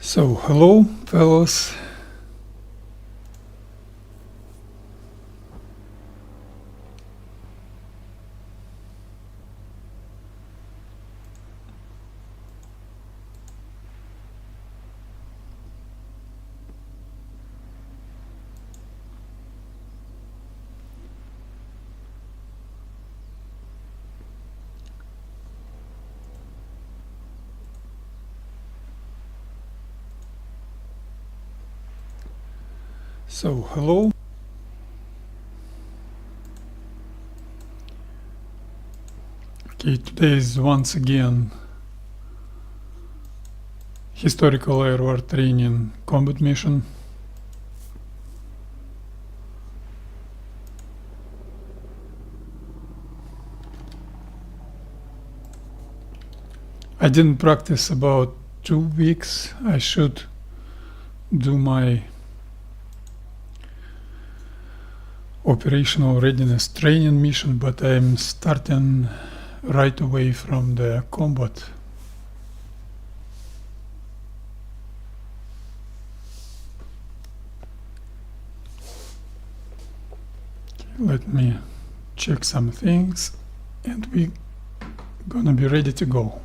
So, hello, fellows. So, hello. Okay, today is once again historical air war training combat mission. I didn't practice about 2 weeks. I should do my operational readiness training mission, but I'm starting right away from the combat. Okay, let me check some things and we're gonna be ready to go.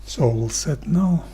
So all set now.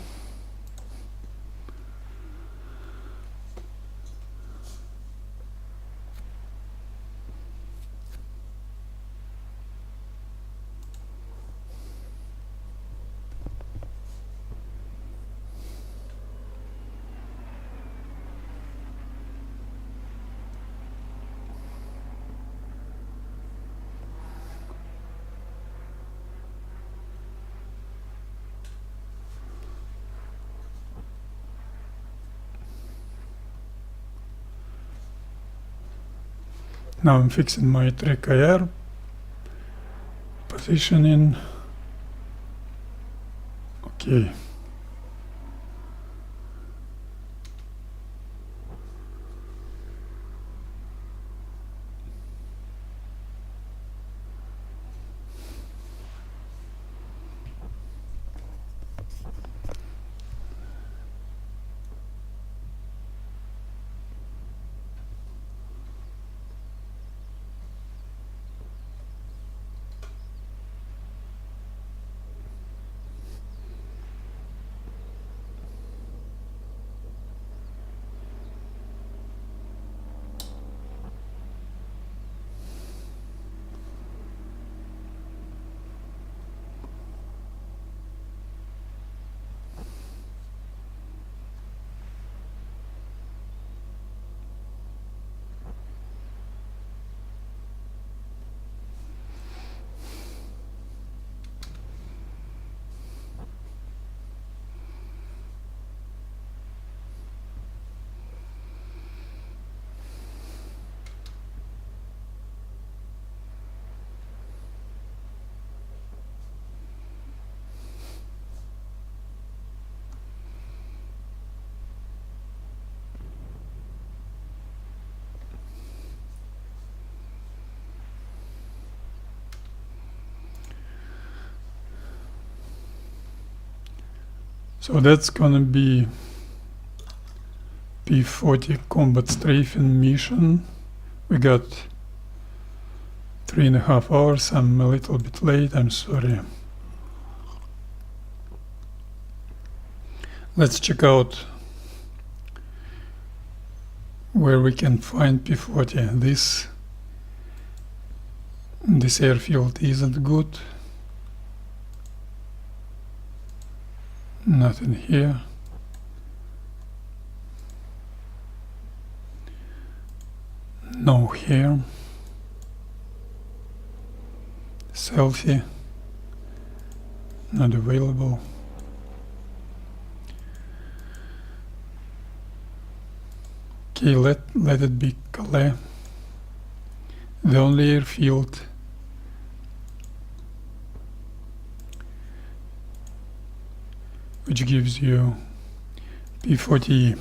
Now I'm fixing my track IR positioning. Okay. So that's gonna be P-40 combat strafing mission. We got 3.5 hours. I'm a little bit late, I'm sorry. Let's check out where we can find P-40. This airfield isn't good. Nothing here. No here. Selfie. Not available. Okay, let it be Calais. The only airfield which gives you P-40E.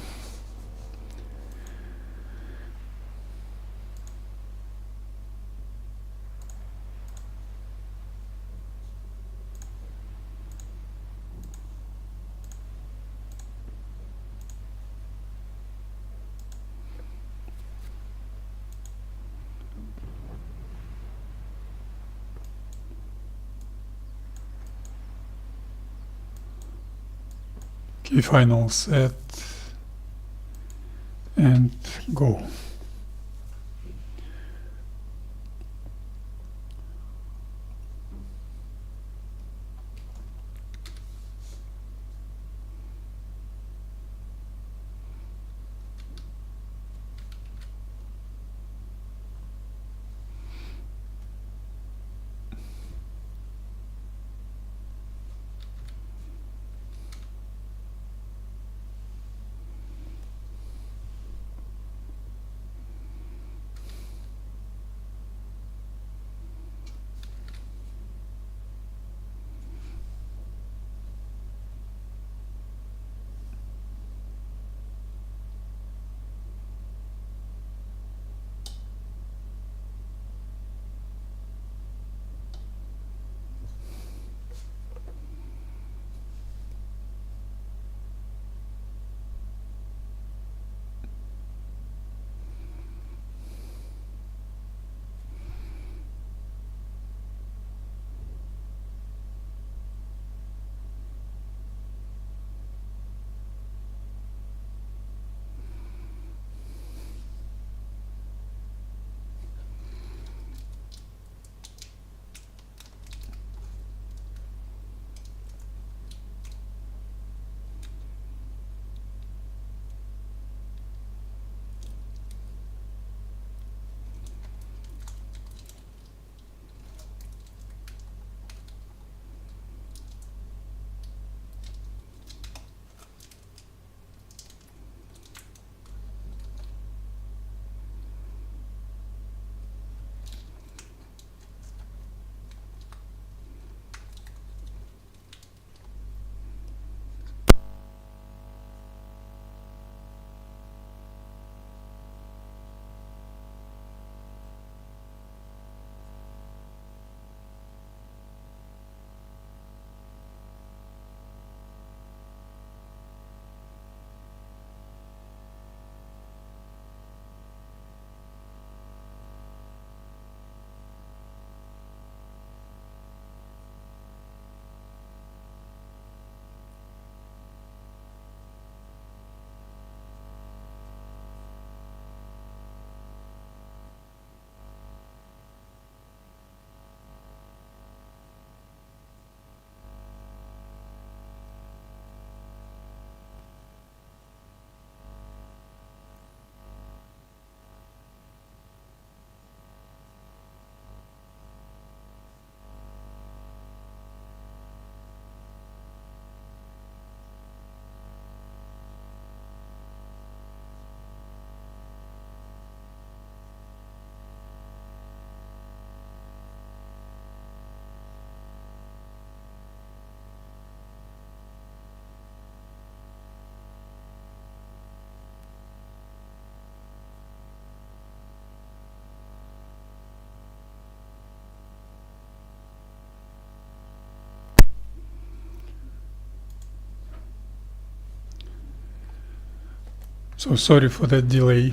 Okay, final set and go. So sorry for that delay.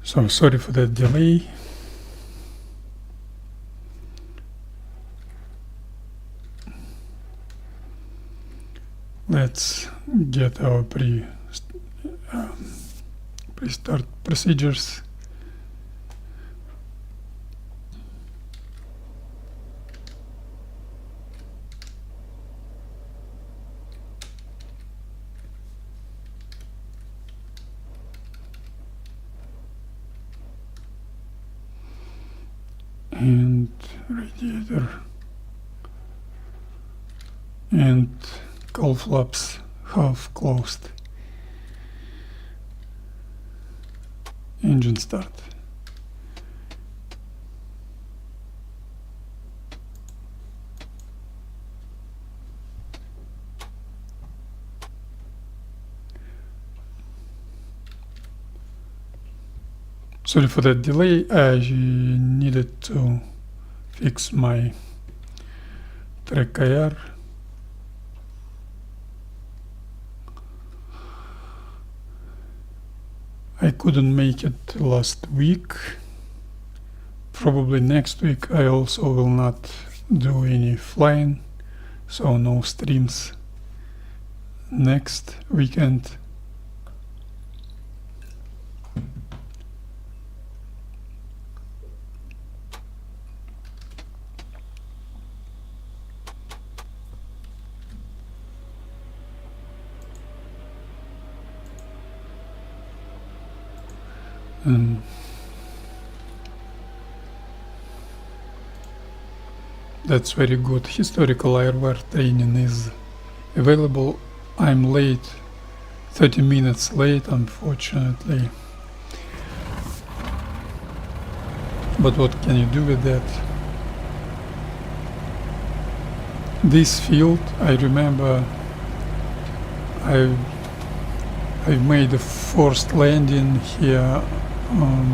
So sorry for that delay. Let's get our pre-start procedures. And radiator and cowl flaps half closed. Engine start. Sorry for that delay, I needed to fix my track IR. I couldn't make it last week. Probably next week I also will not do any flying, so no streams next weekend. That's very good. Historical airware training is available. I'm late, 30 minutes late, unfortunately. But what can you do with that? This field, I remember I made a forced landing here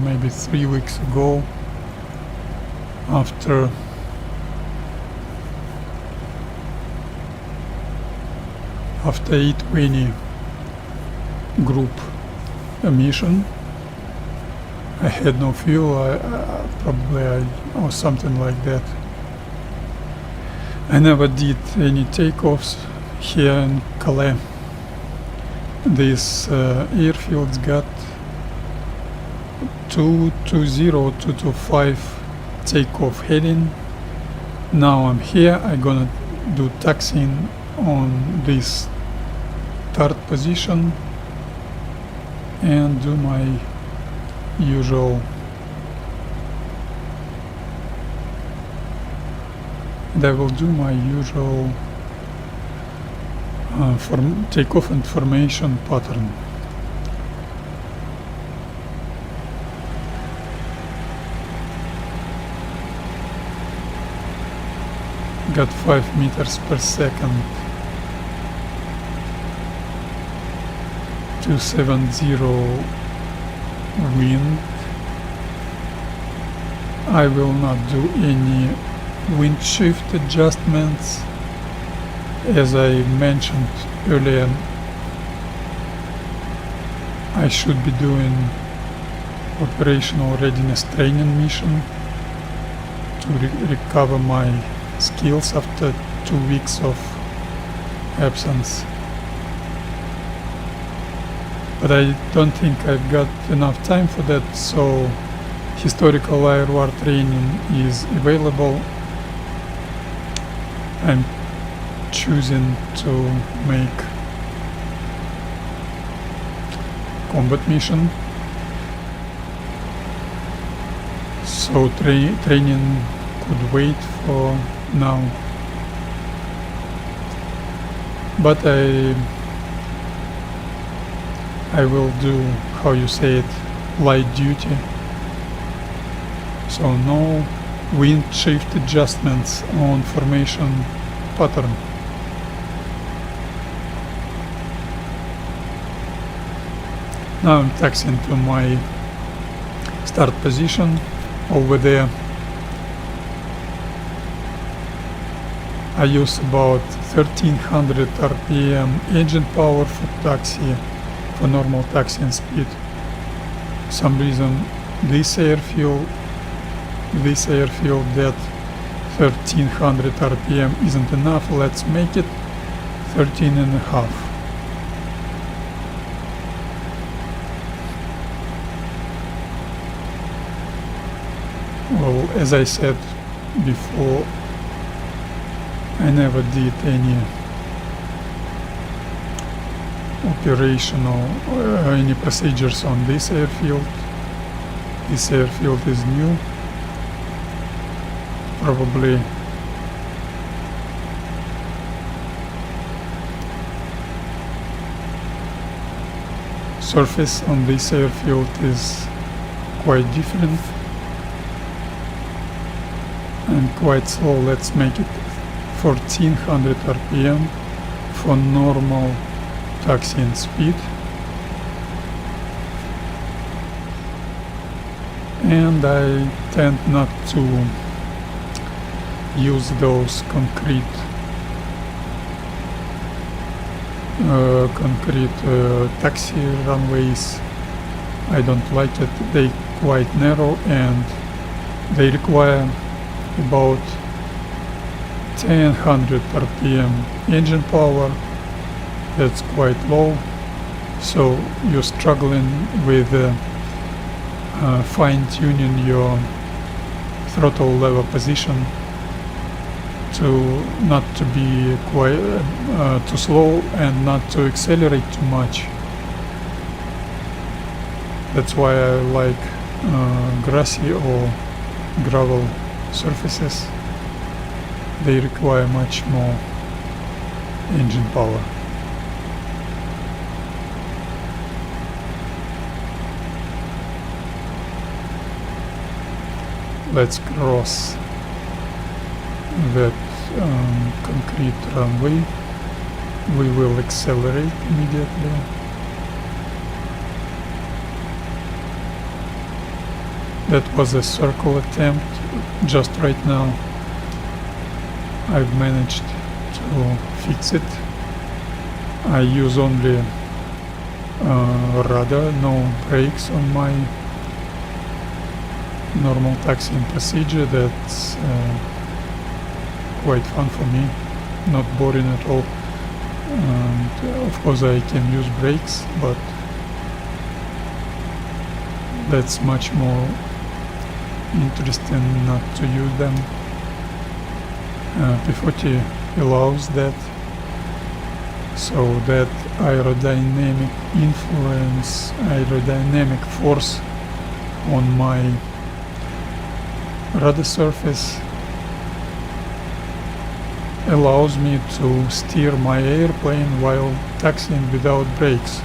maybe 3 weeks ago after A20 group mission. I had no fuel, or something like that. I never did any takeoffs here in Calais. This airfield's got 220, 225 takeoff heading. Now I'm here, I'm gonna do taxiing on this third position and do my usual takeoff and formation pattern. Got 5 meters per second, 270 wind. I will not do any wind shift adjustments. As I mentioned earlier, I should be doing operational readiness training mission to recover my skills after 2 weeks of absence. But I don't think I've got enough time for that, so historical airware training is available. I'm choosing to make combat mission, so training could wait for now. But I will do, how you say it, light duty, so no wind shift adjustments on formation pattern. Now I'm taxiing to my start position over there. I use about 1300 RPM engine power for taxi, for normal taxiing speed. For some reason this airfield that 1300 RPM isn't enough, let's make it 13 and a half. Well, as I said before, I never did any operational any procedures on this airfield. This airfield is new. Probably surface on this airfield is quite different and quite slow. Let's make it 1400 RPM for normal taxiing speed, and I tend not to use those concrete taxi runways. I don't like it. They quite narrow and they require about 1000 RPM engine power. That's quite low, so you're struggling with fine-tuning your throttle lever position to not to be quite too slow and not to accelerate too much. That's why I like grassy or gravel surfaces. They require much more engine power. Let's cross that concrete runway. We will accelerate immediately. That was a circle attempt. Just right now I've managed to fix it. I use only rudder, no brakes on my normal taxiing procedure. That's quite fun for me, not boring at all. And of course I can use brakes, but that's much more interesting not to use them. P-40 allows that, so that aerodynamic influence, aerodynamic force on my rudder surface allows me to steer my airplane while taxiing without brakes.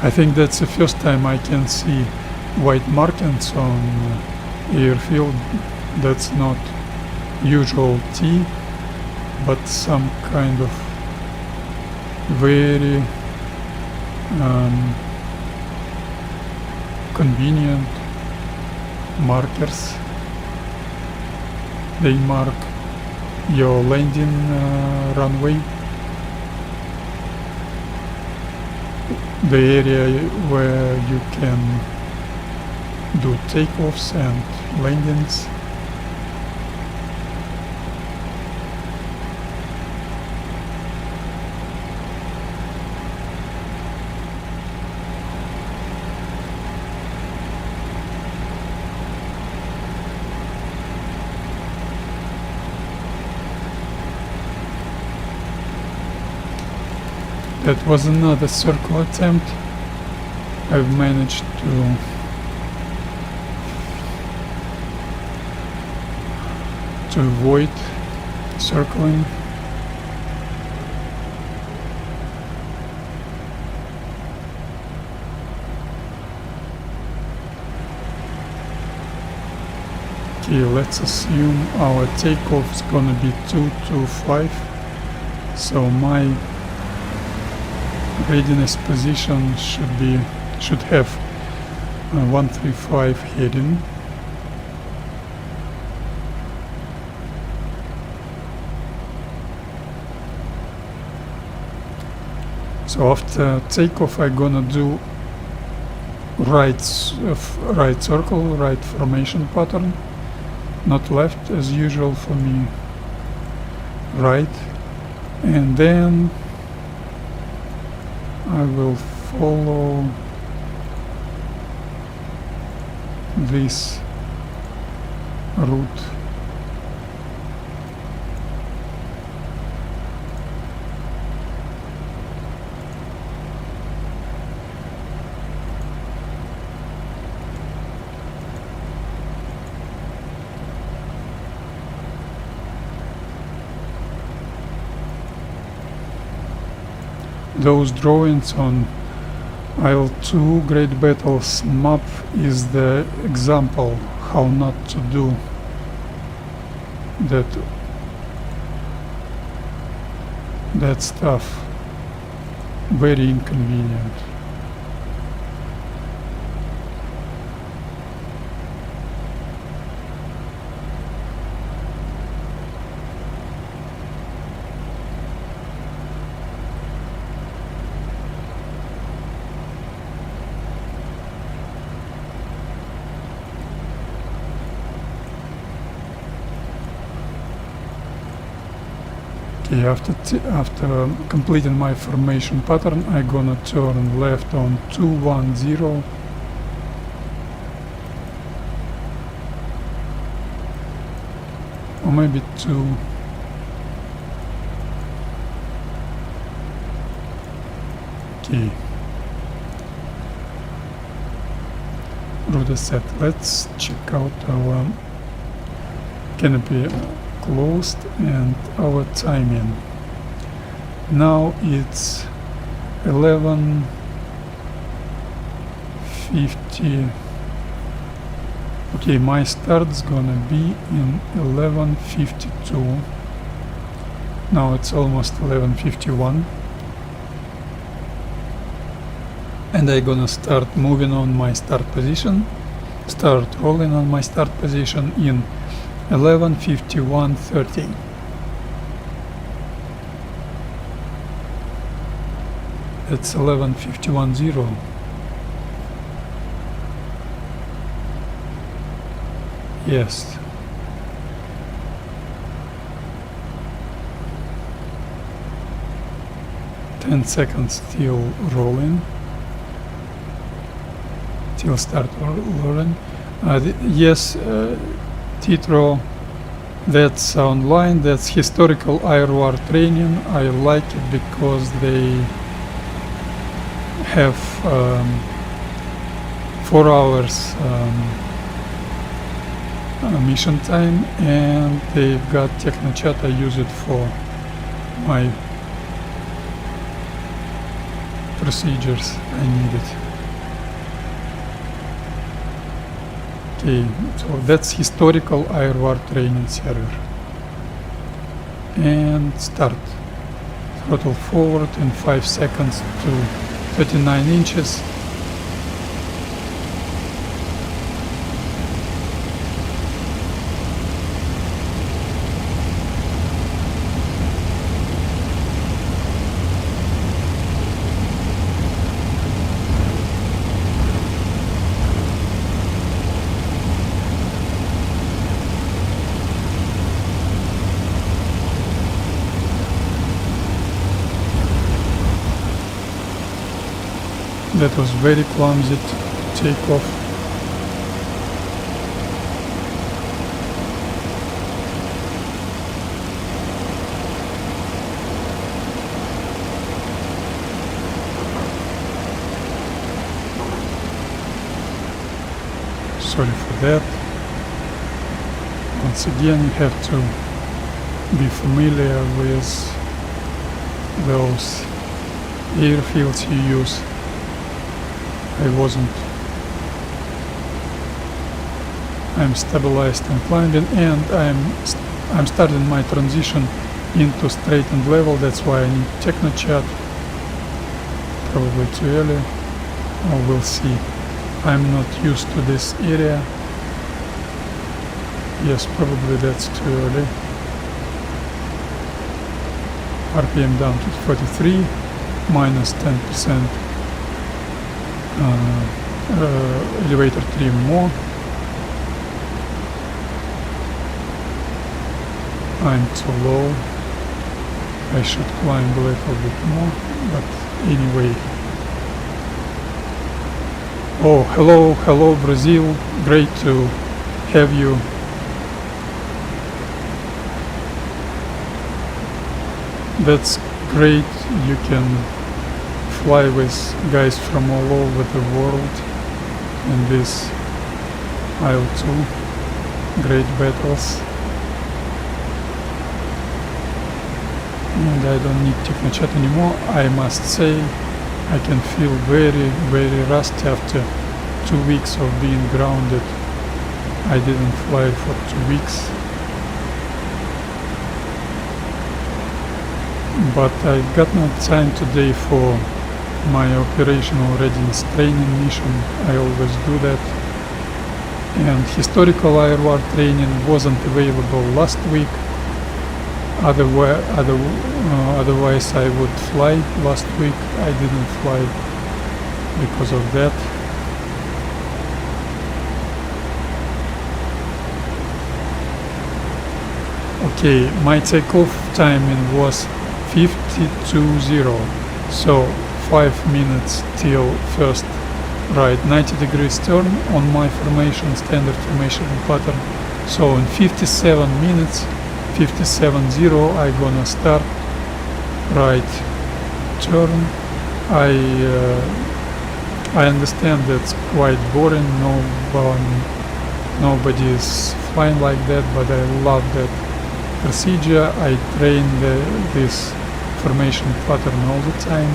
I think that's the first time I can see white markings on airfield. That's not usual T, but some kind of very convenient markers. They mark your landing runway, the area where you can do takeoffs and landings. That was another circle attempt. I've managed to avoid circling. Okay, let's assume our takeoff is gonna be 225. So my readiness position should have 135 heading. So after takeoff I'm gonna do right circle, right formation pattern, not left as usual for me, right, and then I will follow this route. Those drawings on IL-2 Great Battles map is the example how not to do that stuff. Very inconvenient. Okay, after completing my formation pattern, I'm gonna turn left on 210, or maybe 2. Okay, route is set. Let's check out our canopy closed and our timing. Now it's 11:50. Okay, my start's gonna be in 11:52. Now it's almost 11:51, and I'm gonna start moving on my start position, start rolling on my start position in 11:51:30. It's 11:51:0. Yes. Ten seconds till rolling. Till start rolling. Yes. Titro, that's online, that's historical IR training. I like it because they have 4 hours mission time, and they've got Technochat. I use it for my procedures. I need it. Okay, so that's historical IR training server. And start. Throttle forward in 5 seconds to 39 inches. That was very clumsy to take off. Sorry for that. Once again, you have to be familiar with those airfields you use. I wasn't. I'm stabilized and climbing, and I'm starting my transition into straightened level. That's why I need Technochat. Probably too early. Oh, we'll see. I'm not used to this area. Yes, probably that's too early. RPM down to 43. minus 10% elevator trim more. I'm too low. I should climb a little bit more, but anyway. Oh, hello Brazil, great to have you. That's great, you can fly with guys from all over the world in this IL-2 great battles. And I don't need Technochat anymore. I must say I can feel very rusty after 2 weeks of being grounded. I didn't fly for 2 weeks. But I got no time today for my operational readiness training mission. I always do that. And historical air training wasn't available last week. Otherwise I would fly last week. I didn't fly because of that. Okay, my takeoff timing was 52.0, so 5 minutes till first right 90 degrees turn on my formation, standard formation pattern. So in 57 minutes 57.0 I gonna start right turn. I understand that's quite boring, nobody is flying like that, but I love that procedure. I train this formation pattern all the time.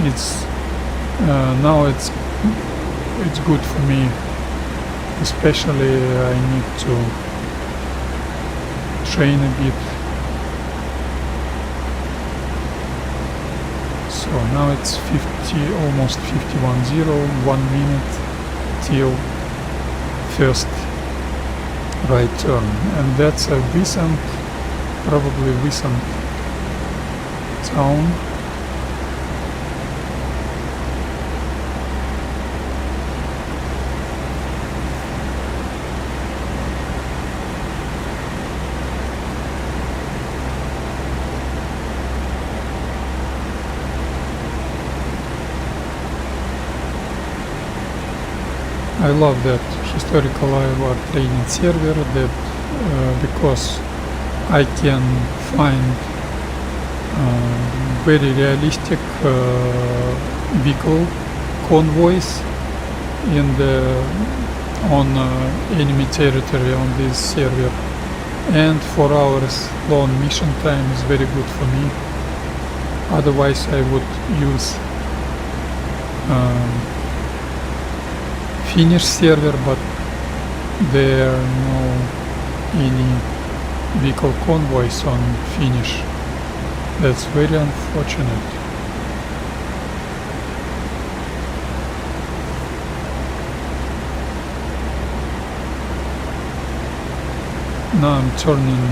It's now it's good for me, especially I need to train a bit. So now it's 50, almost 51.0, 1 minute till first right turn, and that's a Wisant, probably Wisant town. I love that historical IL2 training server, that because I can find very realistic vehicle convoys on enemy territory on this server, and 4 hours long mission time is very good for me. Otherwise I would use Finnish server, but there are no any vehicle convoys on Finnish. That's very unfortunate. Now I'm turning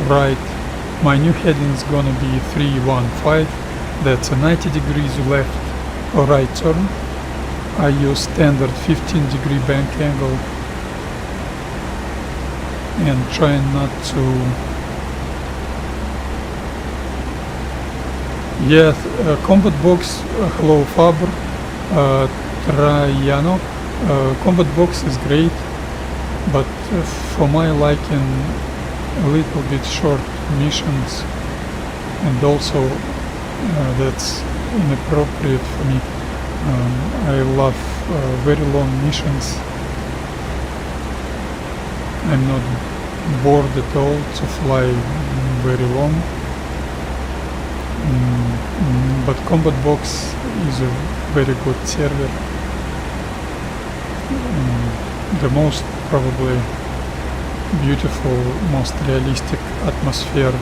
right. My new heading is gonna be 315. That's a 90 degrees left or right turn. I use standard 15-degree bank angle and try not to. Yeah, combat box. Hello Faber, Traiano. Combat box is great, but for my liking, a little bit short missions, and also that's inappropriate for me. I love very long missions. I'm not bored at all to fly very long. But Combat Box is a very good server. The most probably beautiful, most realistic atmosphere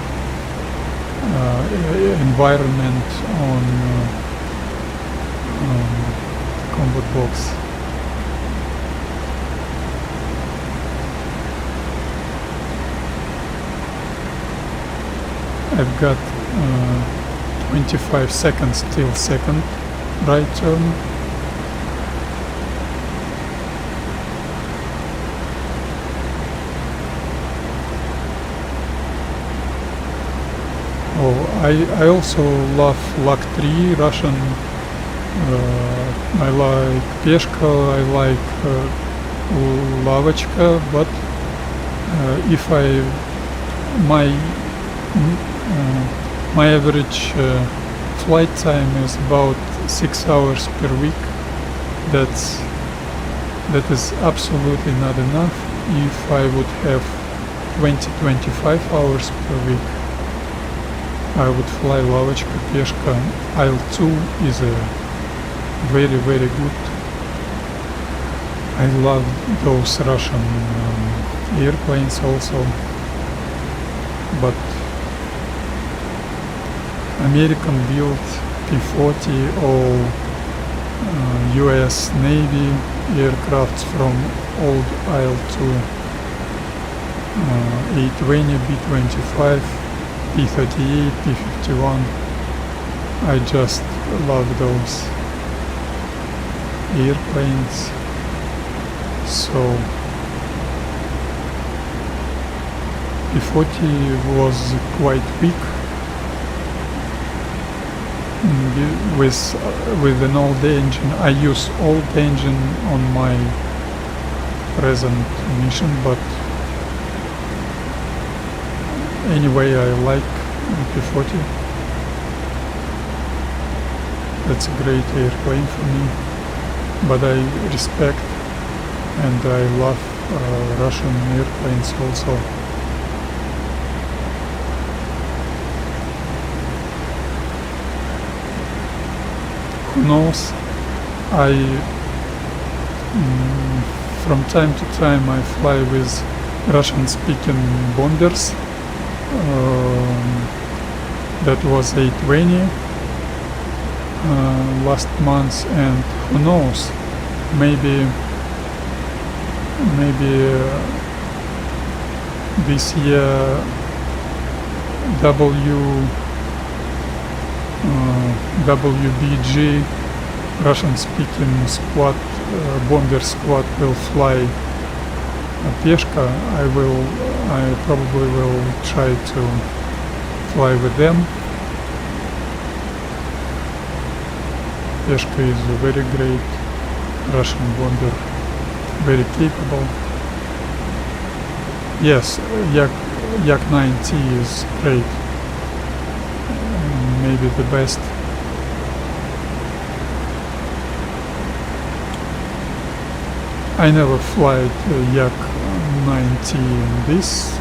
environment on Combat Box. I've got 25 seconds till second right turn. Oh, I also love Lak 3 Russian. I like Peshka, I like Lavachka, but if my average flight time is about 6 hours per week. That is absolutely not enough. If I would have 20-25 hours per week, I would fly Lavachka, Peshka. IL-2 is a very, very good. I love those Russian airplanes also, but American built P-40 or US Navy aircrafts from old IL-2, A-20, B-25, P-38, P-51. I just love those airplanes. So P-40 was quite weak with an old engine. I use old engine on my present mission, but anyway, I like P-40. That's a great airplane for me, but I respect and I love Russian airplanes also. Who knows? From time to time I fly with Russian-speaking bombers. That was A-20 last month, and who knows? Maybe this year WBG Russian-speaking squad, bomber squad will fly Peshka. I probably will try to fly with them. Peshka is a very great Russian bomber, very capable. Yes, Yak-9T is great, maybe the best. I never fly Yak-9T in this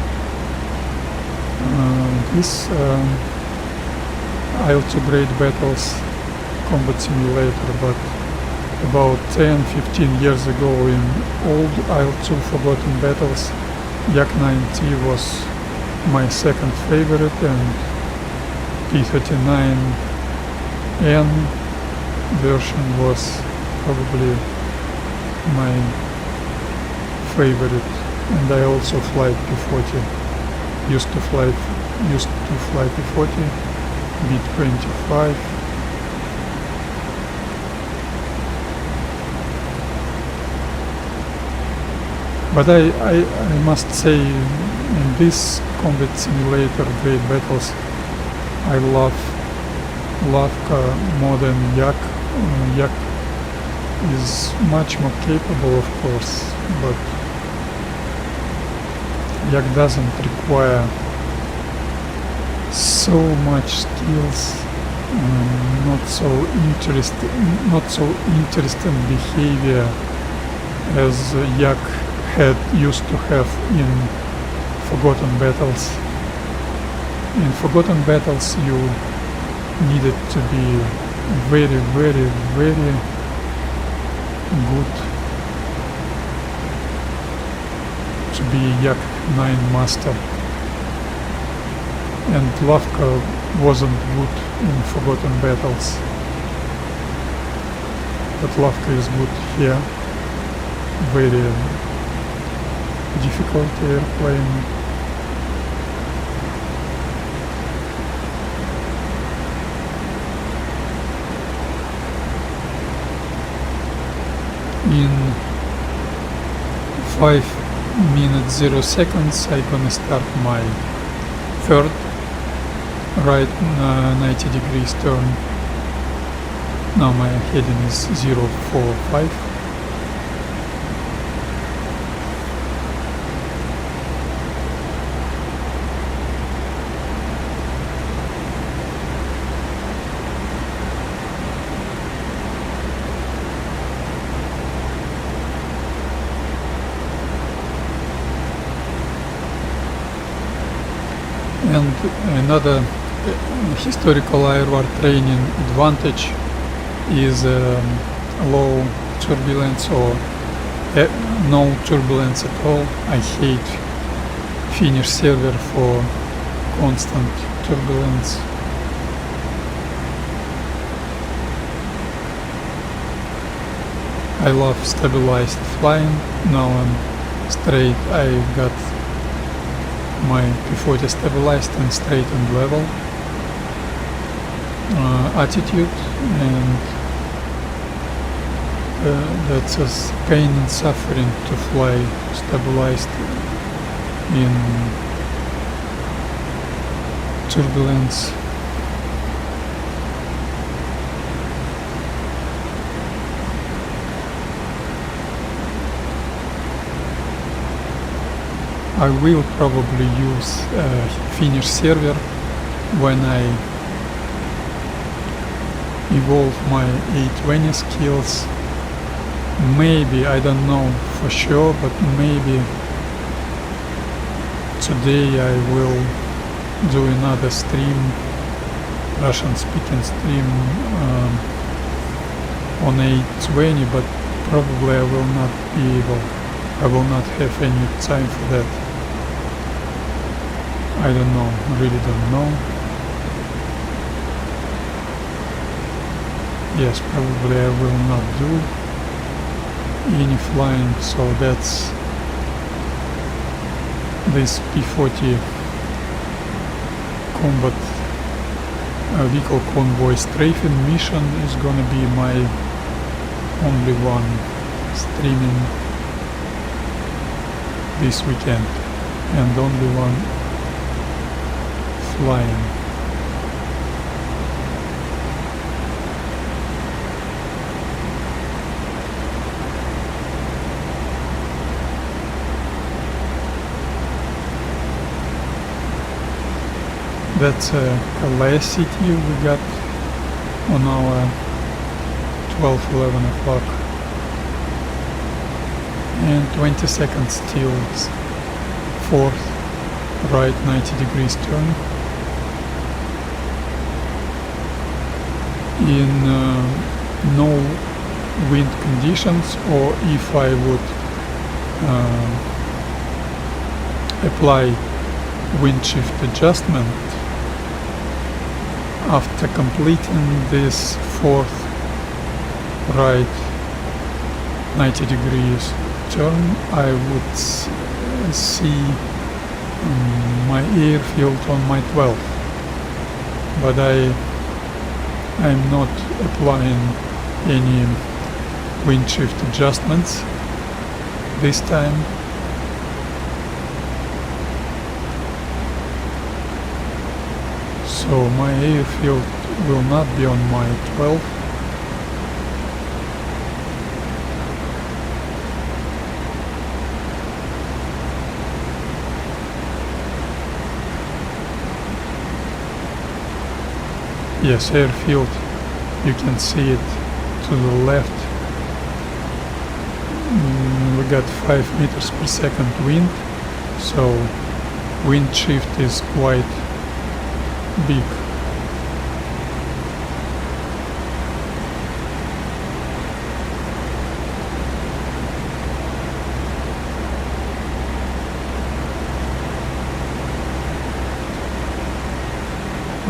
IL-2 Great Battles combat simulator, but about 10-15 years ago in old IL-2 Forgotten Battles, Yak-9T was my second favorite, and P-39N version was probably my favorite. And I also fly P-40. Used to fly P-40, B-25. But I must say, in this combat simulator Great Battles, I love more than Yak. Yak is much more capable, of course, but Yak doesn't require so much skills, not so interesting behavior as Yak used to have in Forgotten Battles. In Forgotten Battles you needed to be very, very, very good to be Yak-9 master. And Lavka wasn't good in Forgotten Battles, but Lavka is good here. Very difficult airplane. In 5 minutes 0 seconds I gonna start my third right 90 degrees turn. Now my heading is 045. And another historical airwar training advantage is low turbulence or no turbulence at all. I hate Finnish server for constant turbulence. I love stabilized flying. Now I'm straight. I got my P-40 stabilized and straight and level attitude, and that's a pain and suffering to fly stabilized in turbulence. I will probably use Finnish server when I evolve my A20 skills. Maybe, I don't know for sure, but maybe today I will do another stream, Russian speaking stream on A20, but probably I will not be able. I will not have any time for that. I don't know, really don't know. Yes, probably I will not do any flying, so that's this P-40 combat vehicle convoy strafing mission is gonna be my only one streaming this weekend, and only one flying. That's a Calais city we got on our 12-11 o'clock. And 20 seconds till fourth right 90 degrees turn. In no wind conditions, or if I would apply wind shift adjustment after completing this fourth right 90 degrees turn, I would see my airfield on my 12, but I'm not applying any wind shift adjustments this time. So my airfield will not be on my 12. Yes, airfield, you can see it to the left. We got 5 meters per second wind, so wind shift is quite big.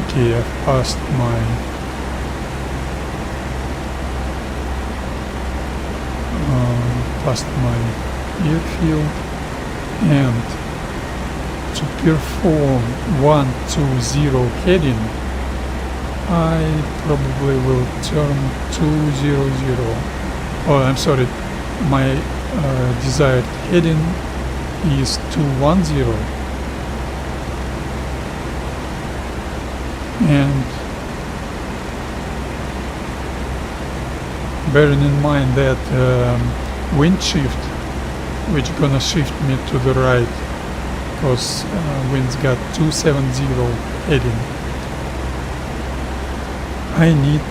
Okay, I've passed my airfield, and to perform 120 heading I probably will turn 200, oh I'm sorry, my desired heading is 210, and bearing in mind that wind shift, which gonna shift me to the right, because wind's got 270 heading, I need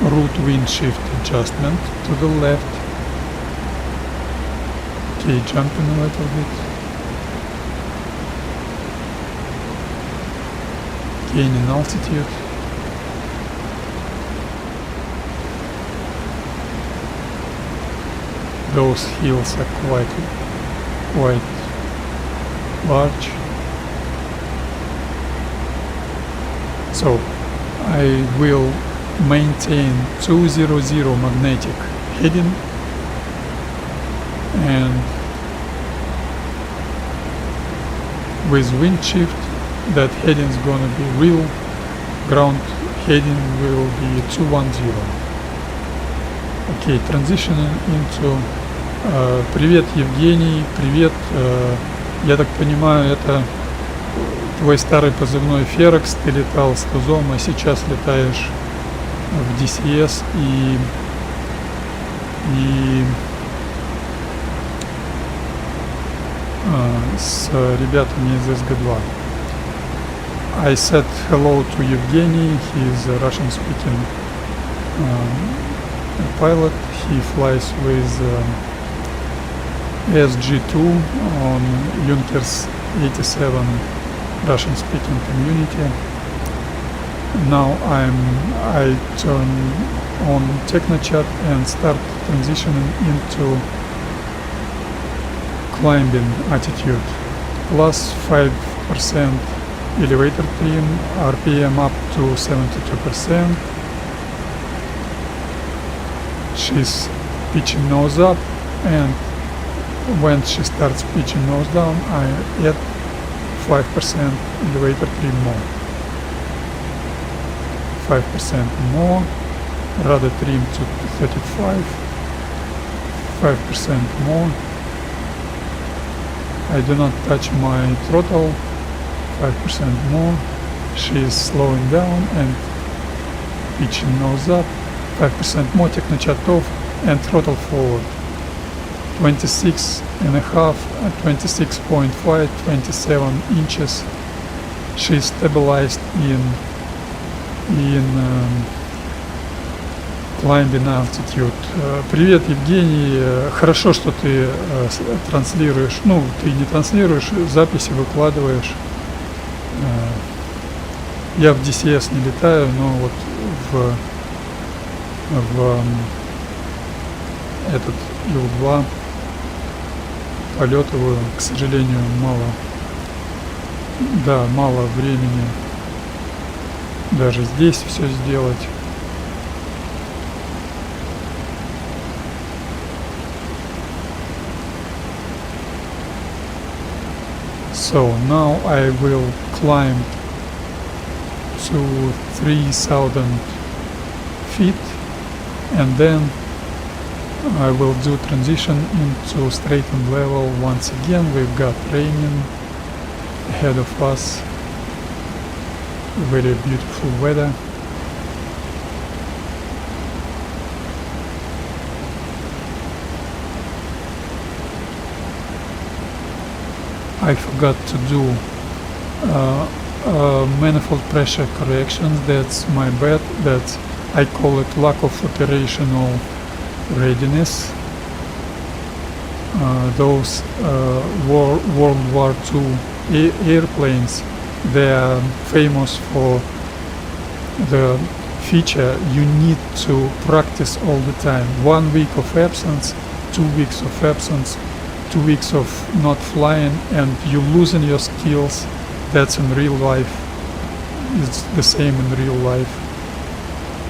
root wind shift adjustment to the left. Okay, jumping a little bit. Gaining altitude. Those hills are quite large. So I will maintain 200 magnetic heading, and with wind shift that heading is gonna be real ground heading will be 210. Okay, transitioning into привет, Евгений, привет, я так понимаю, это твой старый позывной Ферекс, ты летал с Тузом, а сейчас летаешь в DCS и с ребятами из SG2. I said hello to Evgeny. He's a Russian-speaking pilot. He flies with SG2 on Junkers 87 Russian-speaking community. Now I turn on TechnoChat and start transitioning into climbing attitude. Plus 5% elevator trim, RPM up to 72%. She's pitching nose up, and when she starts pitching nose down, I add 5% elevator trim more. 5% more, rudder trim to 35, 5% more. I do not touch my throttle, 5% more. She is slowing down and pitching nose up, 5% more, technochat off and throttle forward. 26.5, 26.5, 27 inches. She is stabilized in climbing altitude. Привет, Евгений. Хорошо, что ты транслируешь. Ну, ты не транслируешь, записи выкладываешь. Я в DCS не летаю, но вот в этот Ил-2 полетываю. К сожалению, мало времени даже здесь все сделать. So now I will climb to 3,000 feet, and then I will do transition into straightened level once again. We've got raining ahead of us, very beautiful weather. I forgot to do manifold pressure corrections. That's my bad. That's, I call it lack of operational readiness. Those World War II airplanes, they are famous for the feature you need to practice all the time. 1 week of absence, 2 weeks of absence, 2 weeks of not flying, and you losing your skills. That's in real life. It's the same in real life.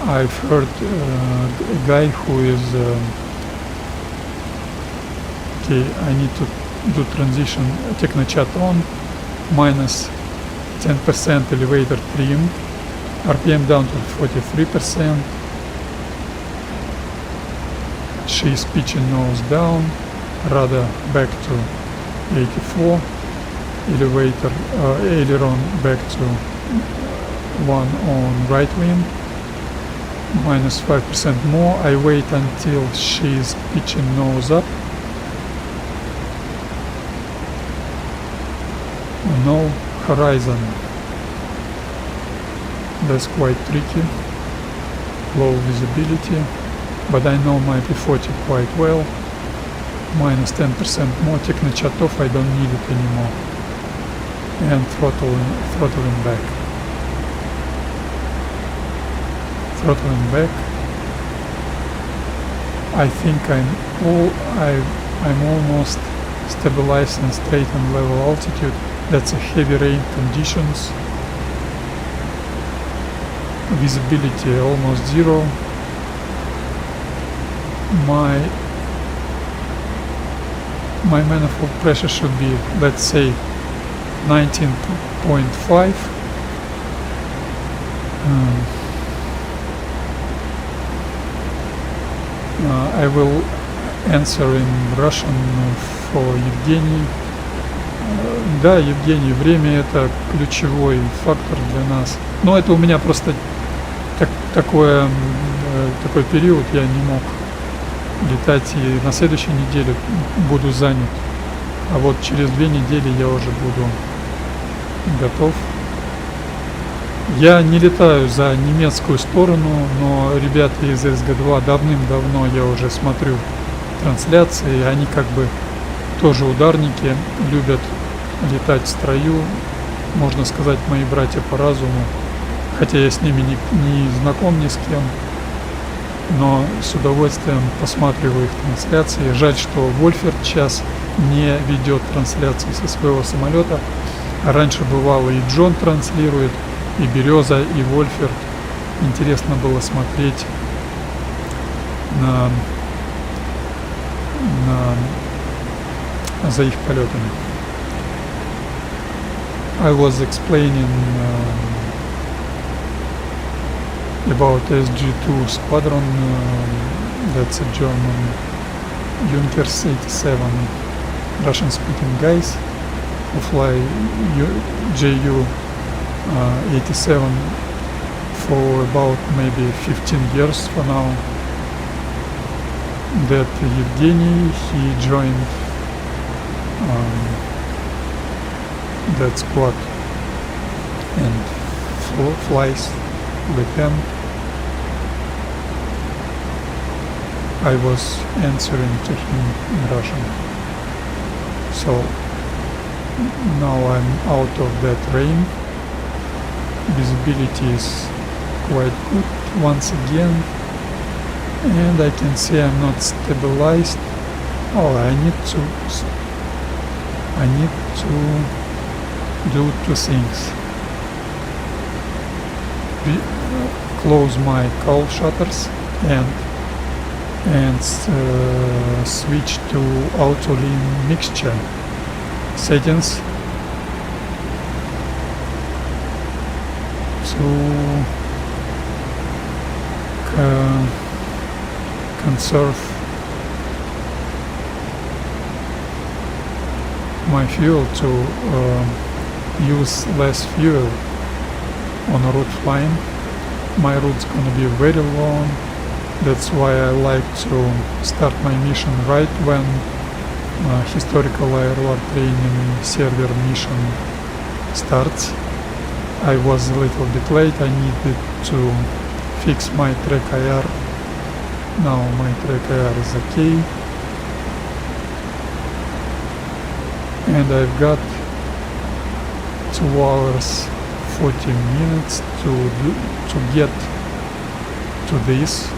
I've heard a guy who is okay, I need to do transition, technochat on, minus 10% elevator trim, RPM down to 43%. She's pitching nose down, rudder back to 84, elevator aileron back to 1 on right wing, minus 5% more. I wait until she's pitching nose up. No horizon. That's quite tricky. Low visibility, but I know my P-40 quite well. Minus 10% more. Technochat off, I don't need it anymore. And throttling back. Throttling back. I think I'm almost stabilized in straight and level altitude. That's a heavy rain conditions. Visibility almost zero. My manifold pressure should be, let's say, 19.5. I will answer in Russian for Евгений. Да, Евгений, время это ключевой фактор для нас. Но это у меня просто такой период, я не мог летать, и на следующей неделе буду занят. А вот через 2 недели я уже буду готов. Я не летаю за немецкую сторону, но ребята из СГ-2 давным-давно я уже смотрю трансляции, они как бы тоже ударники, любят летать в строю, можно сказать, мои братья по разуму, хотя я с ними не знаком ни с кем, но с удовольствием посматриваю их трансляции. Жаль, что Вольферт сейчас не ведет трансляции со своего самолета. Раньше бывало и Джон транслирует, и Береза, и Вольферт. Интересно было смотреть за их полетами. I was explaining about SG2 squadron, that's a German Junkers 87 Russian speaking guys who fly JU 87 for about maybe 15 years for now. That Evgeny, he joined that squad and flies with them. I was answering to him in Russian. So now I'm out of that rain. Visibility is quite good once again, and I can see I'm not stabilized. Oh, I need to do 2 things. Close my cowl shutters and switch to auto lean mixture settings to conserve my fuel, to use less fuel on a route flying. My route's gonna be very long. That's why I like to start my mission right when historical IL2 training server mission starts. I was a little bit late. I needed to fix my track IR. Now my track IR is okay. And I've got 2 hours 40 minutes to get to this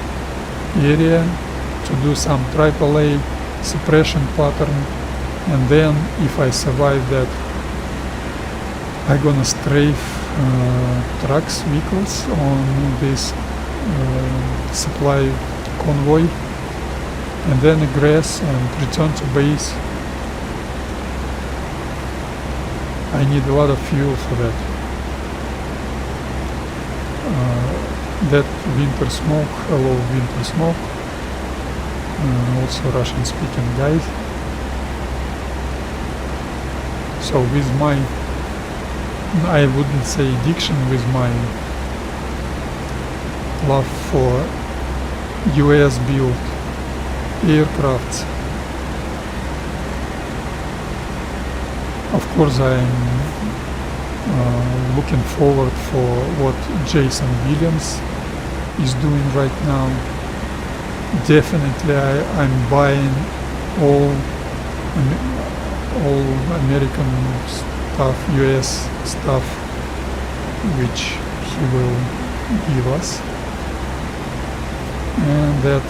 area, to do some AAA suppression pattern, and then if I survive that, I'm gonna strafe trucks, vehicles on this supply convoy, and then egress and return to base. I need a lot of fuel for that. that winter smoke, hello winter smoke, also Russian speaking guys. So with my, I wouldn't say addiction, with my love for US built aircrafts, of course I'm looking forward for what Jason Williams is doing right now. Definitely I'm buying all American stuff, US stuff, which he will give us. And that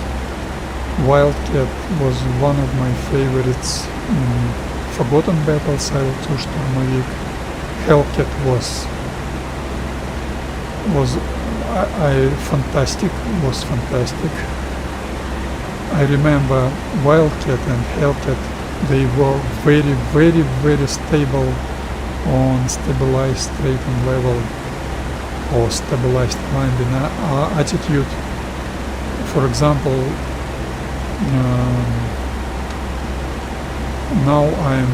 Wildcat was one of my favorites in Forgotten Battles, Ил2 Штурмовик. Hellcat was fantastic. I remember Wildcat and Hellcat, they were very stable on stabilized straight and level or stabilized climbing attitude. For example, now I'm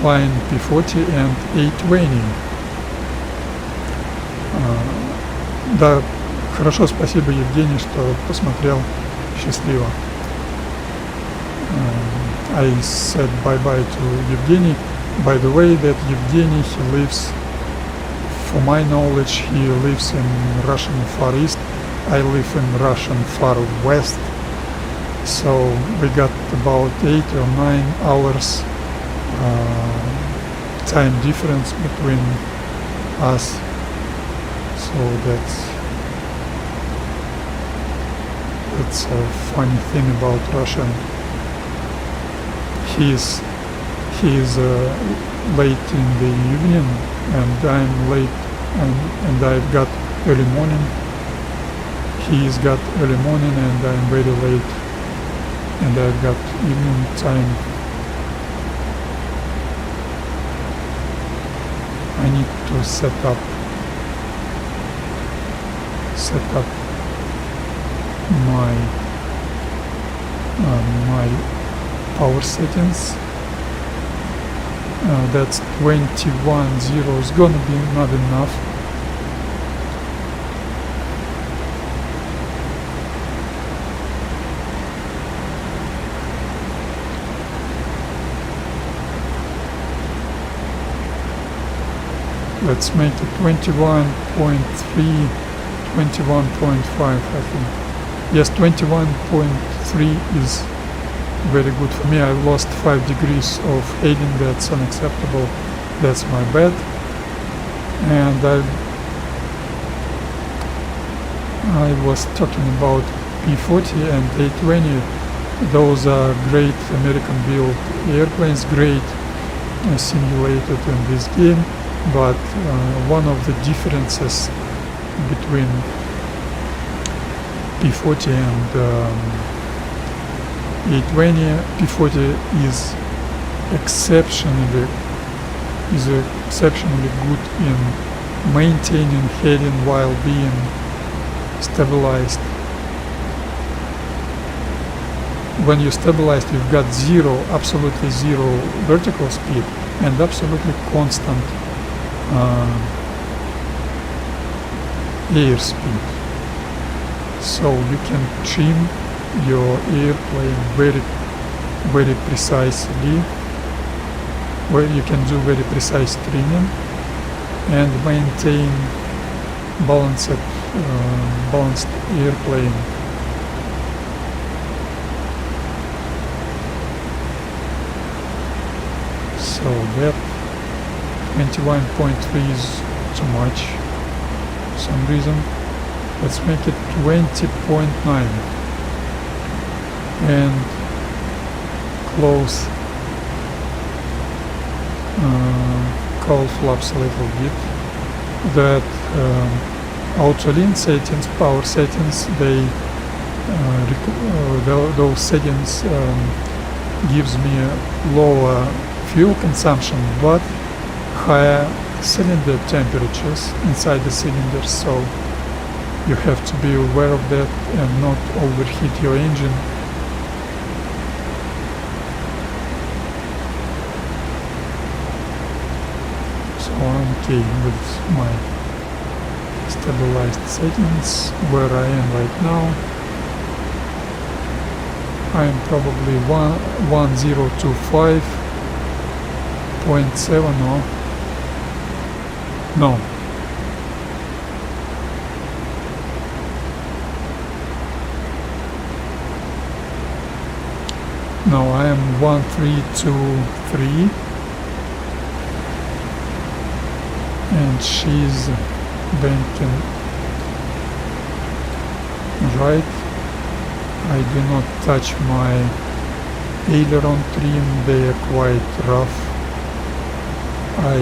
flying P-40 and A-20. Да, хорошо, спасибо, Евгений, что посмотрел. Счастливо. I said bye-bye to Evgeny. By the way, that Evgeny, he lives, for my knowledge, he lives in Russian Far East. I live in Russian Far West. So we got about 8 or 9 hours time difference between us. So that's a funny thing about Russia. He is late in the evening, and I'm late, and I've got early morning. He's got early morning, and I'm very late, and I've got evening time. I need to set up my power settings. That's 21.0 is gonna be not enough. Let's make it 21.3, 21.5, I think. Yes, 21.3 is very good for me. I lost 5 degrees of heading. That's unacceptable. That's my bad. And I was talking about P-40 and A-20. Those are great American built airplanes, great simulated in this game. But one of the differences between P-40 and A-20, P-40 is exceptionally good in maintaining heading while being stabilized. When you stabilized, you've got absolutely zero vertical speed and absolutely constant air speed. So you can trim your airplane very precisely, where you can do very precise trimming and maintain balanced airplane. So that 21.3 is too much for some reason. Let's make it 20.9 and close cowl flaps a little bit. That auto lean settings, power settings, those settings gives me a lower fuel consumption but higher cylinder temperatures inside the cylinders, so you have to be aware of that and not overheat your engine. So I'm okay with my stabilized settings. Where I am right now, I am probably 1025.7 or no. No, I am 1323 and she's banking right. I do not touch my aileron trim, they are quite rough. I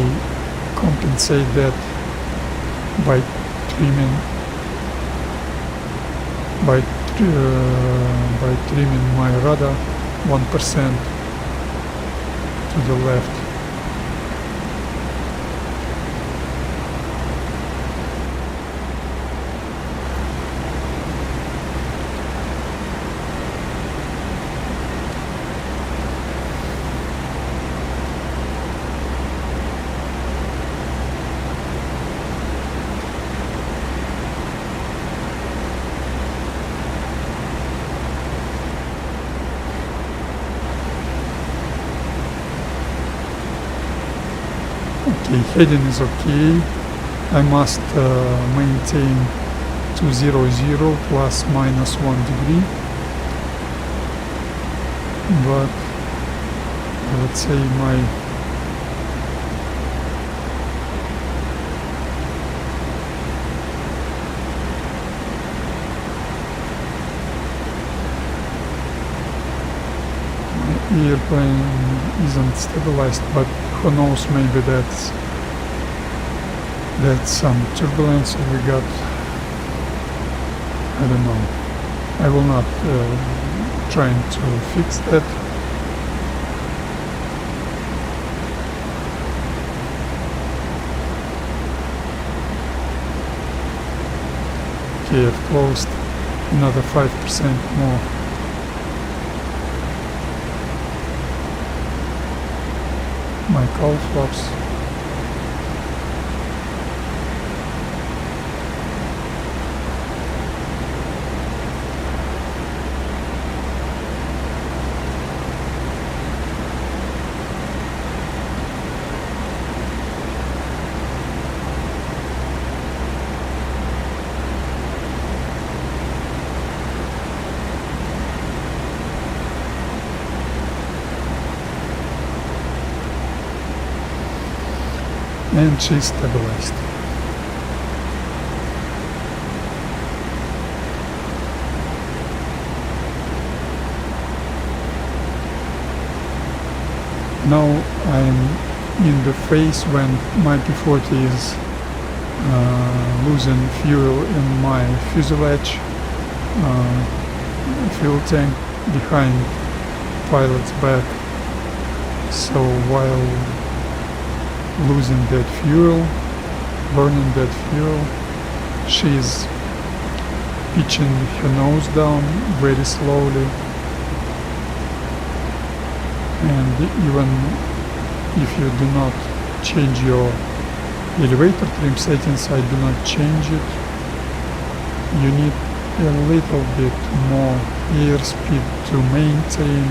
compensate that by trimming my rudder 1% to the left. Okay, heading is okay. I must maintain 200 plus minus 1 degree, but let's say my airplane isn't stabilized, but who knows, maybe that's some turbulence we got. I don't know. I will not trying to fix that. Okay, I've closed another 5% more. My cowl flaps. And she's stabilized. Now I'm in the phase when my P-40 is losing fuel in my fuselage fuel tank behind pilot's back. So while losing that fuel, burning that fuel, she's pitching her nose down very slowly, and even if you do not change your elevator trim settings, I do not change it, you need a little bit more airspeed to maintain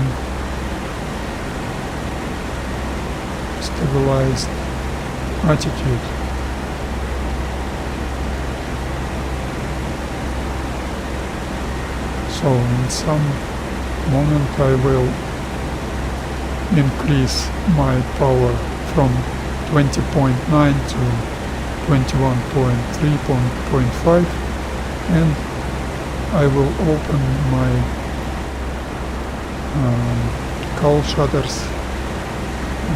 stabilized attitude. So in some moment I will increase my power from 20.9 to 21.3.5 and I will open my cowl shutters,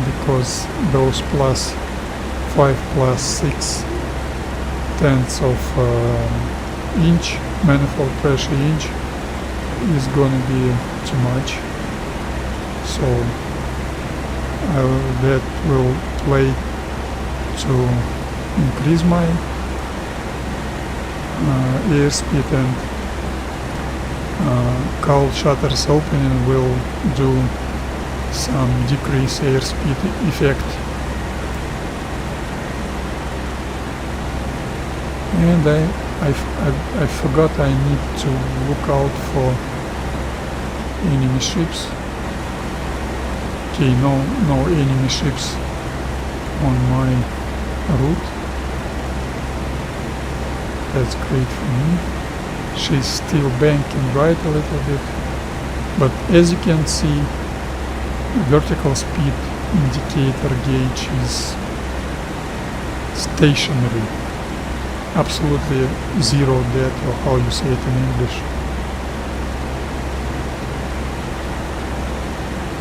because those plus 5 plus 6 tenths of inch manifold pressure inch is gonna be too much, so that will play to increase my airspeed and cowl shutters opening will do some decrease airspeed effect. And I forgot I need to look out for enemy ships. Okay, no enemy ships on my route. That's great for me. She's still banking right a little bit, but as you can see, vertical speed indicator gauge is stationary, absolutely zero dead, or how you say it in English.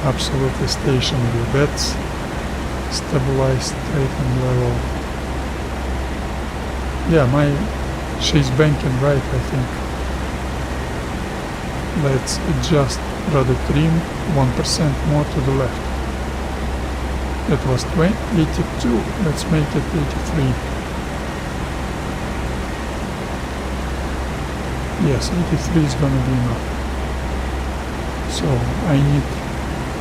Absolutely stationary. That's stabilized, straight and level. Yeah, she's banking right, I think. Let's adjust rudder trim 1% more to the left. That was 82. Let's make it 83. Yes, 83 is gonna be enough. So I need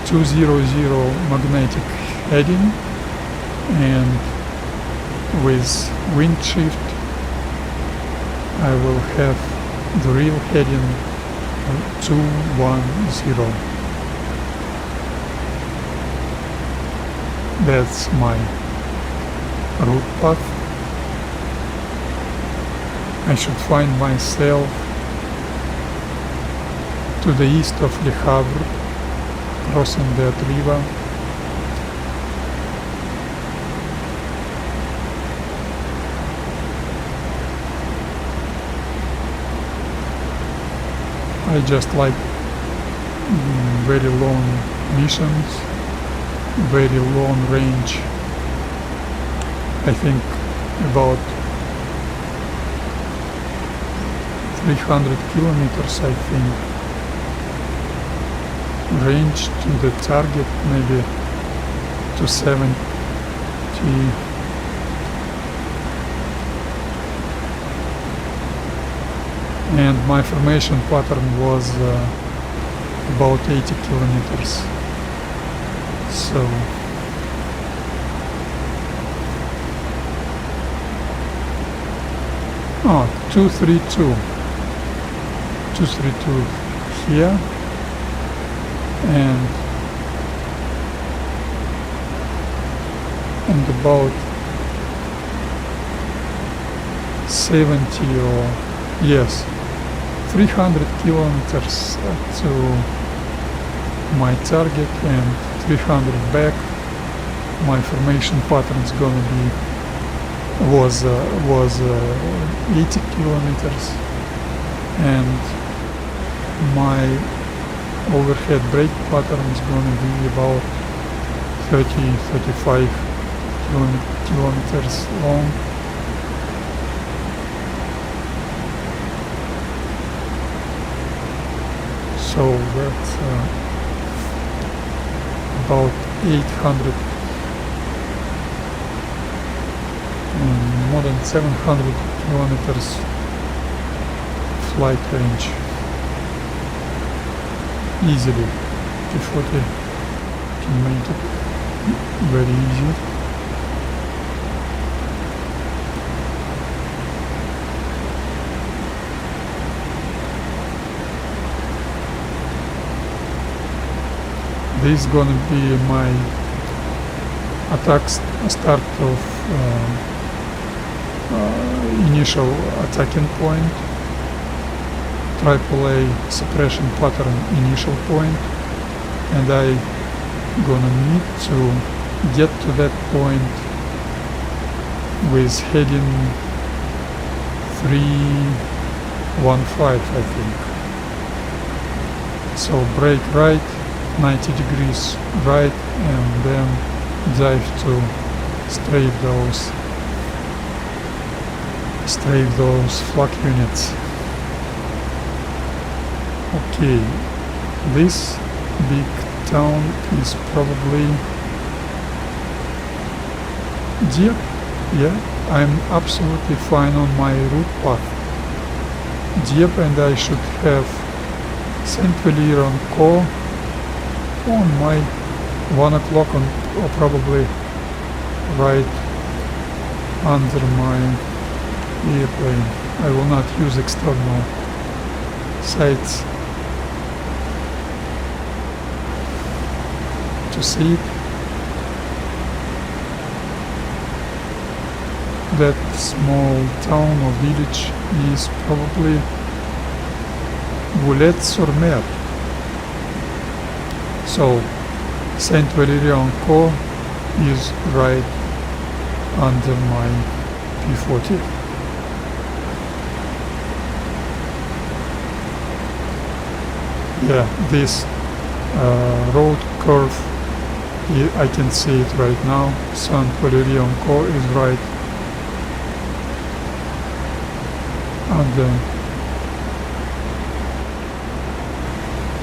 200 magnetic heading, and with wind shift I will have the real heading 210. That's my route path. I should find myself to the east of Le Havre, crossing that river. I just like very long missions, very long range. I think about 300 kilometers, I think. Range to the target maybe 270. And my formation pattern was about 80 kilometers. So oh, 232 here, and about 70 or yes, 300 kilometers to my target and 300 back. My formation pattern is gonna be was 80 kilometers, and my overhead brake pattern is gonna be about 30-35 kilometers long. So that's about 800, more than 700 kilometers flight range. Easily. P-40 can make it very easy. This is gonna be my start of initial attacking point, AAA suppression pattern initial point, and I gonna need to get to that point with heading 315, I think. So brake right, 90 degrees right, and then dive to strafe those flak units. Okay, this big town is probably Dieppe. Yeah, I'm absolutely fine on my route path. Dieppe, and I should have Saint Valier on core on my 1 o'clock on, or probably right under my airplane. I will not use external sights to see it. That small town or village is probably Voulet-sur-Mer. So Saint Valery-en-Caux is right under my P-40. Yeah, this road curve, I can see it right now. Saint Valery-en-Caux is right under.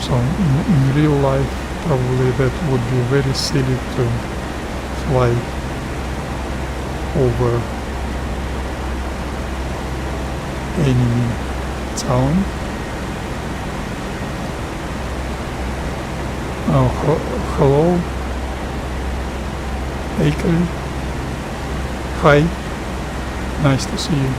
So in real life, probably that would be very silly to fly over enemy town. Hello, Akel. Hi, nice to see you.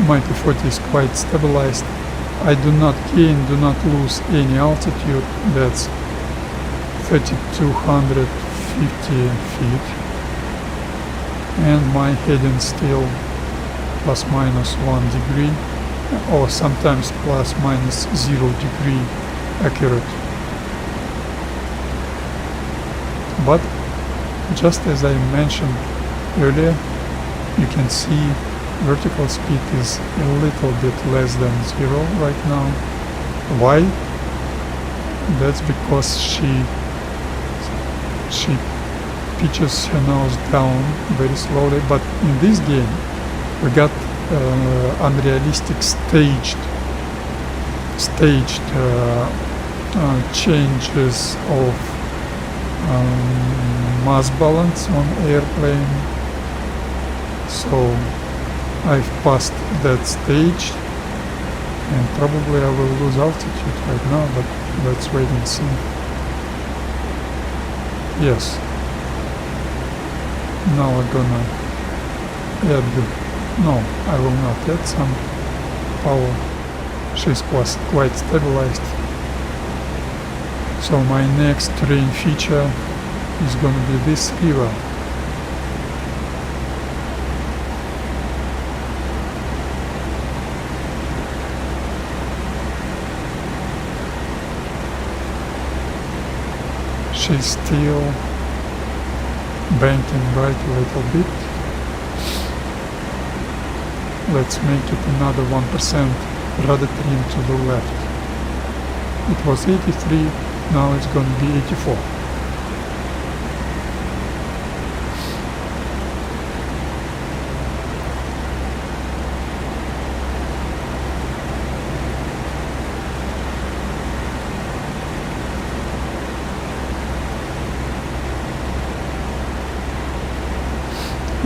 My P-40 is quite stabilized. I do not lose any altitude. That's 3,250 feet. And my heading still plus minus 1 degree, or sometimes plus minus 0 degree accurate. But just as I mentioned earlier, you can see vertical speed is a little bit less than 0 right now. Why? That's because she pitches her nose down very slowly, but in this game we got unrealistic staged changes of mass balance on airplane. So I've passed that stage and probably I will lose altitude right now, but let's wait and see. Yes. Now I'm gonna add, no, I will not add some power. She's quite stabilized. So my next terrain feature is gonna be this river. She's still banking right a little bit. Let's make it another 1% rudder trim to the left. It was 83, now it's going to be 84.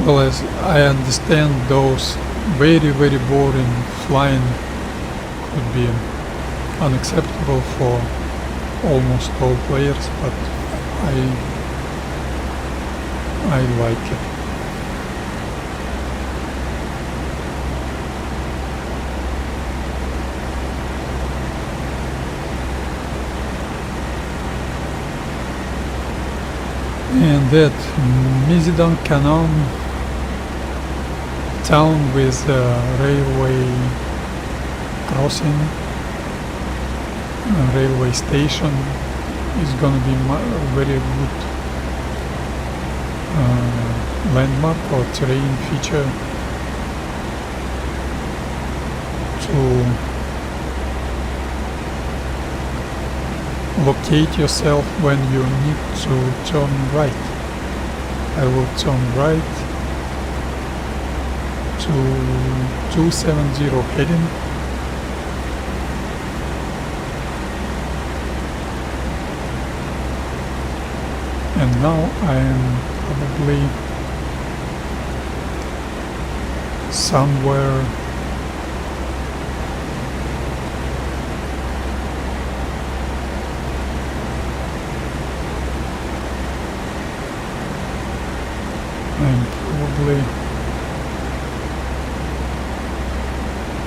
Well, as I understand, those very boring flying could be unacceptable for almost all players, but I like it. And that Mizidon Canon town with a railway crossing, a railway station is gonna be a very good landmark or terrain feature to locate yourself when you need to turn right. I will turn right to 270 heading. and now I am probably somewhere I'm probably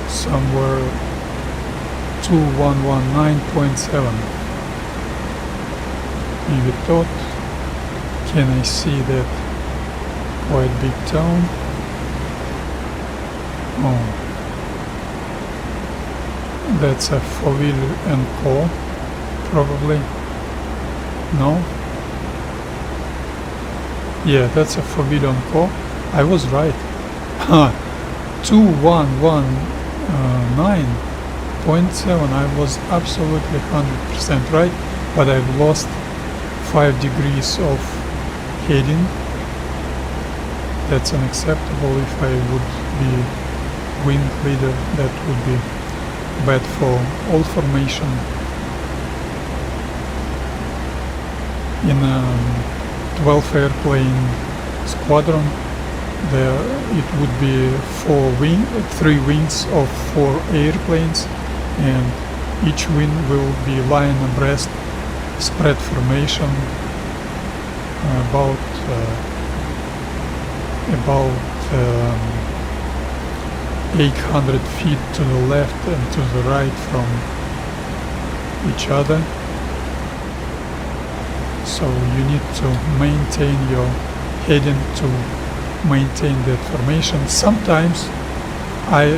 somewhere 2119.7. Maybe thought. Can I see that quite big town? Oh, that's a four-wheel probably. No? Yeah, that's a forbidden core. I was right. 2119.7. I was absolutely 100% right, but I've lost 5 degrees of heading. That's unacceptable. If I would be wind leader, that would be bad for all formation. In a 12 airplane squadron, there it would be 3 wings of 4 airplanes, and each wing will be lying abreast, spread formation, about 800 feet to the left and to the right from each other. So you need to maintain your heading to maintain that formation. Sometimes I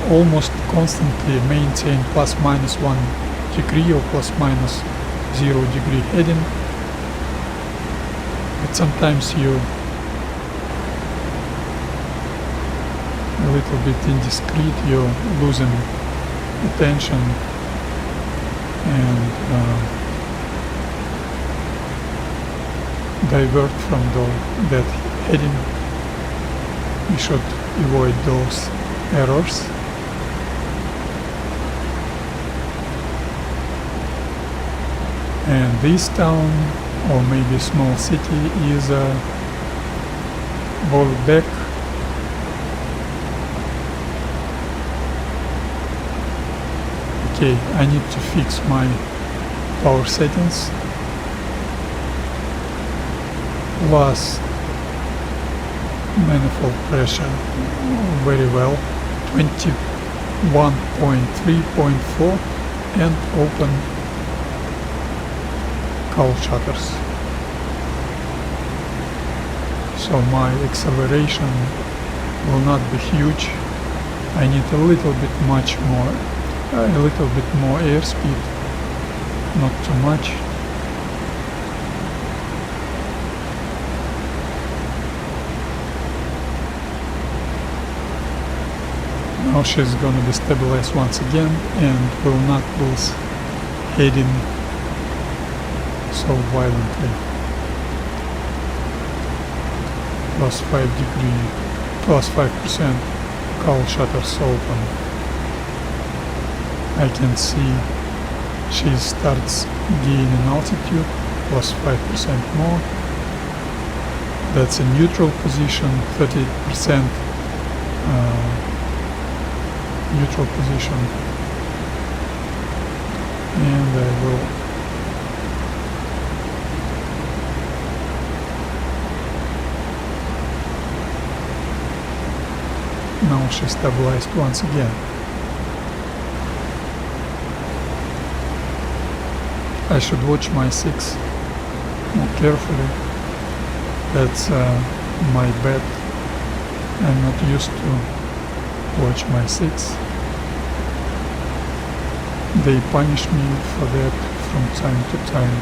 almost constantly maintain plus minus 1 degree or plus minus 0 degree heading, but sometimes you a little bit indiscreet, you're losing attention and divert from that heading. We should avoid those errors. And this town, or maybe small city, is Volbeck. Okay, I need to fix my power settings. Plus manifold pressure very well, 21.3.4, and open cowl shutters. So my acceleration will not be huge. I need a little bit more airspeed, not too much. Now she's gonna destabilize once again and will not lose heading so violently. Plus 5 degree, plus 5% cowl shutters open. I can see she starts gaining altitude, plus 5% more. That's a neutral position, 30% neutral position, and I will now she stabilized once again. I should watch my 6 more carefully. That's my bad. I'm not used to watch my 6. They punish me for that from time to time.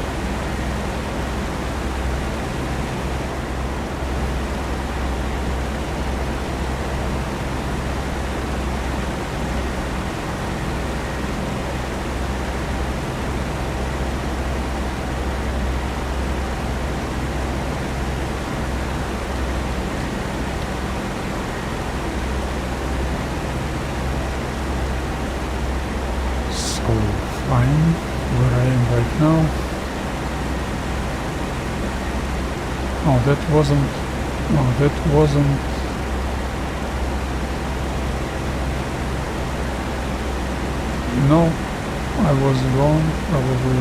Fine, where I am right now. Oh, that wasn't. No, that wasn't. No, I was wrong. Probably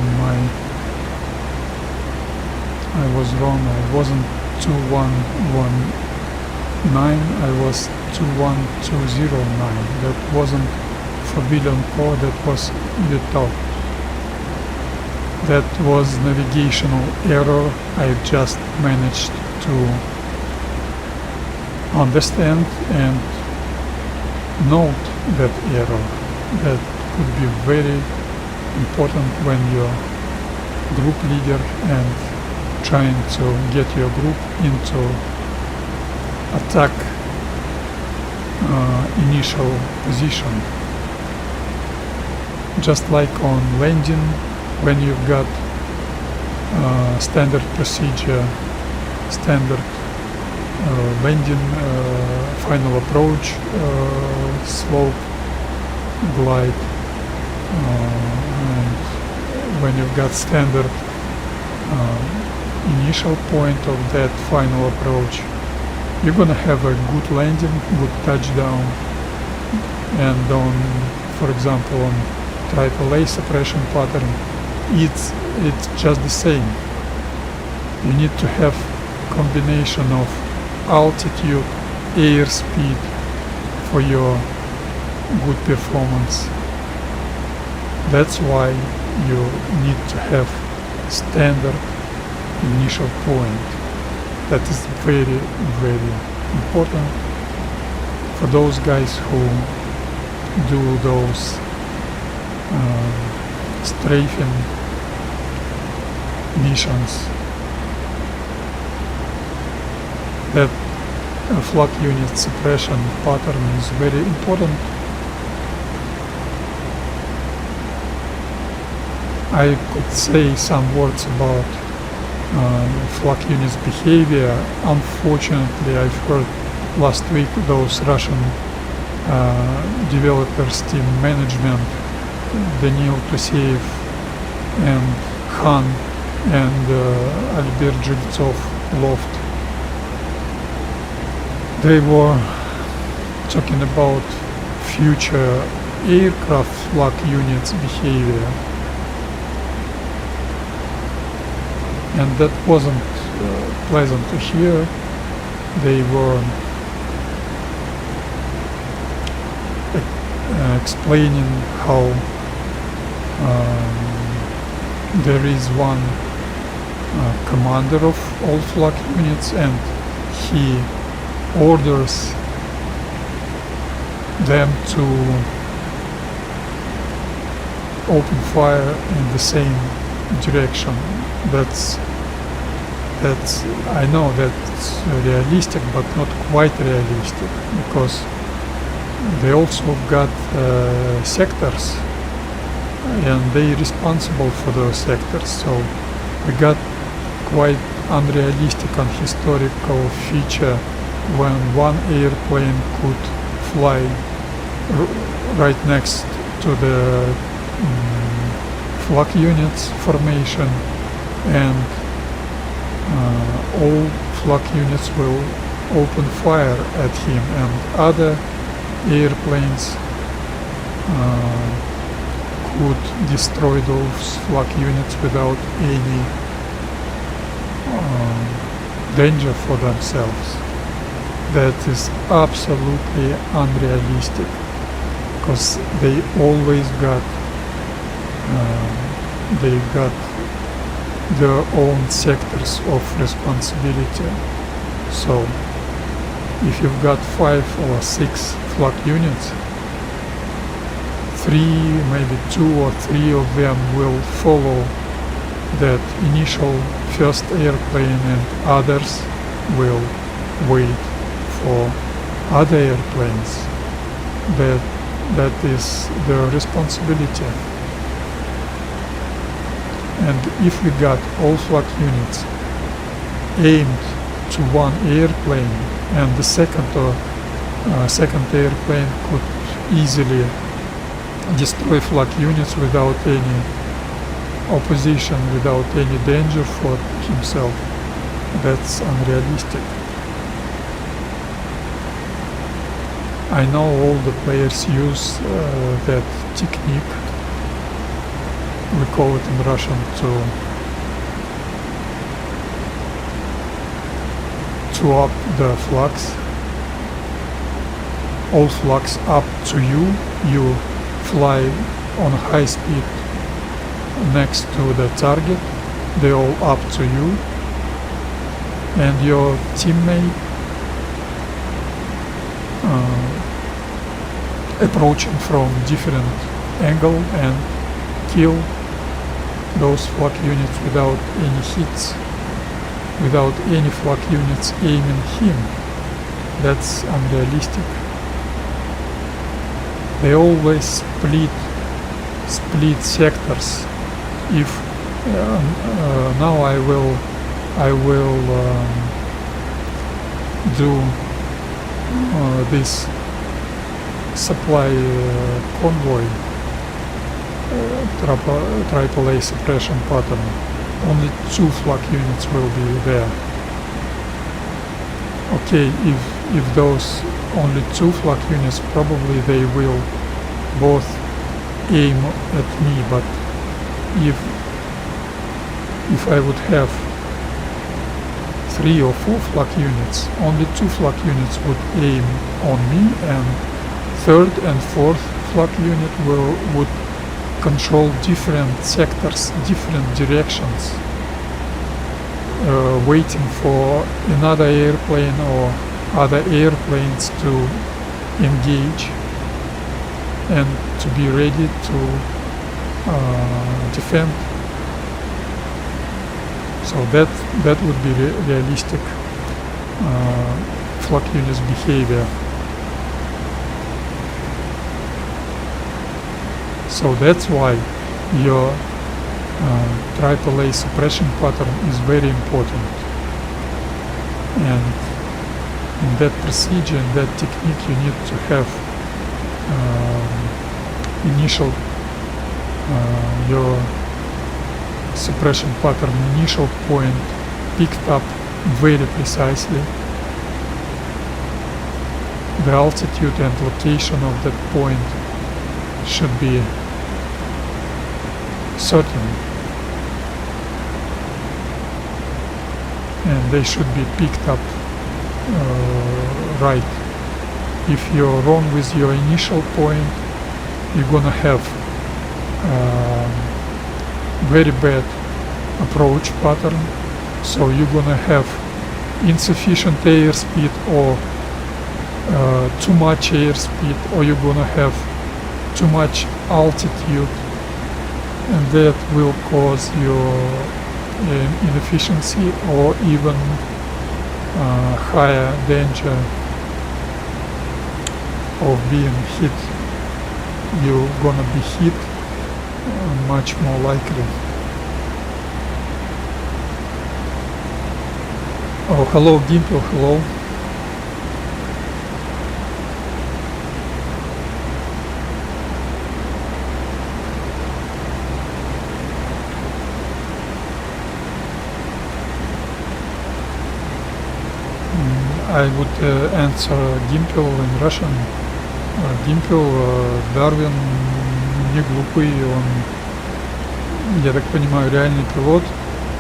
I was wrong. I wasn't 2119. I was 21209. That wasn't forbidden code. That was without. That was navigational error. I just managed to understand and note that error. That could be very important when you're group leader and trying to get your group into attack initial position. Just like on landing, when you've got standard procedure, standard landing, final approach, slope, glide, and when you've got standard initial point of that final approach, you're gonna have a good landing, good touchdown, and on, for example, on AAA suppression pattern, it's just the same. You need to have combination of altitude, airspeed for your good performance. That's why you need to have standard initial point. That is very, very important for those guys who do those strafing missions. That flak unit suppression pattern is very important. I could say some words about flak units behavior. Unfortunately, I've heard last week those Russian developers, team management, Daniil Tuseev and Han and Albert Jeltsov Loft. They were talking about future aircraft flak units behavior. And that wasn't pleasant to hear. They were explaining how there is one commander of all flak units and he orders them to open fire in the same direction. That's I know that's realistic, but not quite realistic, because they also got sectors and they're responsible for those sectors. So we got quite unrealistic and historical feature when one airplane could fly right next to the flak units formation, and all flak units will open fire at him, and other airplanes could destroy those flak units without any danger for themselves. That is absolutely unrealistic, because they always got their own sectors of responsibility. So if you've got 5 or 6 flak units, 3, maybe 2 or 3 of them will follow that initial first airplane, and others will wait for other airplanes. That is their responsibility. And if we got all flak units aimed to one airplane, and the second airplane could easily destroy flak units without any opposition, without any danger for himself, That's unrealistic. I know all the players use that technique. We call it in Russian to up the flags. All flags up to you. You fly on high speed next to the target. They all up to you. And your teammate approaching from different angle and kill those flak units without any hits, without any flak units aiming him. That's unrealistic. They always split sectors. If now I will do this supply convoy AAA suppression pattern. Only 2 flak units will be there. Okay, if those only 2 flak units, probably they will both aim at me, but if I would have 3 or 4 flak units, only 2 flak units would aim on me, and 3rd and 4th flak unit would control different sectors, different directions, waiting for another airplane or other airplanes to engage and to be ready to defend. So that would be realistic flak units behavior. So that's why your AAA suppression pattern is very important. And in that procedure, in that technique, you need to have initial your suppression pattern initial point picked up very precisely. The altitude and location of that point should be certain, and they should be picked up right. If you're wrong with your initial point, you're gonna have very bad approach pattern, so you're gonna have insufficient airspeed or too much airspeed, or you're gonna have too much altitude, and that will cause your inefficiency or even higher danger of being hit. You're gonna be hit much more likely. Oh, hello Gimple, hello. I would answer Gimple in Russian. Гимпел, Дарвин не глупый, он, я так понимаю, реальный пилот,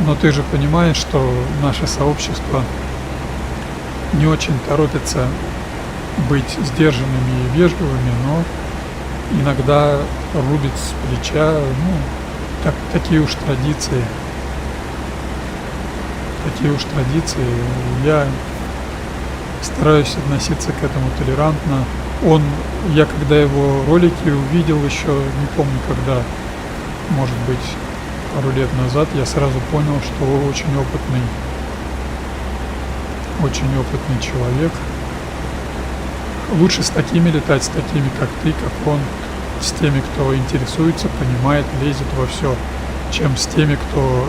но ты же понимаешь, что наше сообщество не очень торопится быть сдержанными и вежливыми, но иногда рубит с плеча, такие уж традиции. Я стараюсь относиться к этому толерантно. Я когда его ролики увидел еще, не помню когда, может быть, пару лет назад, я сразу понял, что очень опытный человек. Лучше с такими летать, с такими, как ты, как он, с теми, кто интересуется, понимает, лезет во все, чем с теми, кто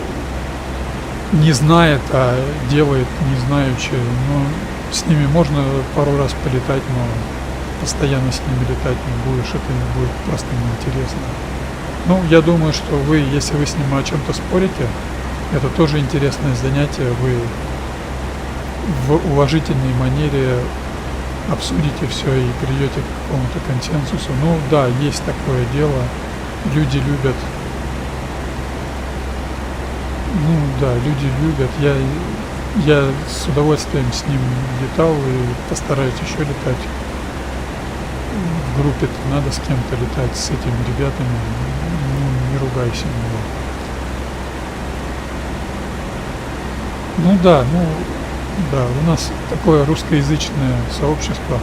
не знает, а делает не знаючи. С ними можно пару раз полетать, но постоянно с ними летать не будешь, это не будет просто неинтересно. Я думаю, что если вы с ним о чем-то спорите, это тоже интересное занятие, вы в уважительной манере обсудите все и придете к какому-то консенсусу. Ну да, есть такое дело. Люди любят. Ну да, люди любят. Я с удовольствием с ним летал и постараюсь еще летать. В группе-то надо с кем-то летать, с этими ребятами. Ну, не ругайся на него. Ну да, у нас такое русскоязычное сообщество.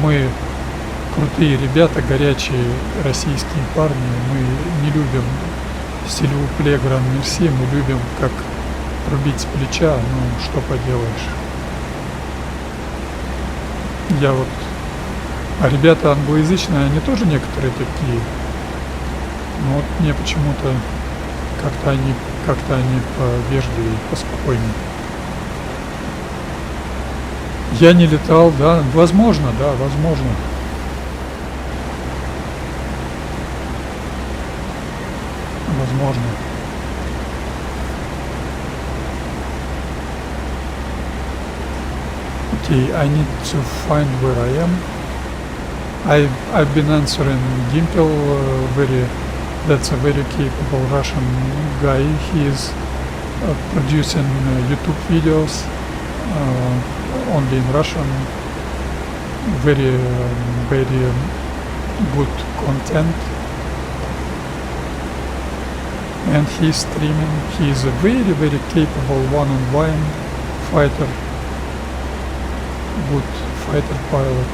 Мы крутые ребята, горячие российские парни. Мы не любим стилю пле гран мерси, мы любим как рубить с плеча, ну что поделаешь. А ребята англоязычные, они тоже некоторые такие. Но вот мне почему-то как-то они повежливее, поспокойнее. Я не летал, да, возможно. Возможно. Okay, I need to find where I am. I've been answering Gimpel, that's a very capable Russian guy. He is producing YouTube videos only in Russian. Very good content. And he's streaming. He is a very capable one-on-one fighter. Good fighter pilot.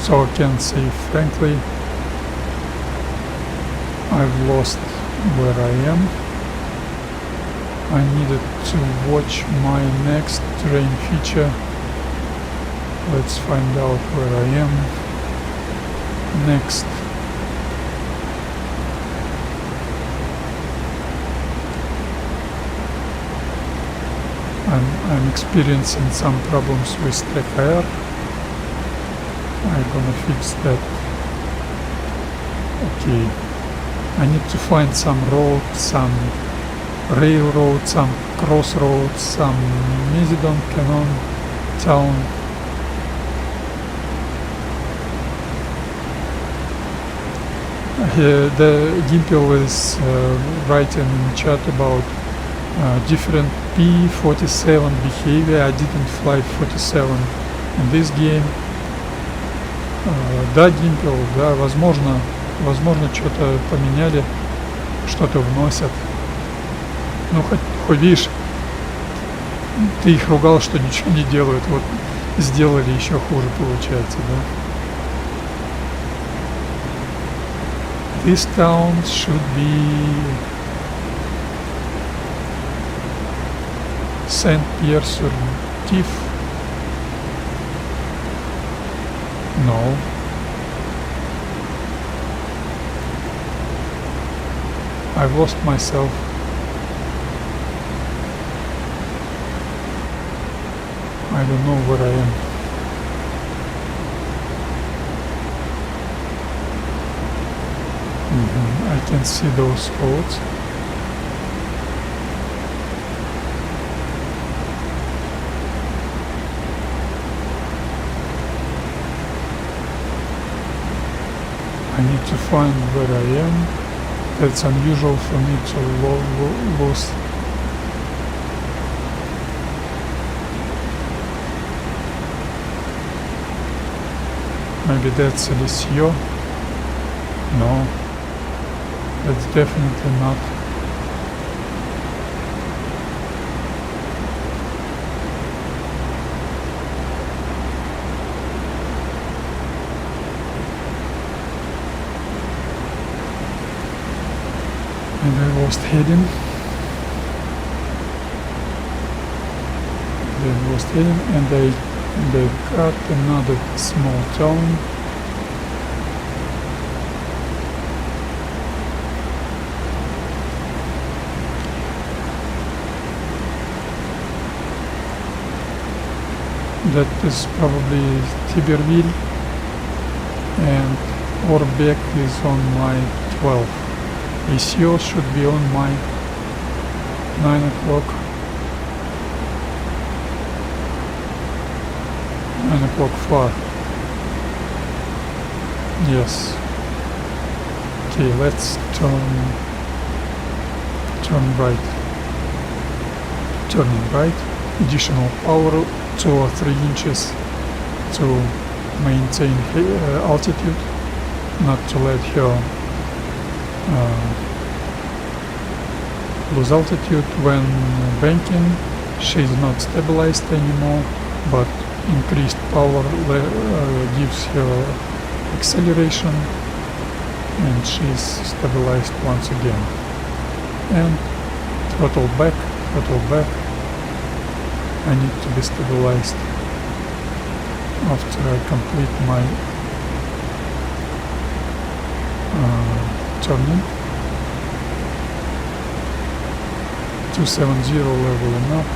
So I can say frankly, I've lost where I am. I needed to watch my next terrain feature. Let's find out where I am next. I'm experiencing some problems with Strafing. I'm gonna fix that. Okay. I need to find some road, some railroad, some crossroads, some Mesidon Cannon town. The Gimpel is writing in chat about different P-47 behavior. I didn't fly 47 in this game. Да, Gimpel, да, возможно, что-то поменяли, что-то вносят. Ну, хоть видишь, ты их ругал, что ничего не делают, вот сделали еще хуже, получается, да. This town should be Saint-Pierre-sur-Tif. No. I've lost myself. I don't know where I am. I can see those roads. I need to find where I am. That's unusual for me to lose. Maybe that's Elisio. No, that's definitely not. And I lost heading. And I got another small town. That is probably Tiberville, and Orbeck is on my 12. ACO should be on my 9 o'clock. 9 o'clock far. Yes. Okay, let's turn right. Turning right. Additional power 2 or 3 inches to maintain altitude, not to let her lose altitude when banking. She's not stabilized anymore, but increased power gives her acceleration, and she's stabilized once again. And throttle back. I need to be stabilized after I complete my turning. 270 leveling up.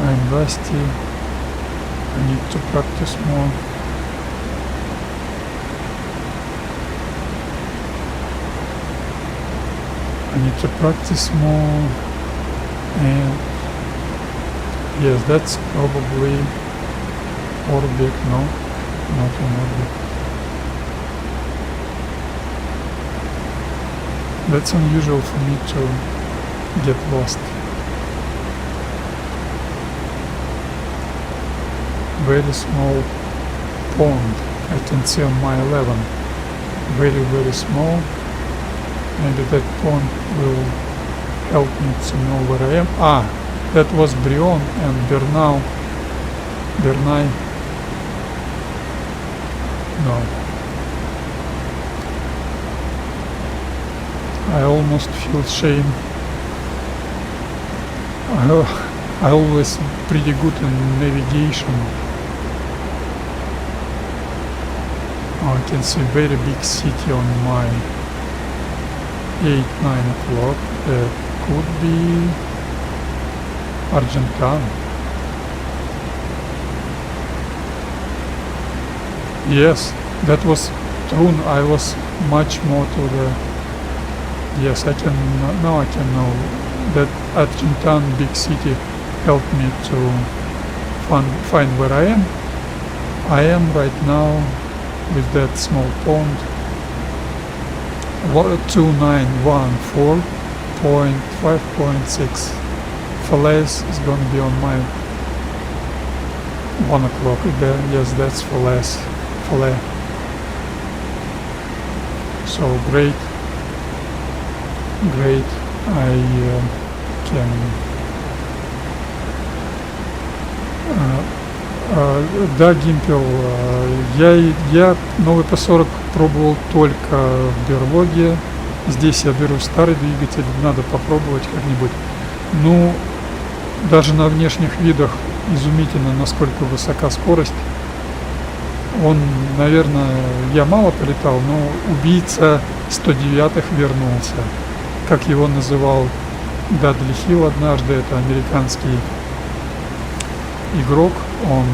I'm rusty. I need to practice more. And yes, that's probably orbit. No, not an orbit. That's unusual for me to get lost. Very small pond I can see on my 11. Very, very small. Maybe that pond will help me to know where I am. That was Brion and Bernay. No. I almost feel shame. I always pretty good in navigation. I can see very big city on my 8-9 o'clock. Could be Argentan. Yes, that was true. I was much more to the... Yes, I can now know that Argentan big city helped me to find where I am. I am right now with that small pond. 2914.5.6. Falaise is going to be on my 1 o'clock. Yes, that's Falaise. So great. I can... Да, Гимпел, я новый P-40 пробовал только в берлоге. Здесь я беру старый двигатель, надо попробовать как-нибудь. Ну, даже на внешних видах изумительно, насколько высока скорость. Он, наверное, я мало полетал, но убийца 109-х вернулся. Как его называл Дадли Хилл однажды, это американский игрок. Он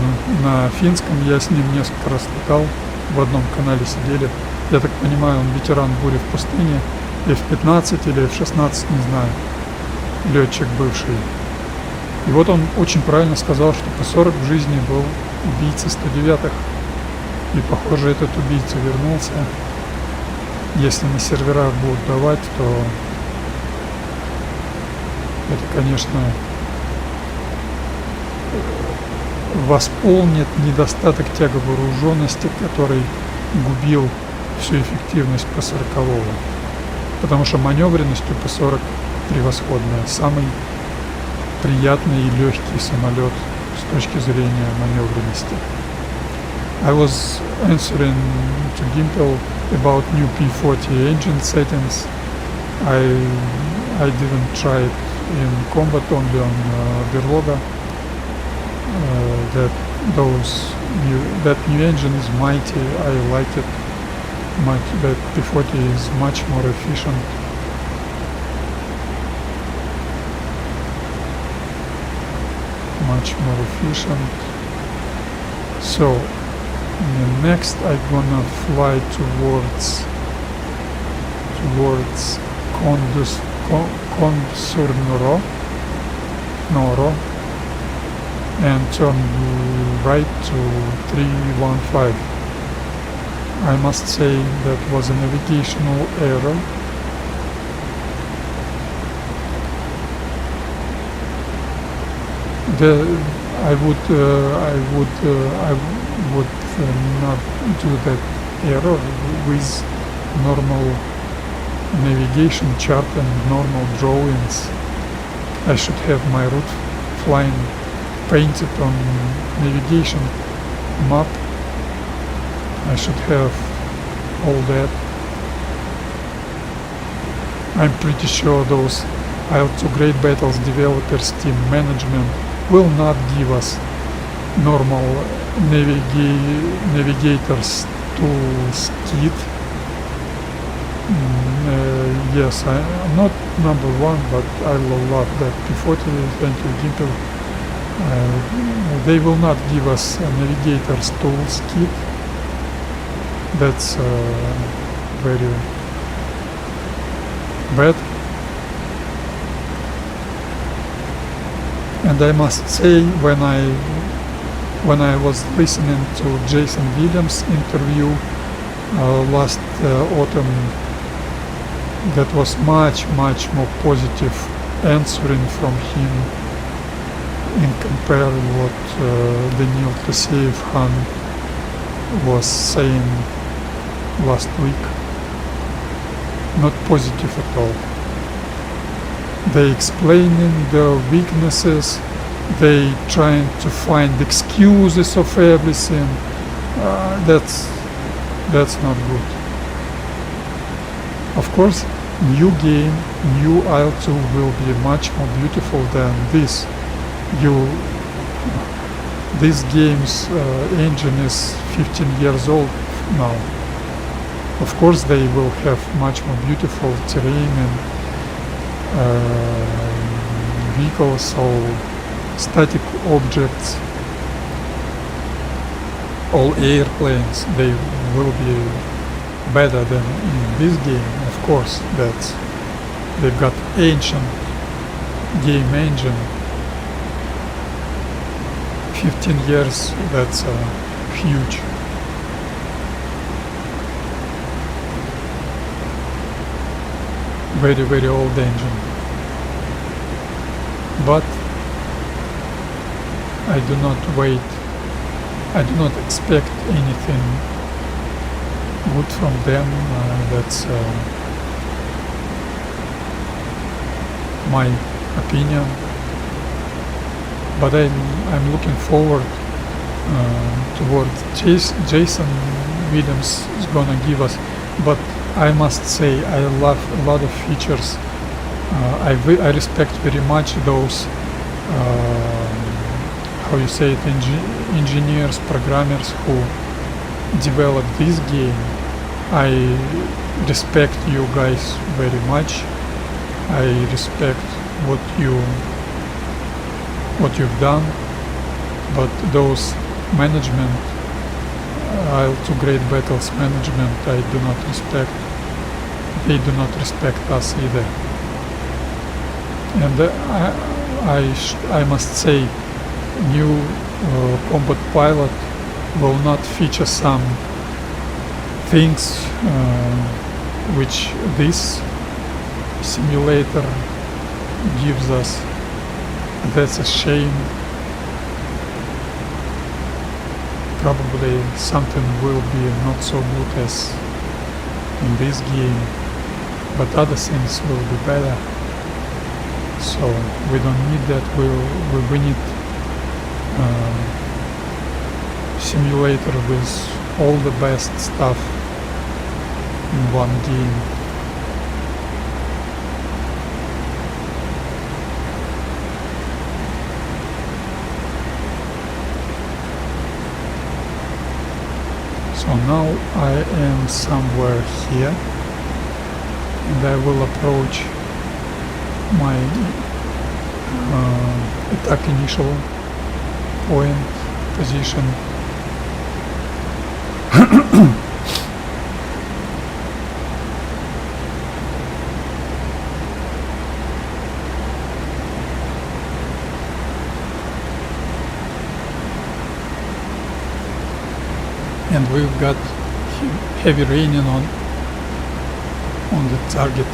на финском, я с ним несколько раз летал, в одном канале сидели. Я так понимаю, он ветеран бури в пустыне, F-15 или F-16, не знаю, летчик бывший. И вот он очень правильно сказал, что P-40 в жизни был убийцей 109-х. И похоже, этот убийца вернулся. Если на серверах будут давать, то это, конечно, восполнит недостаток тяговооруженности, который губил всю эффективность P-40. Потому что маневренность у P-40 превосходная. Самый приятный и легкий самолет с точки зрения маневренности. I was answering to Gimpel about new P-40 engine settings. I didn't try it in combat, only on Berloga. That new engine is mighty. I like it much. That P-40 is much more efficient. So next I'm gonna fly towards towards Noro and turn right to 315. I must say that was a navigational error. I would not do that error with normal navigation chart and normal drawings. I should have my route flying painted on navigation map. I should have all that. I'm pretty sure those IL-2 Great Battles developers team management will not give us normal navigators toolkit. Yes, I'm not number one, but I will love that P-40. Thank you, Gimpel. They will not give us a navigators toolkit. That's very bad. And I must say, when I was listening to Jason Williams' interview last autumn, that was much more positive answering from him in compare what Daniil Taseyev-Khan was saying last week. Not positive at all. They explaining their weaknesses, they trying to find excuses of everything. That's not good. Of course, new game, new IL-2 will be much more beautiful than this. This game's engine is 15 years old now. Of course, they will have much more beautiful terrain and vehicles or static objects, all airplanes. They will be better than in this game. Of course, that they've got ancient game engine. 15 years, that's huge. Very old engine. But I do not expect anything good from them. That's my opinion. But I'm looking forward to what Jason Williams is gonna give us. But I must say, I love a lot of features. I respect very much those, how you say it, engineers, programmers who developed this game. I respect you guys very much. I respect what you've done. But those management, IL-2 Great Battles management, I do not respect. They do not respect us either. And I must say, new combat pilot will not feature some things which this simulator gives us. That's a shame. Probably something will be not so good as in this game, but other things will be better. So we don't need that. We need simulator with all the best stuff in one game. So now I am somewhere here, and I will approach my attack initial point position. and we've got heavy raining on the target.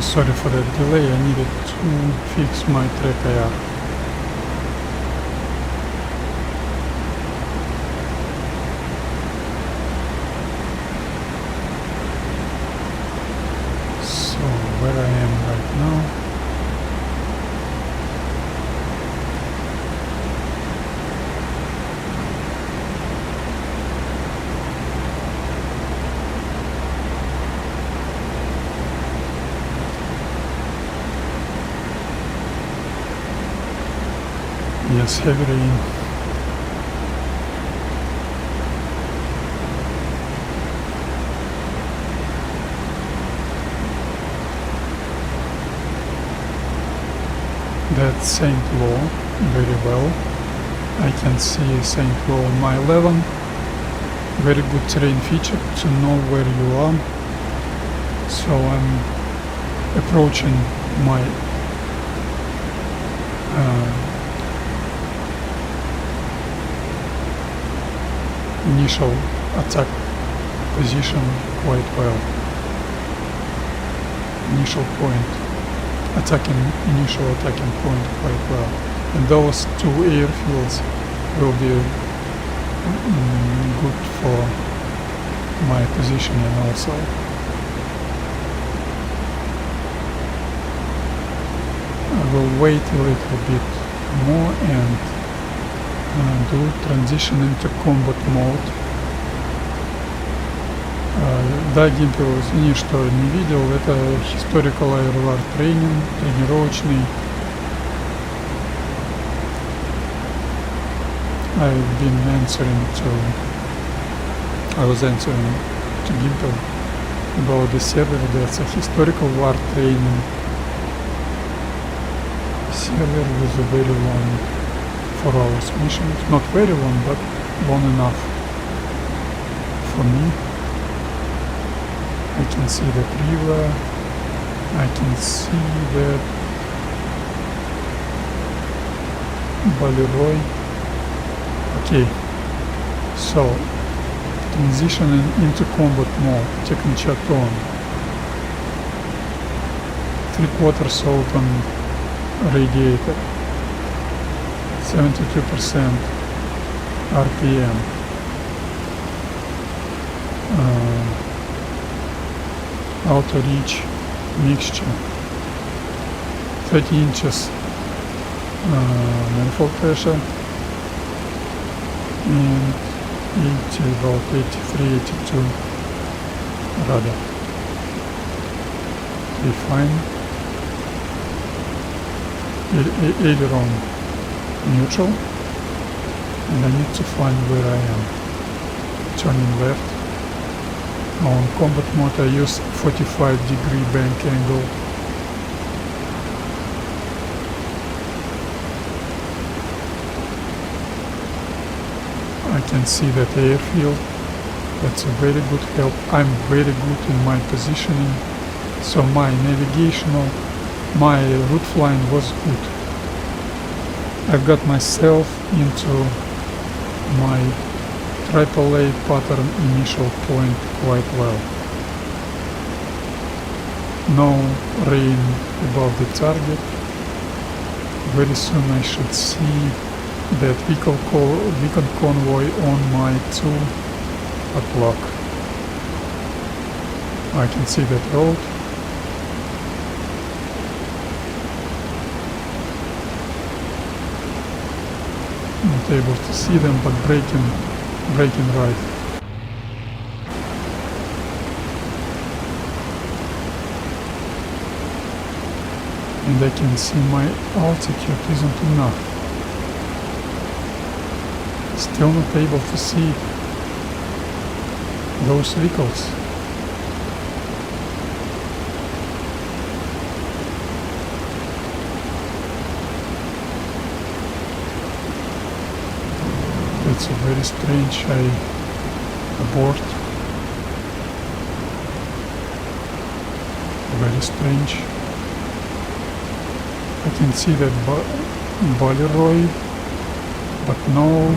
Sorry for that delay, I needed to fix my track IR. So where I am right now? Yes, heavy rain. That's Saint Lo very well. I can see Saint Lo on my 11. Very good terrain feature to know where you are. So I'm approaching my initial attack position quite well. Initial attacking point quite well. And those two airfields will be good for my positioning also. I will wait a little bit more and do transition into combat mode. Да, Гимпел, извини, что не видел, это historical IL2 training, тренировочный. I was answering to Gimple about the server. That's a historical war training server with a very long 4 hours mission. Not very long, but long enough for me. I can see that river, I can see that Balleroy. Okay, so transitioning into combat mode, technical on. 3/4 open radiator, 72% RPM. Auto reach mixture. 30 inches manifold pressure and 83, 82 rudder. Refine. Aileron neutral, and I need to find where I am. Turning left. On combat mode I use 45-degree bank angle. I can see that airfield. That's a very good help. I'm very good in my positioning, so my route flying was good. I've got myself into my AAA pattern initial point quite well. No rain above the target. Very soon I should see that beacon convoy on my 2 o'clock. I can see that road. Not able to see them, but braking right. And I can see my altitude isn't enough. Still not able to see those vehicles. It's a very strange. I abort. Very strange. I can see that Bolleroid, but no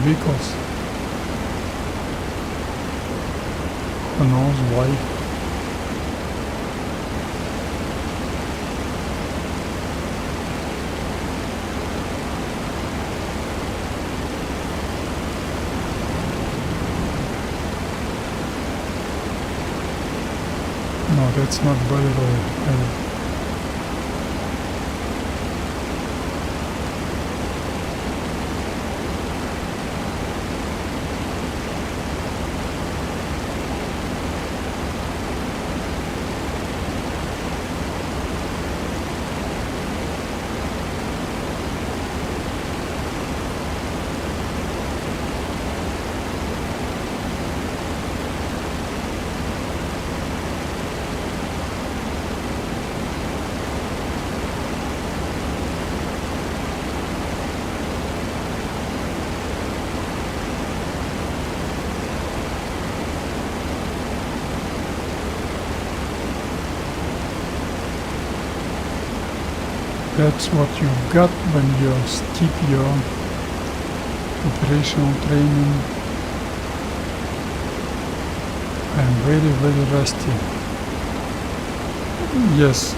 vehicles. Who knows why? No, that's not Boleroid. That's what you got when you skip your operational training. I'm very, very rusty. Yes.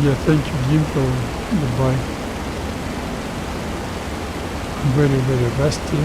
Yeah, thank you, Gimple. Goodbye. I'm very, very rusty.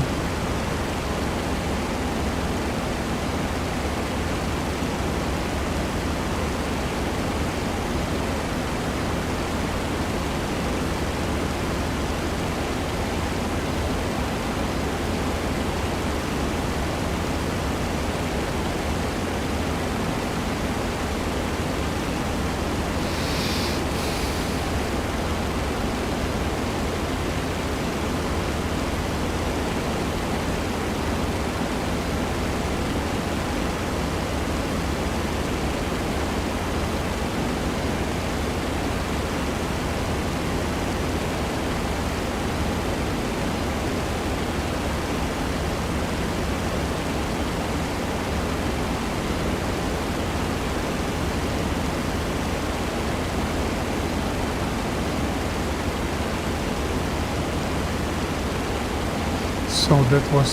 So that was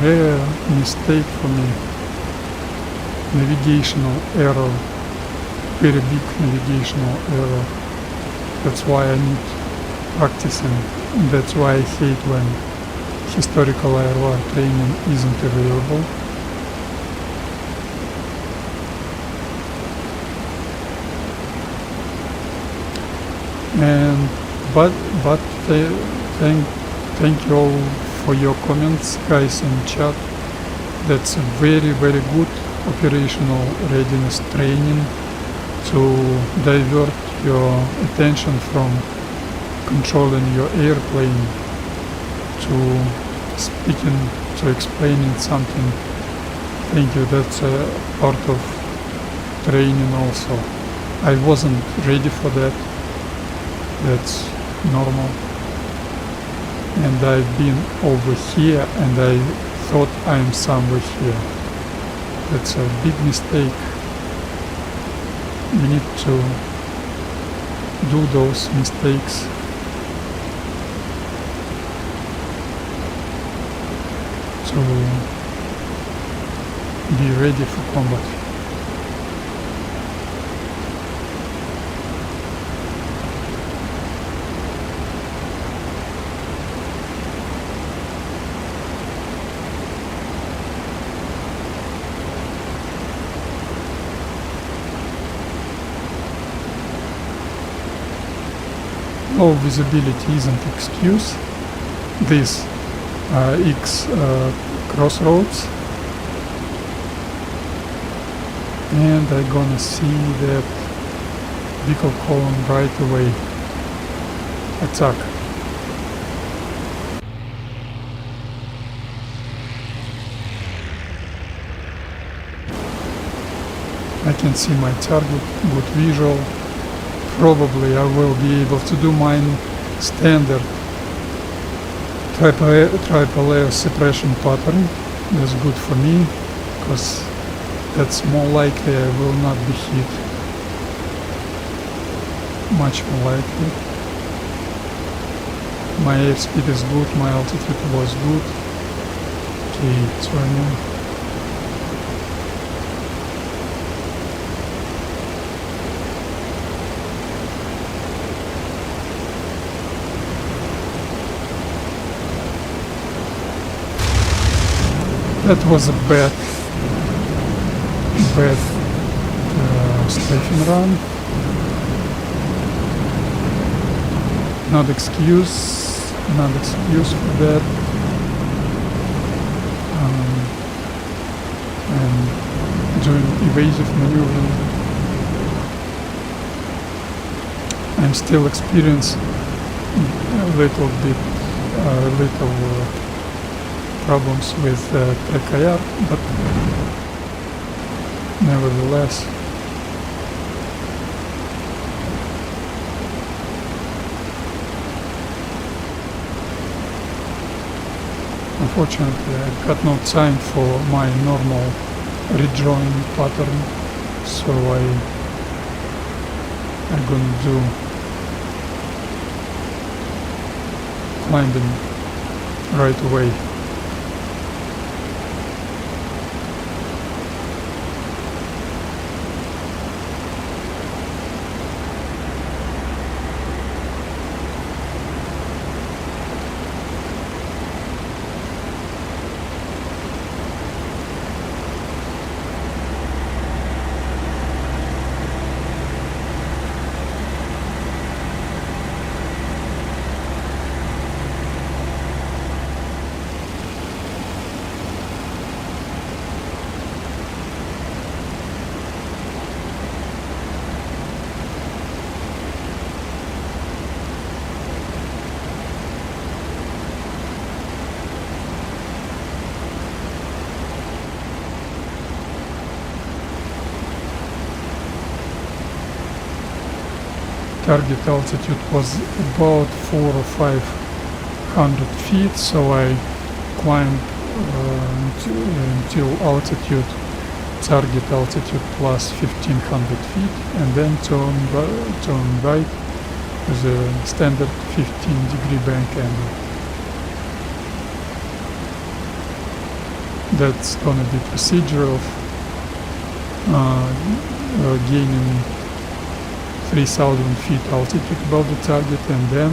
rare mistake for me. Navigational error, very big navigational error. That's why I need practicing. That's why I hate when historical IL2 training isn't available. And but thank you all for your comments, guys, in chat. That's a very good operational readiness training to divert your attention from controlling your airplane to speaking, to explaining something. Thank you, that's a part of training also. I wasn't ready for that. That's normal. And I've been over here and I thought I'm somewhere here. That's a big mistake. We need to do those mistakes. To be ready for combat. Low visibility isn't excuse. This X crossroads, and I'm gonna see that vehicle column right away. Attack. I can see my target, good visual. Probably I will be able to do mine standard triple layer suppression pattern. That's good for me, because that's more likely I will not be hit. Much more likely. My airspeed is good, my altitude was good. Okay, turning. That was a bad strafing run. Not excuse for that. And doing evasive maneuvering. I'm still experiencing a little problems with PKR, but nevertheless unfortunately I've got no time for my normal redrawing pattern, so I'm gonna do climbing right away. Target altitude was about 400 or 500 feet, so I climbed until altitude, target altitude plus 1500 feet, and then turn right with a standard 15-degree bank angle. That's gonna be procedure of gaining 3000 feet altitude above the target, and then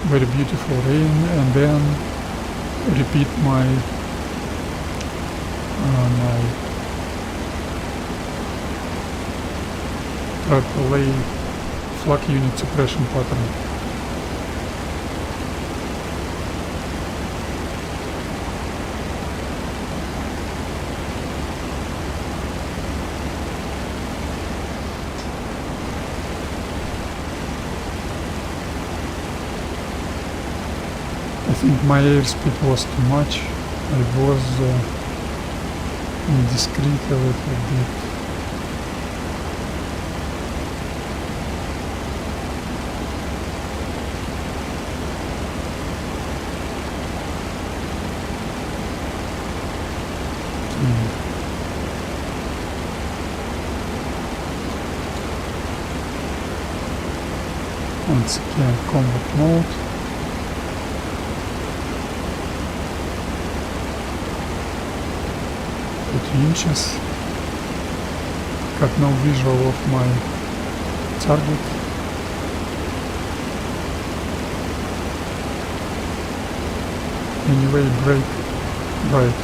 very beautiful rain, and then repeat my AAA flak unit suppression pattern. I think my airspeed was too much. I was indiscreet a little bit. Once again, combat mode. Inches. Got no visual of my target. Anyway, brake right.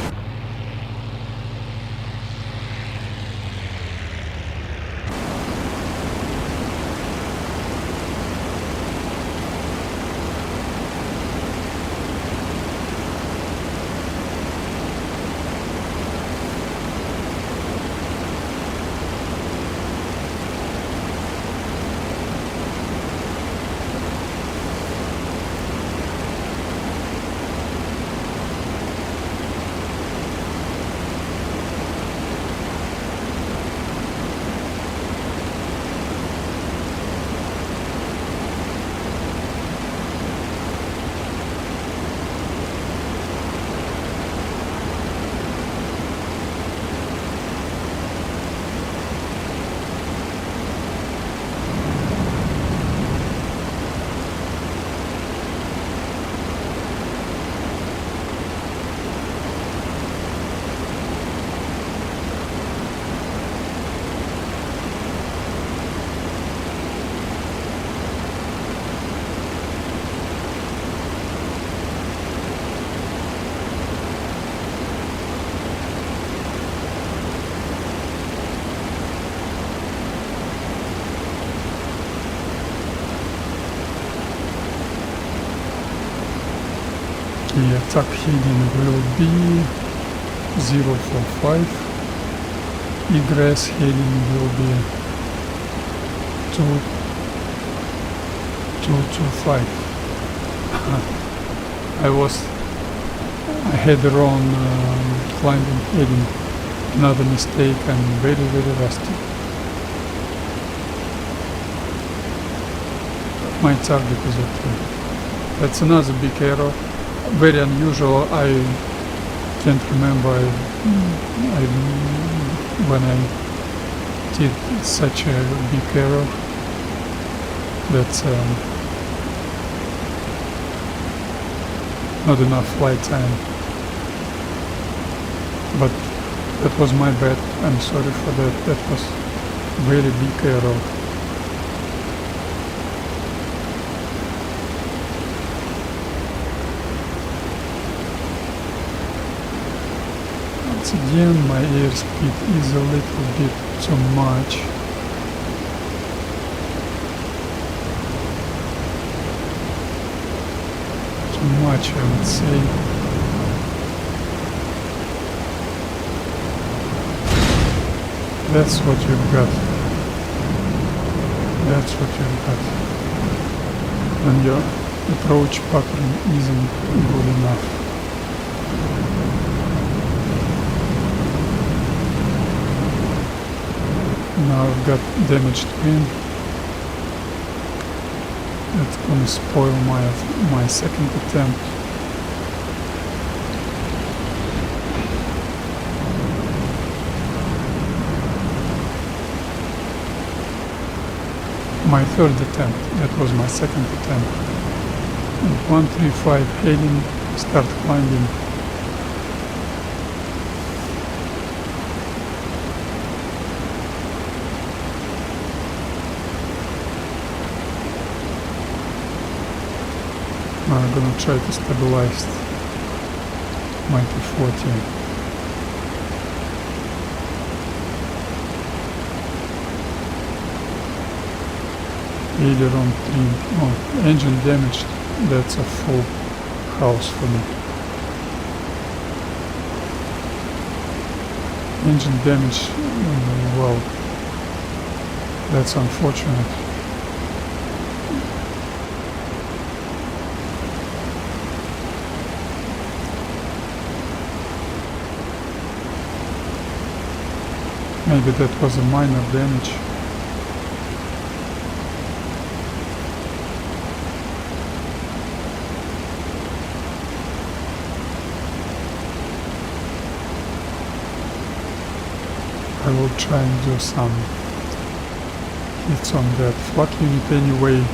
The attack heading will be 045. Egress heading will be 2225. I had the wrong climbing heading. Another mistake. I'm very rusty. My target is okay. That's another big error. Very unusual. I can't remember when I did such a big error. That's not enough flight time. But that was my bad. I'm sorry for that. That was very big error. Again, my airspeed is a little bit too much. Too much, I would say. That's what you've got. That's what you've got. When your approach pattern isn't good enough. Now I've got damaged wing. That's gonna spoil my second attempt. My third attempt. That was my second attempt. And 135 heading, start climbing. I'm gonna try to stabilize my P-40. Aileron trim. Oh, engine damaged. That's a full house for me. Engine damage. Well, that's unfortunate. Maybe that was a minor damage. I will try and do some hits on that flak unit anyway.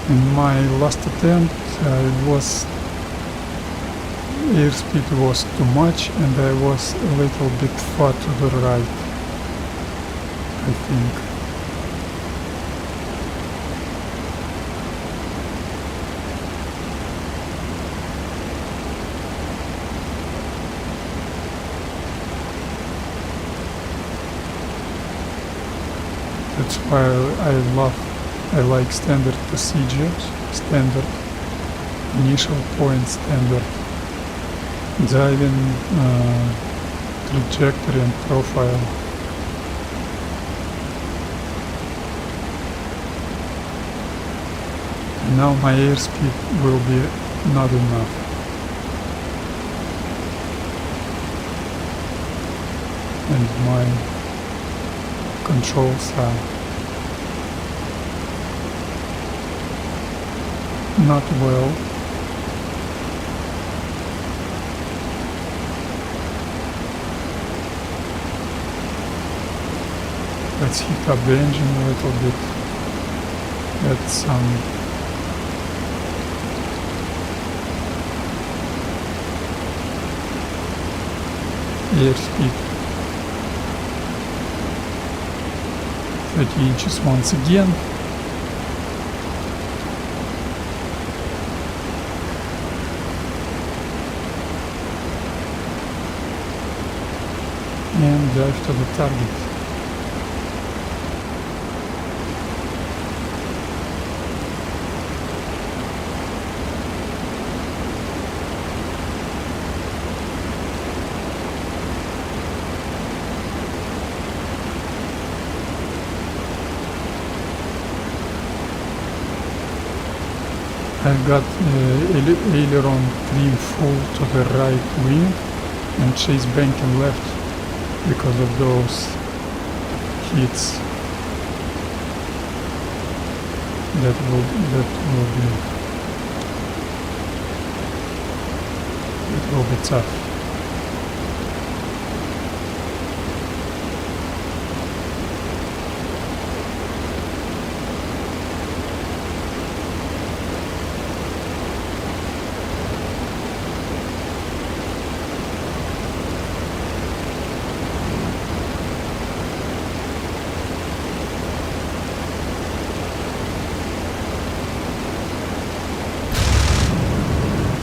In my last attempt, airspeed was too much and I was a little bit far to the right, I think. That's why I like standard procedures, standard initial point, standard diving, trajectory and profile. And now my airspeed will be not enough. And my controls are not well. Let's heat up the engine a little bit. Add some airspeed. 30 inches once again. And dive to the target. I've got aileron trim full to the right wing and chase banking left because of those hits. That will be tough.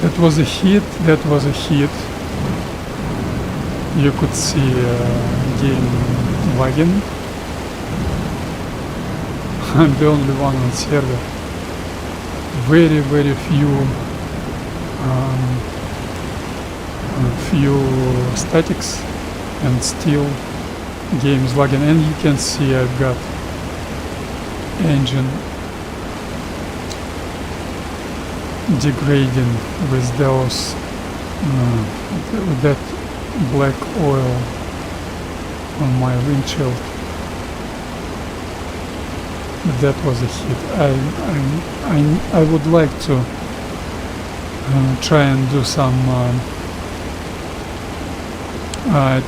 That was a hit, that was a hit. You could see game lagging. I'm the only one on server. Very few statics and still game is lagging. And you can see I've got engine degrading with those with that black oil on my windshield. That was a hit. I would like to try and do some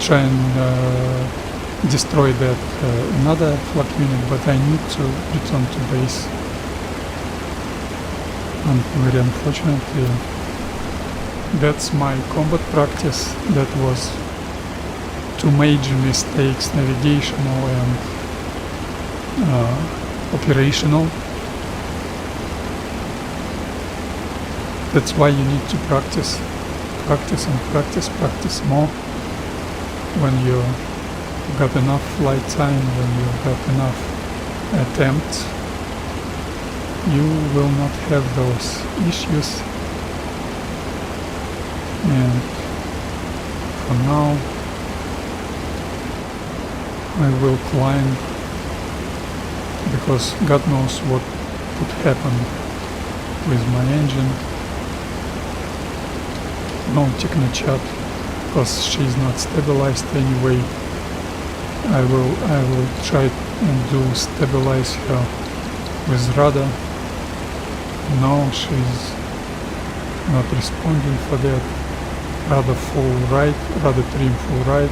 try and destroy that another flak unit, but I need to return to base, and very unfortunately that's my combat practice. That was two major mistakes, navigational and operational. That's why you need to practice more. When you got enough flight time, when you got enough attempts, you will not have those issues. And for now I will climb, because God knows what could happen with my engine. No technochat, because she's not stabilized anyway. I will try and do stabilize her with rudder. No, she's not responding for that. Rudder full right, rudder trim full right.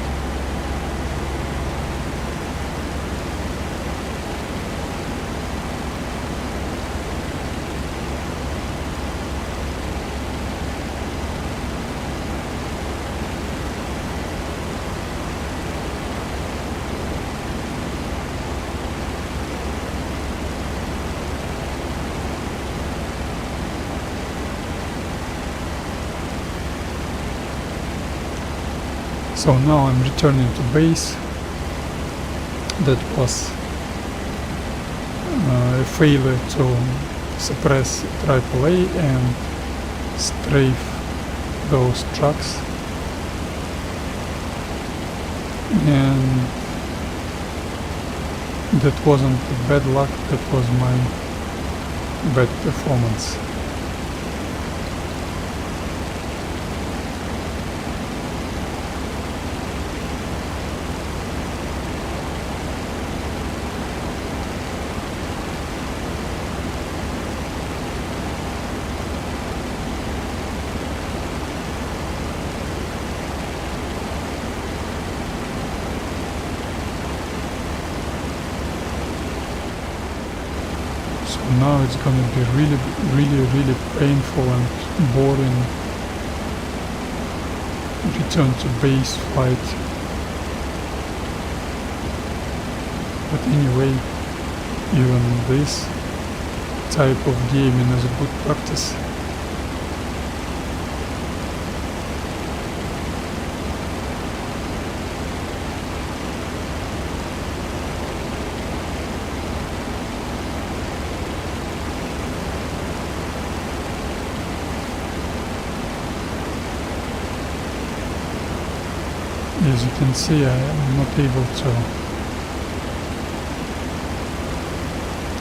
So now I'm returning to base. That was a failure to suppress AAA and strafe those trucks, and that wasn't bad luck, that was my bad performance. Now it's gonna be really painful and boring return to base flight. But anyway, even this type of gaming is a good practice. As you can see, I am not able to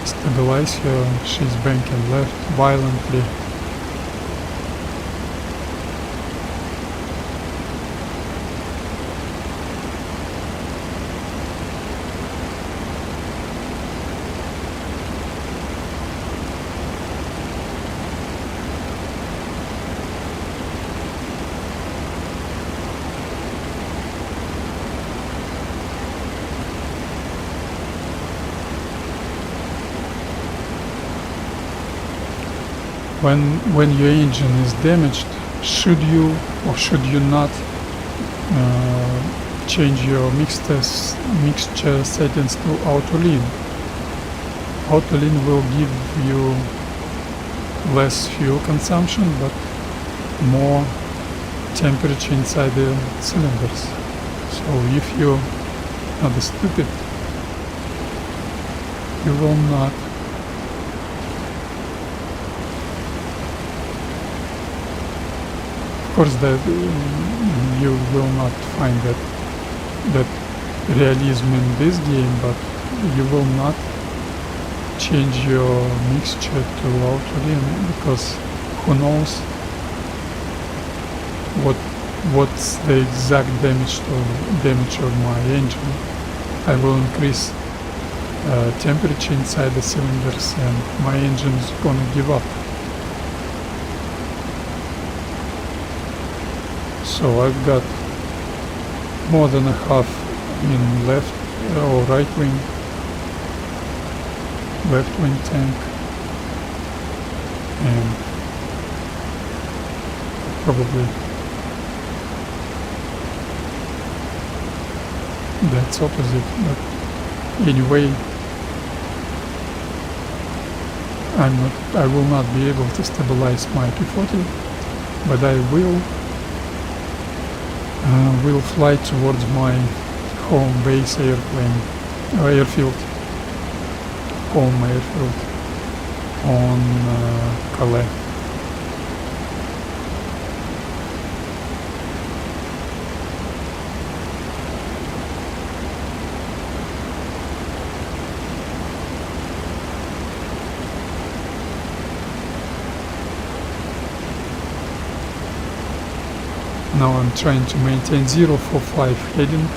stabilize her. She's banking left violently. When your engine is damaged, should you or should you not change your mixture settings to auto lean? Auto lean will give you less fuel consumption but more temperature inside the cylinders. So if you're not stupid, you will not of course that you will not find that realism in this game, but you will not change your mixture to auto lean, because who knows what's the exact damage of my engine. I will increase temperature inside the cylinders and my engine is gonna give up. So I've got more than a half in left or right wing tank, and probably that's opposite, but anyway, I will not be able to stabilize my P-40, but I will fly towards my home base airplane, airfield, home airfield on Calais. Now I'm trying to maintain 045 heading.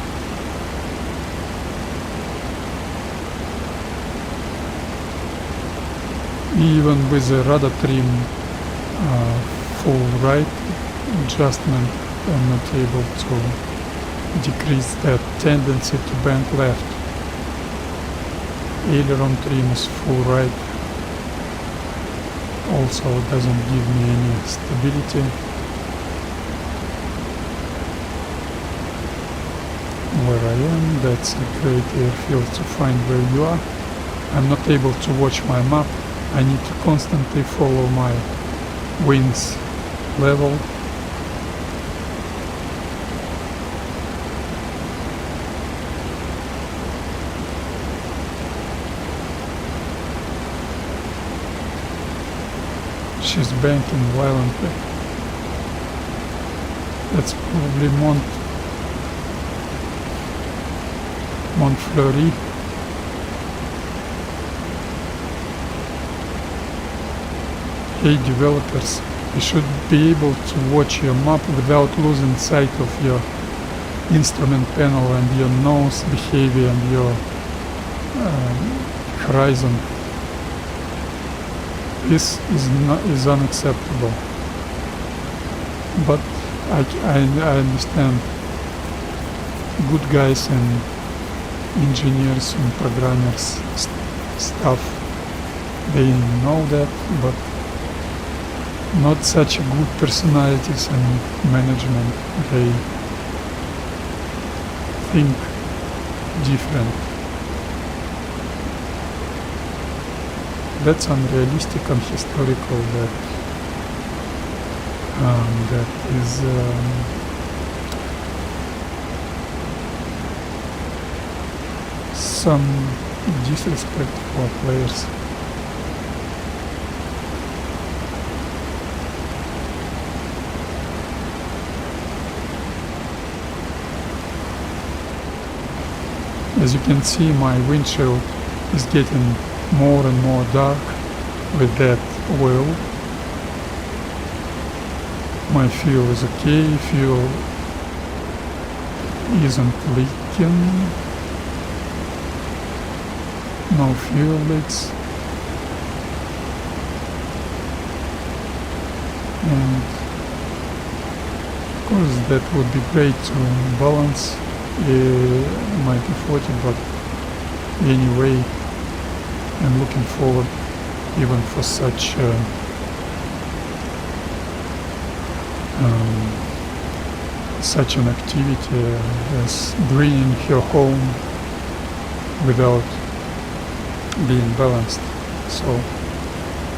Even with the rudder trim full right adjustment, I'm not able to decrease that tendency to bend left. Aileron trim is full right, also doesn't give me any stability. Where I am, that's a great airfield to find where you are. I'm not able to watch my map. I need to constantly follow my wings level. She's banking violently. That's probably Montfleury. Hey developers, you should be able to watch your map without losing sight of your instrument panel and your nose behavior and your horizon. This is unacceptable. But I understand good guys and engineers and programmers stuff, they know that, but not such good personalities and management. They think different. That's unrealistic and historical. That is some disrespect for players. As you can see, my windshield is getting more and more dark with that oil. My fuel is okay, fuel isn't leaking, no fuel leaks, and of course that would be great to balance my P-40, but anyway, I'm looking forward even for such such an activity as bringing her home without being balanced. So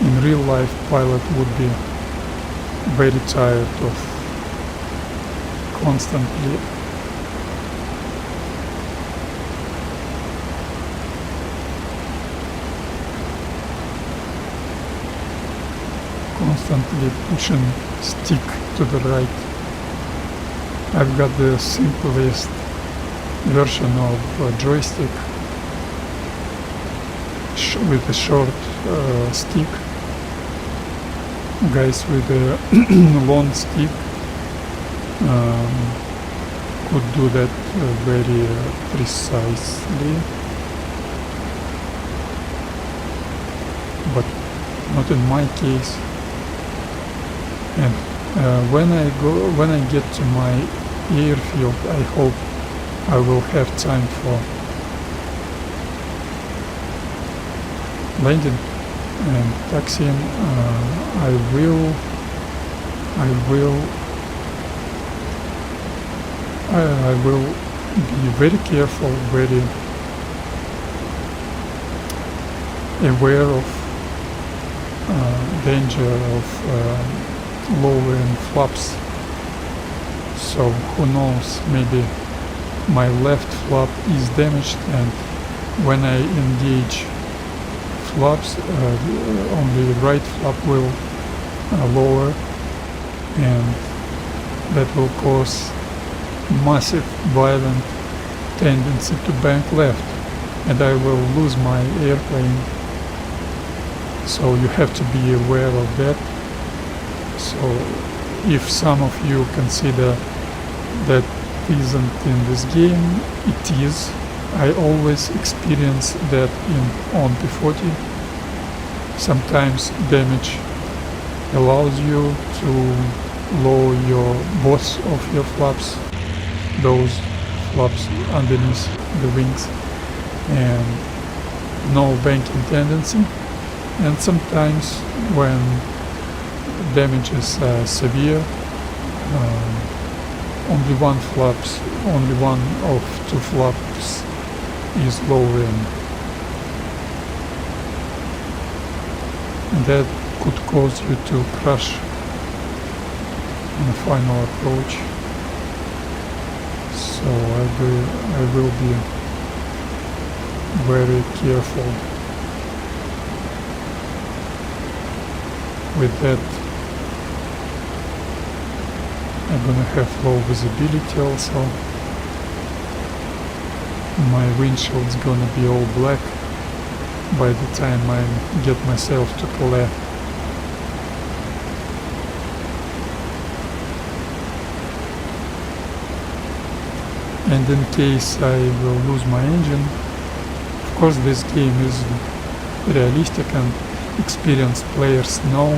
in real life, pilot would be very tired of constantly pushing stick to the right. I've got the simplest version of joystick with a short stick. Guys with a long stick could do that very precisely, but not in my case. And When I get to my airfield, I hope I will have time for landing and taxiing. I will be very careful, very aware of danger of lowering flaps. So who knows, maybe my left flap is damaged, and when I engage flaps, only right flap will lower, and that will cause massive violent tendency to bank left, and I will lose my airplane. So you have to be aware of that. So if some of you consider that isn't in this game, it is. I always experience that on P-40. Sometimes damage allows you to lower your both of your flaps, those flaps underneath the wings, and no banking tendency. And sometimes when damage is severe, only one of two flaps is lowering, and that could cause you to crash in the final approach. So I will be very careful with that. I'm gonna have low visibility also. My windshield's gonna be all black by the time I get myself to Calais. And in case I will lose my engine, of course this game is realistic and experienced players know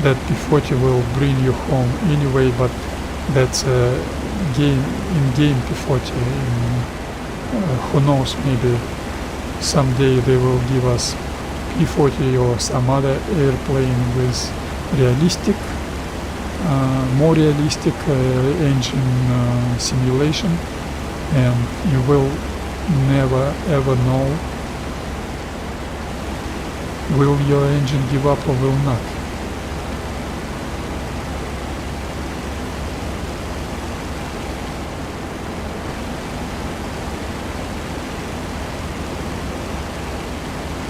that P-40 will bring you home anyway, but that's a game, in-game P-40. Who knows, maybe someday they will give us P-40 or some other airplane with realistic, more realistic engine simulation, and you will never ever know will your engine give up or will not.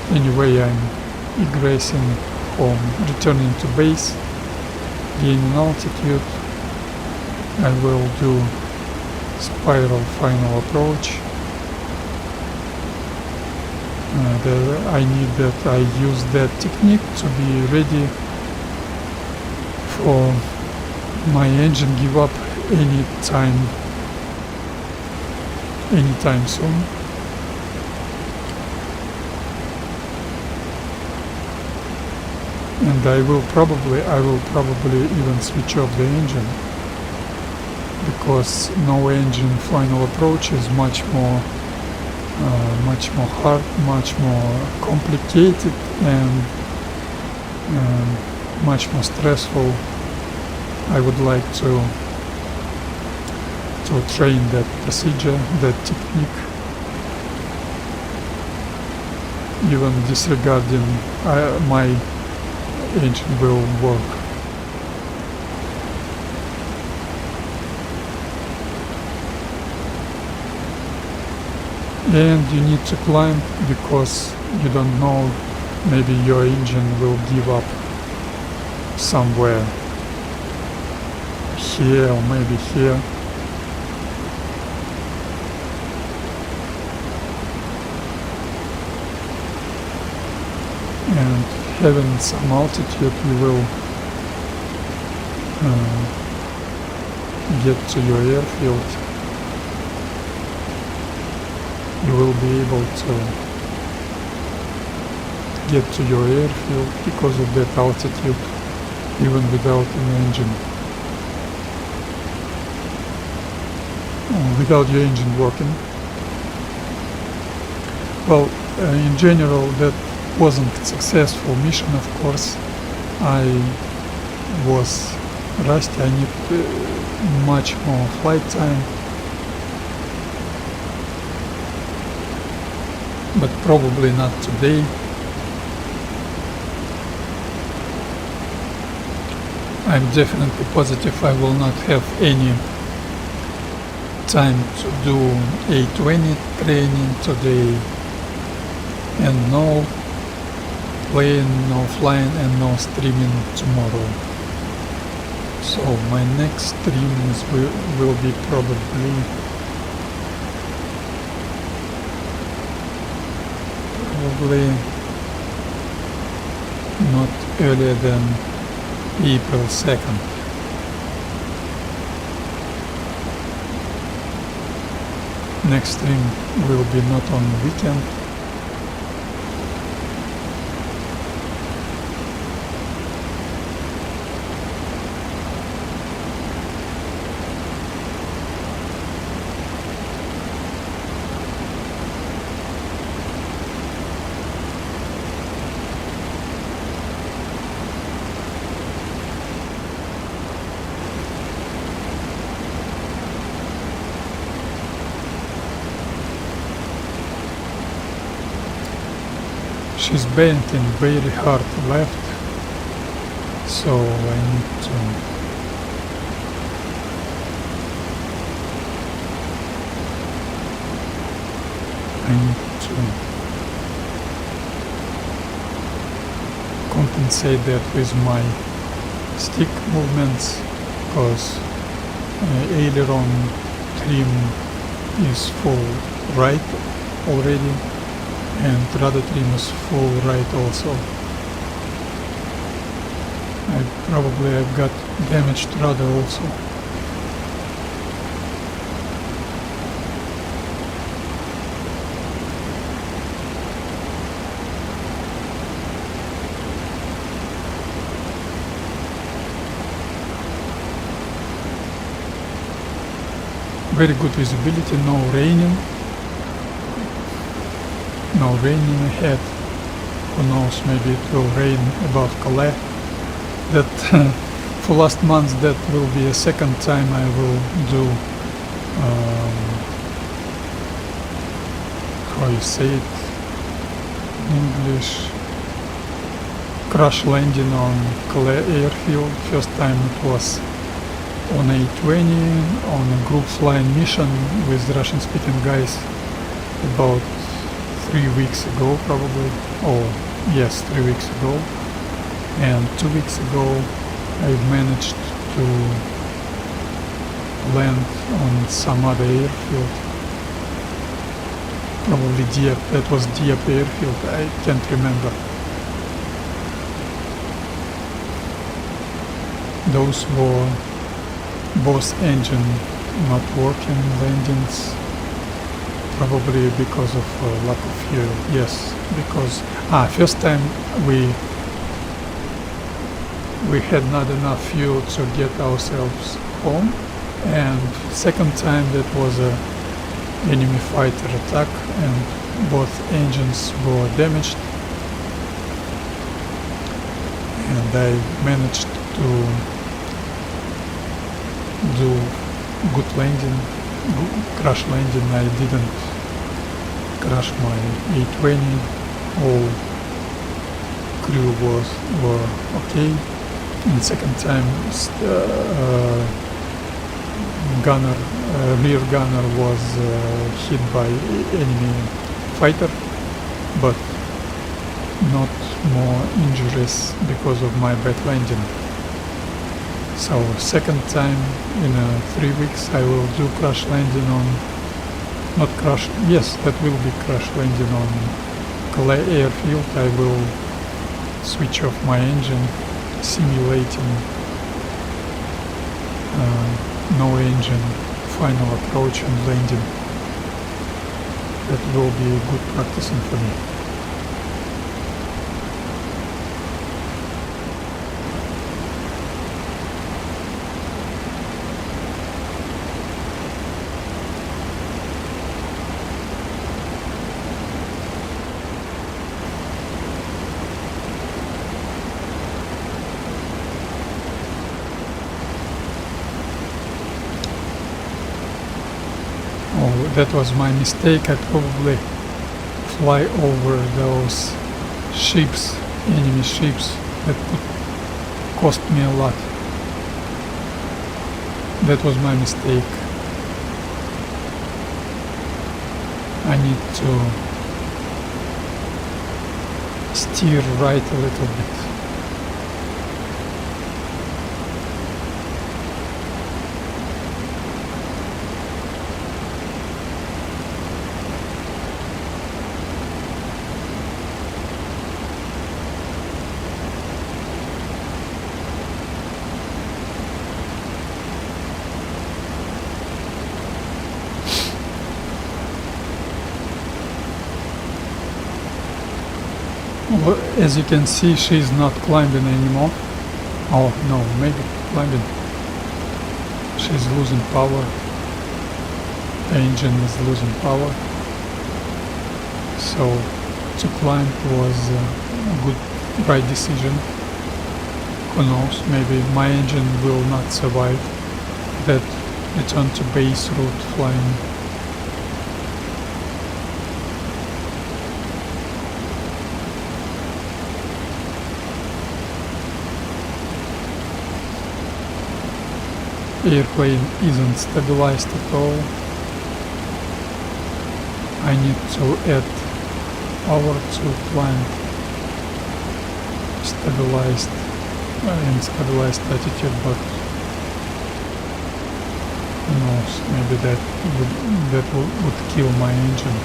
Anyway, I'm egressing home, returning to base, gaining altitude. I will do spiral final approach. I need that I use that technique to be ready for my engine give up anytime soon. And I will probably even switch off the engine, because no engine final approach is much more hard, much more complicated, and much more stressful. I would like to train that procedure, that technique, even disregarding my engine will work. And you need to climb, because you don't know, maybe your engine will give up somewhere here or maybe here. And having some altitude, you will get to your airfield. You will be able to get to your airfield because of that altitude. even without an engine. Without your engine working. Well, in general, that wasn't a successful mission, of course. I was rusty, I need much more flight time. But probably not today. I'm definitely positive I will not have any time to do A20 training today, and no playing, no flying, and no streaming tomorrow. So my next streams will be probably not earlier than April 2nd. Next stream will be not on weekend. She's bending very hard left, so I need to compensate that with my stick movements, because aileron trim is full right already, and rudder trim is full right also. I've got damaged rudder also. Very good visibility, no raining. No raining ahead. Who knows, maybe it will rain above Calais. That for last month that will be a second time I will do how you say it in English, crash landing on Calais airfield. First time it was on A20 on a group flying mission with Russian speaking guys about 3 weeks ago probably, or yes, 3 weeks ago, and 2 weeks ago I managed to land on some other airfield, probably Dieppe, that was Dieppe airfield, I can't remember. Those were both engine not working landings, probably because of lack of fuel. Yes, because first time we had not enough fuel to get ourselves home, and second time that was a enemy fighter attack and both engines were damaged, and I managed to do good landing, crash landing. I didn't crash my A20. All crew were okay. And second time, rear gunner was hit by enemy fighter, but not more injuries because of my bad landing. So second time in 3 weeks I will do crash landing on, not crash, yes, that will be crash landing on Calais airfield. I will switch off my engine, simulating no engine final approach and landing. That will be good practicing for me. Oh, that was my mistake. I probably fly over those ships, enemy ships. That could cost me a lot. That was my mistake. I need to steer right a little bit. Well, as you can see, she's not climbing anymore. Oh no, maybe climbing. She's losing power. The engine is losing power. So to climb was a good, right decision. Who knows, maybe my engine will not survive that return to base route flying. Airplane isn't stabilized at all. I need to add power to climb stabilized and stabilized attitude, but who knows, maybe that would kill my engine.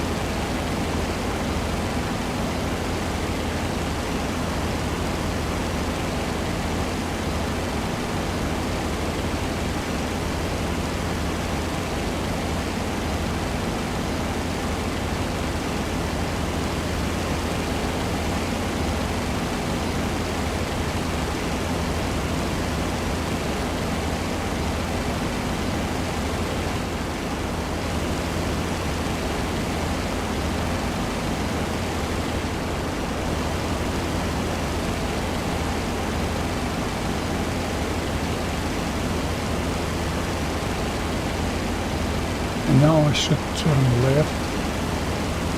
Now I should turn left,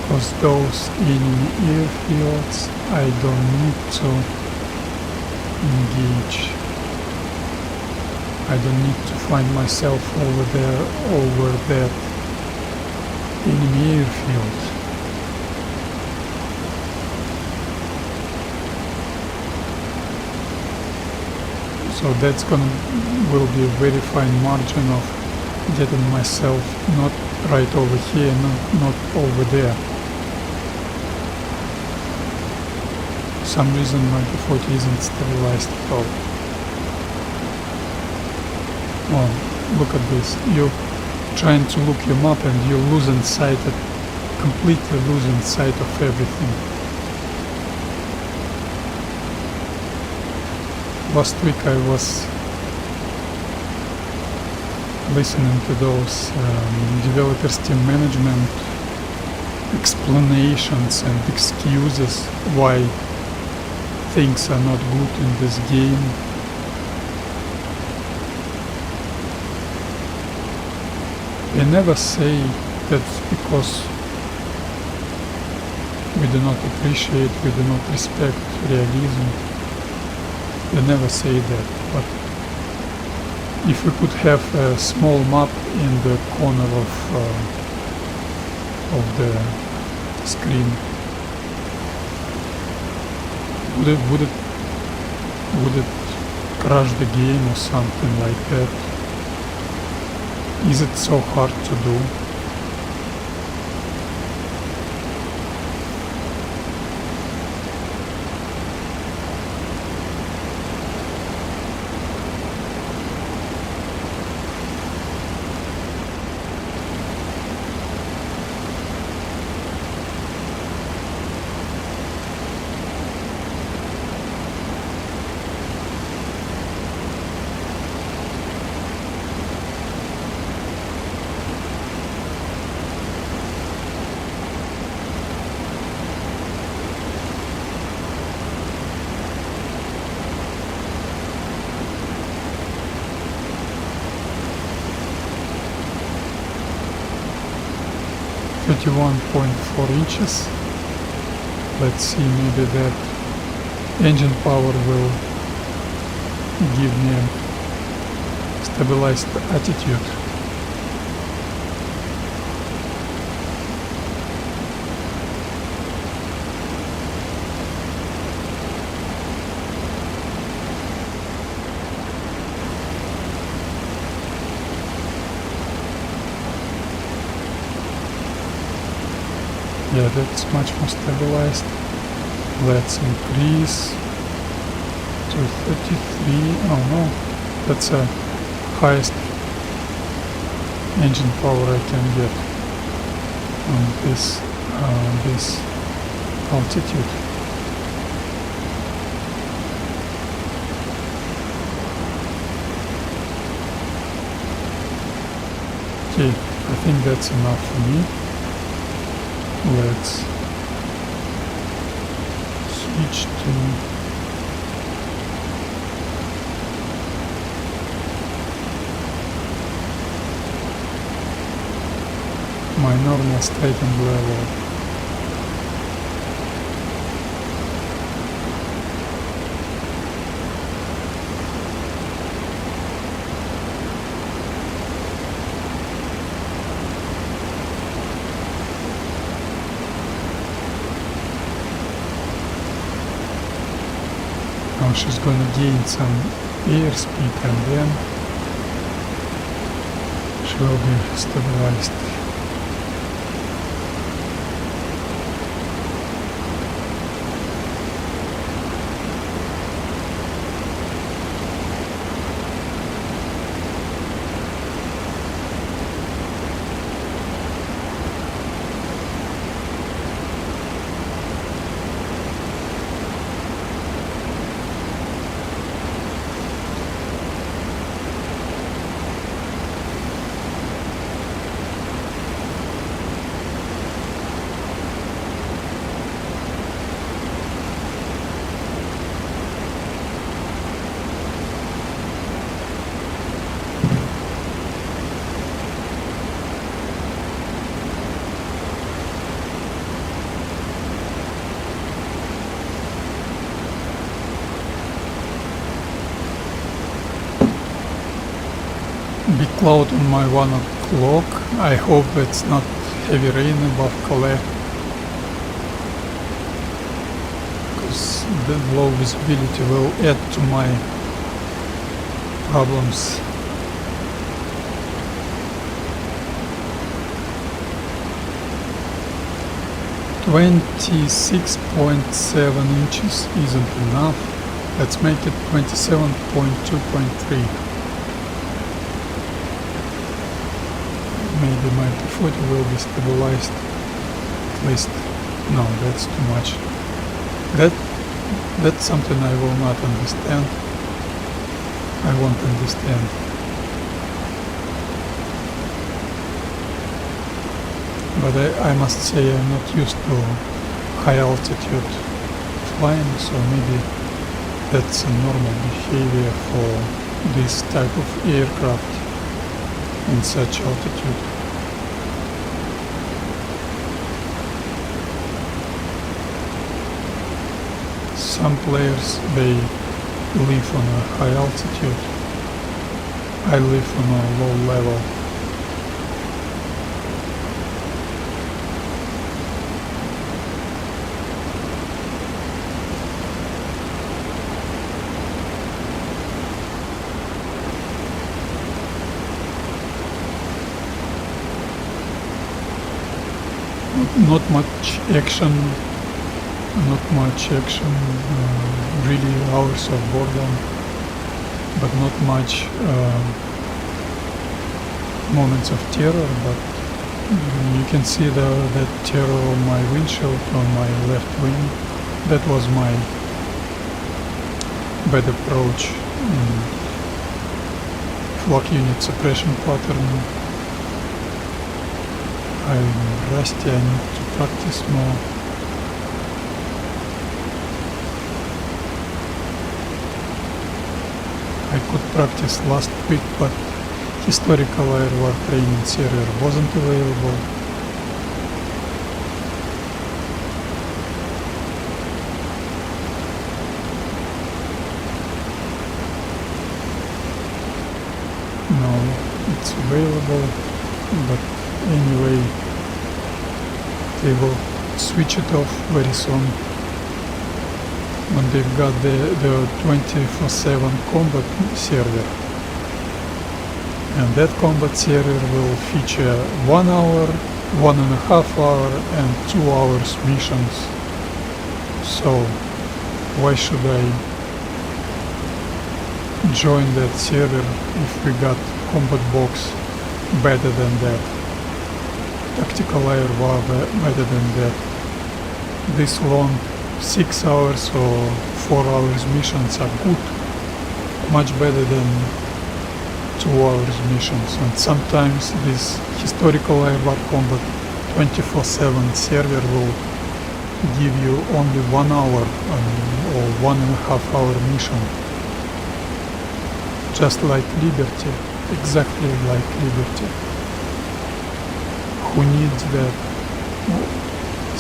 because those enemy airfields I don't need to engage. I don't need to find myself over there, over that enemy airfield. So that's will be a very fine margin of getting myself not right over here, not over there. For some reason my P-40 isn't stabilized at all. Oh, look at this. You're trying to look your map and you're losing sight, completely losing sight of everything. Last week I was listening to those developers team management explanations and excuses why things are not good in this game. They never say that's because we do not appreciate, we do not respect realism. They never say that, but if we could have a small map in the corner of the screen, would it crash the game or something like that? Is it so hard to do? 31.4 inches. Let's see, maybe that engine power will give me stabilized attitude. Yeah, that's much more stabilized. Let's increase to 33. Oh no, that's the highest engine power I can get on this altitude. Okay, I think that's enough for me. Let's switch to my normal straightened level. Now she's gonna gain some airspeed and then she will be stabilized. Big cloud on my 1 o'clock. I hope it's not heavy rain above Calais, because the low visibility will add to my problems. (26.7 inches isn't enough. Let's make it 27.2.3. Maybe my P-40 will be stabilized. At least, no, that's too much. That's something I will not understand. I won't understand. But I must say I'm not used to high altitude flying, so maybe that's a normal behavior for this type of aircraft in such altitude. Some players, they live on a high altitude. I live on a low level. Not much action, really hours of boredom, but not much moments of terror, but you can see that terror on my windshield, on my left wing. That was my bad approach. Flak unit suppression pattern. I'm rusty, I need to practice more. I could practice last week, but historical IL2 training server wasn't available. it's available, but anyway they will switch it off very soon when they've got the 24/7 combat server. And that combat server will feature 1 hour, 1.5 hour and 2 hours missions. So why should I join that server if we got combat box better than that, tactical air war better than that? This long 6 hours or 4 hours missions are good, much better than 2 hours missions. And sometimes this historical air war combat 24/7 server will give you only 1 hour or 1.5 hour mission, just like Liberty, exactly like Liberty. Who needs that? Well,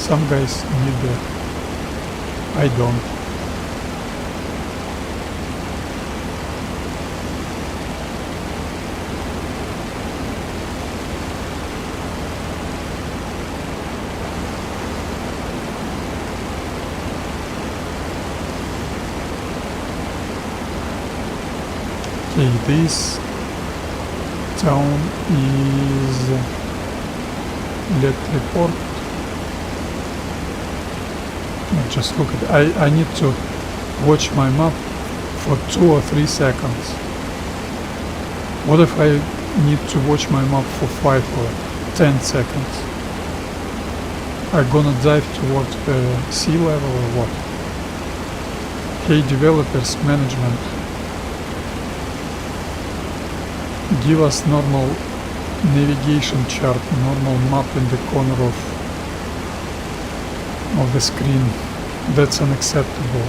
some guys need that. I don't. Okay, this town is let report. Just look at it. I need to watch my map for 2 or 3 seconds. What if I need to watch my map for 5 or 10 seconds? I'm gonna dive towards the sea level or what? Hey developers, management, give us normal navigation chart, normal map in the corner of the screen. That's unacceptable.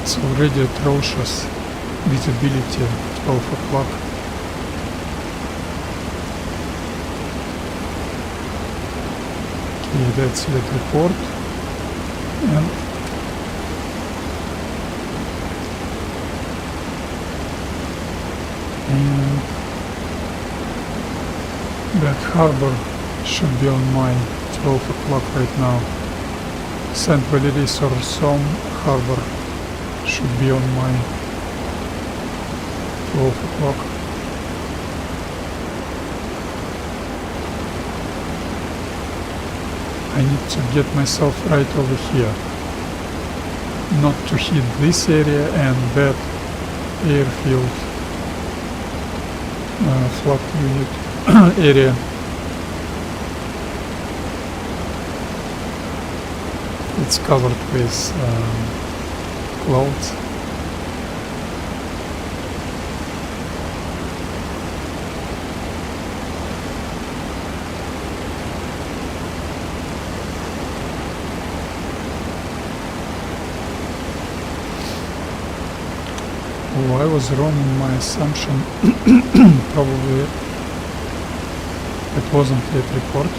It's already atrocious. Visibility 12 o'clock. Okay, that's the report. And that harbor should be on my 12 o'clock right now. Saint Valery sur Somme harbor should be on my 12 o'clock. I need to get myself right over here, not to hit this area and that airfield flak unit area. It's covered with clouds. Oh, I was wrong in my assumption. Probably it wasn't yet report.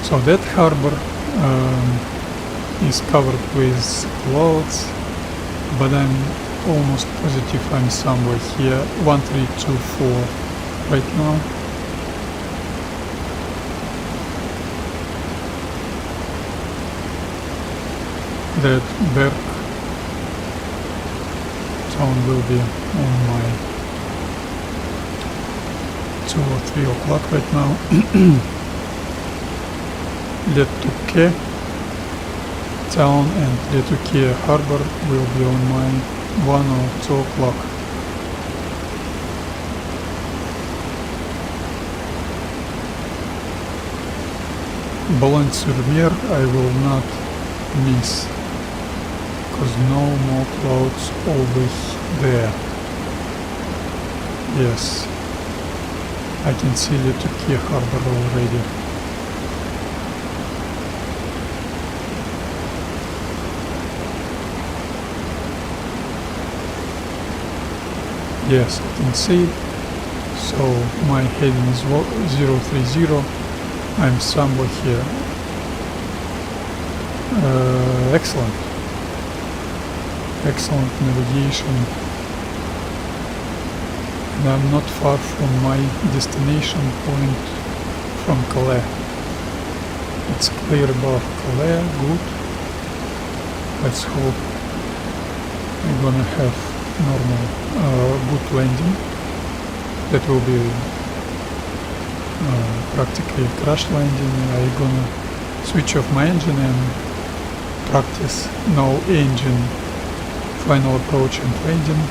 So that harbor is covered with clouds, but I'm almost positive I'm somewhere here. 1324 right now. That Berg town will be on my 2 or 3 o'clock right now. Letuke town and Letuke harbor will be on my 1 or 2 o'clock. Boulogne-sur-Mer I will not miss, because no more clouds over there. Yes, I can see Letuke harbor already. Yes, I can see. So my heading is 030. I'm somewhere here. Excellent. Excellent navigation. And I'm not far from my destination point from Calais. It's clear above Calais. Good. Let's hope I'm gonna have normal good landing. That will be practically a crash landing. I'm gonna switch off my engine and practice no engine final approach and landing.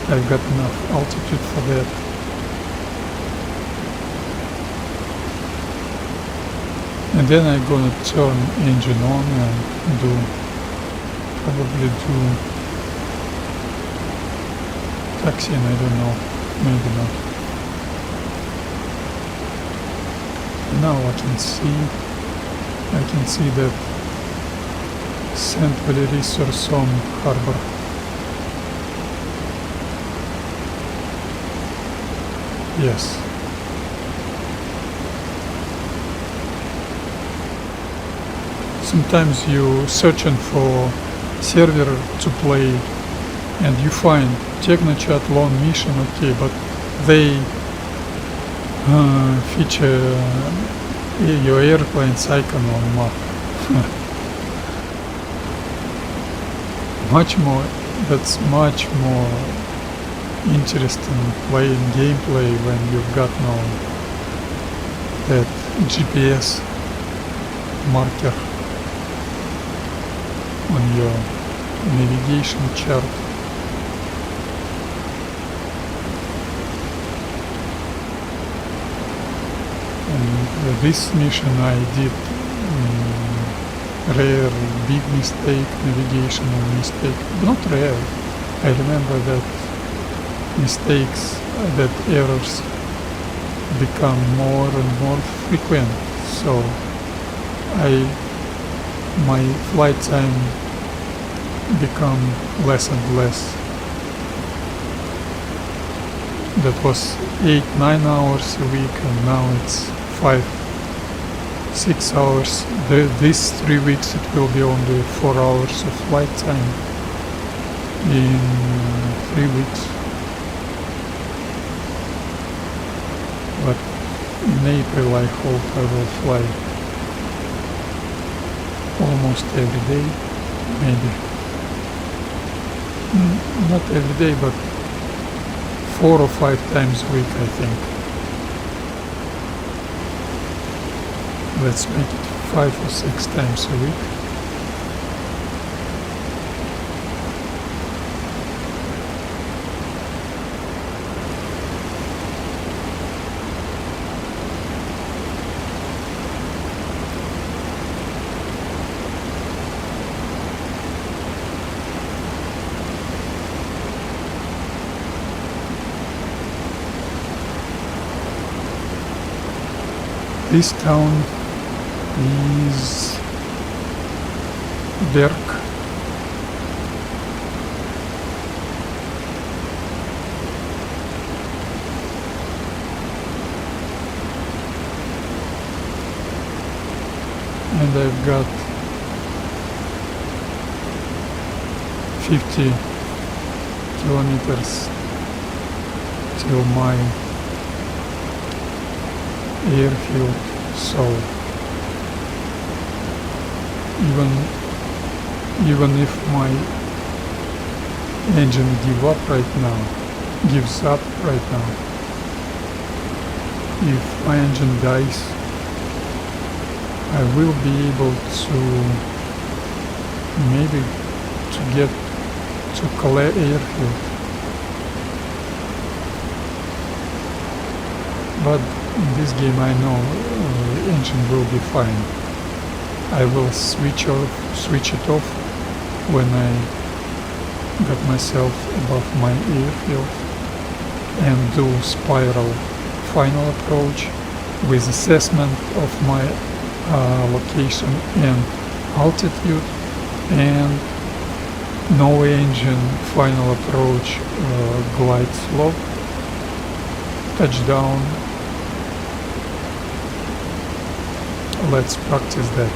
I've got enough altitude for that. And then I'm gonna turn engine on and probably do taxiing, I don't know, maybe not. Now I can see that Saint-Valery-sur-Somme harbor. Yes. Sometimes you searching for server to play and you find Technochat Long Mission, okay, but they feature your airplane's icon on map. That's much more interesting playing gameplay when you've got now that GPS marker on your navigation chart. And this mission I did rare big mistake, navigational mistake, not rare. I remember that mistakes, that errors become more and more frequent. So my flight time become less and less. That was 8-9 hours a week, and now it's 5-6 hours. These 3 weeks it will be only 4 hours of flight time in 3 weeks. But in April I hope I will fly almost every day, maybe. Not every day, but 4 or 5 times a week, I think. Let's make it 5 or 6 times a week. This town is Berg. and I've got 50 kilometers till my airfield, so even if my engine gives up right now, if my engine dies, I will be able to maybe to get to Calais airfield, but in this game I know the engine will be fine. I will switch it off when I got myself above my airfield and do spiral final approach with assessment of my location and altitude, and no engine final approach, glide slope, touchdown. Let's practice that.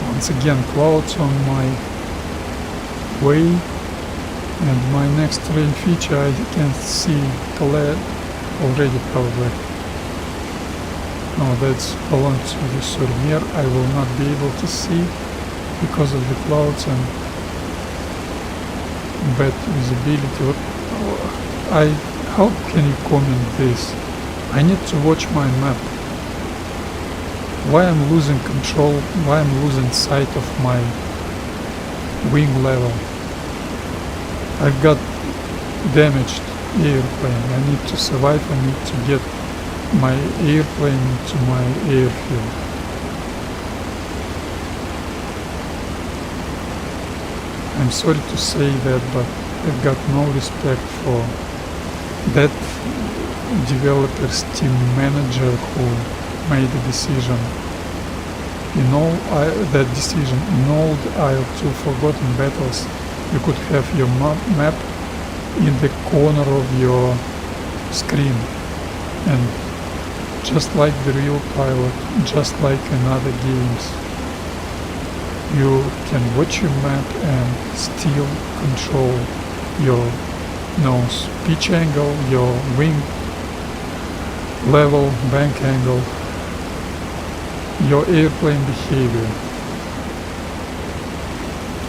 Once again, clouds on my way, and my next terrain feature I can see Calais already probably. No, that's belongs to the Surmier. I will not be able to see because of the clouds and bad visibility. How can you comment this? I need to watch my map. Why I'm losing control, why I'm losing sight of my wing level. I've got damaged airplane. I need to survive, I need to get my airplane to my airfield. I'm sorry to say that, but I've got no respect for that developer's team manager who made the decision. That decision in old IL-2 Forgotten Battles, you could have your map in the corner of your screen, and just like the real pilot, just like in other games, you can watch your map and still control your nose pitch angle, your wing level, bank angle, your airplane behavior.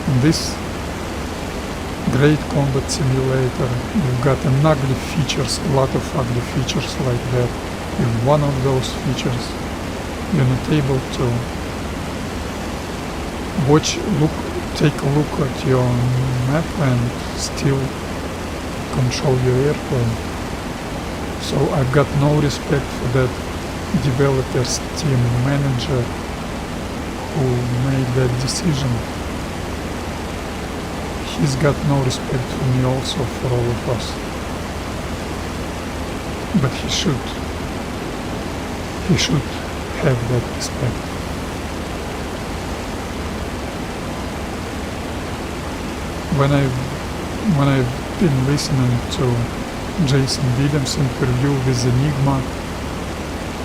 In this great combat simulator, you've got an ugly features, a lot of ugly features like that. If one of those features you're not able to take a look at your map and still control your airplane. So I've got no respect for that developer's team manager who made that decision. He's got no respect for me also, for all of us. But he should have that respect. When I've been listening to Jason Williams' interview with Enigma,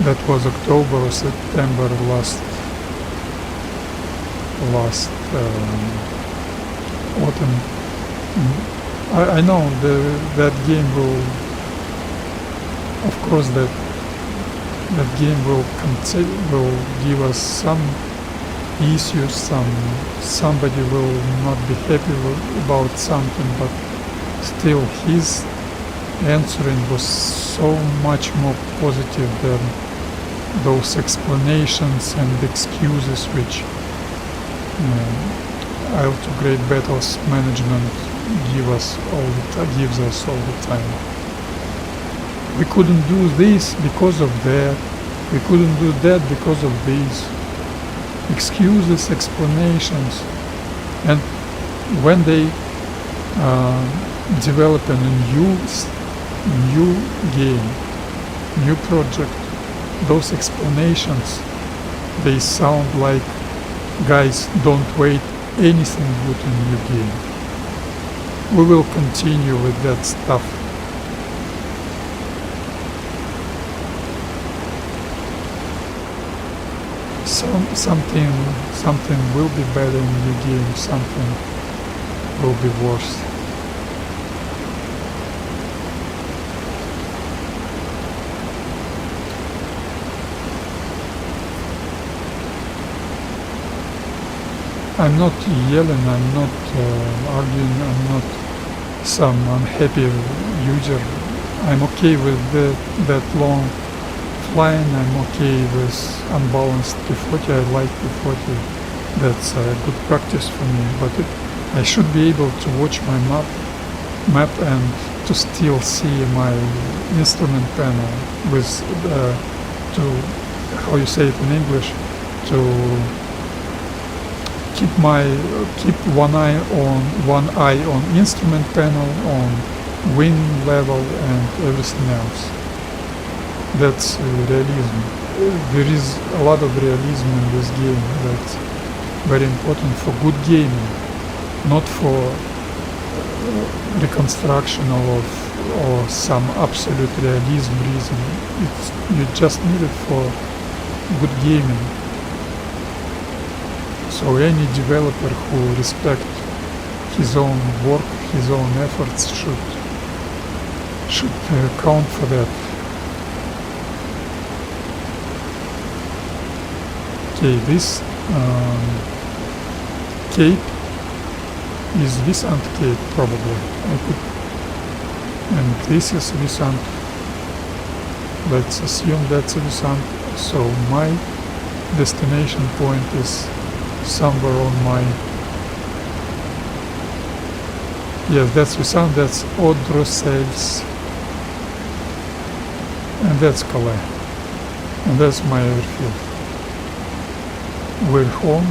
that was October or September last autumn. I know that game will, of course, that game will give us some issues. Somebody will not be happy about something, but still his answering was so much more positive than those explanations and excuses which IL-2 Great Battles management gives us all the time. We couldn't do this because of that. We couldn't do that because of this. Excuses, explanations. And when they develop a new new game, new project. Those explanations, they sound like, guys, don't wait anything good in new game. We will continue with that stuff. Something will be better in new game, something will be worse. I'm not yelling, I'm not arguing, I'm not some unhappy user. I'm okay with that long flying, I'm okay with unbalanced P-40, I like P-40. That's a good practice for me, but I should be able to watch my map and to still see my instrument panel with, how you say it in English, to keep one eye on instrument panel, on wing level and everything else. That's realism. There is a lot of realism in this game. That's very important for good gaming, not for reconstruction or some absolute realism reason. You just need it for good gaming. So any developer who respects his own work, his own efforts should count for that. Okay, this cape is Vissant cape probably. And this is Vissant. Let's assume that's a Vissant. So my destination point is somewhere on my, yes, that's Vissant, that's Odrosels, and that's Calais, and that's my airfield. We're home.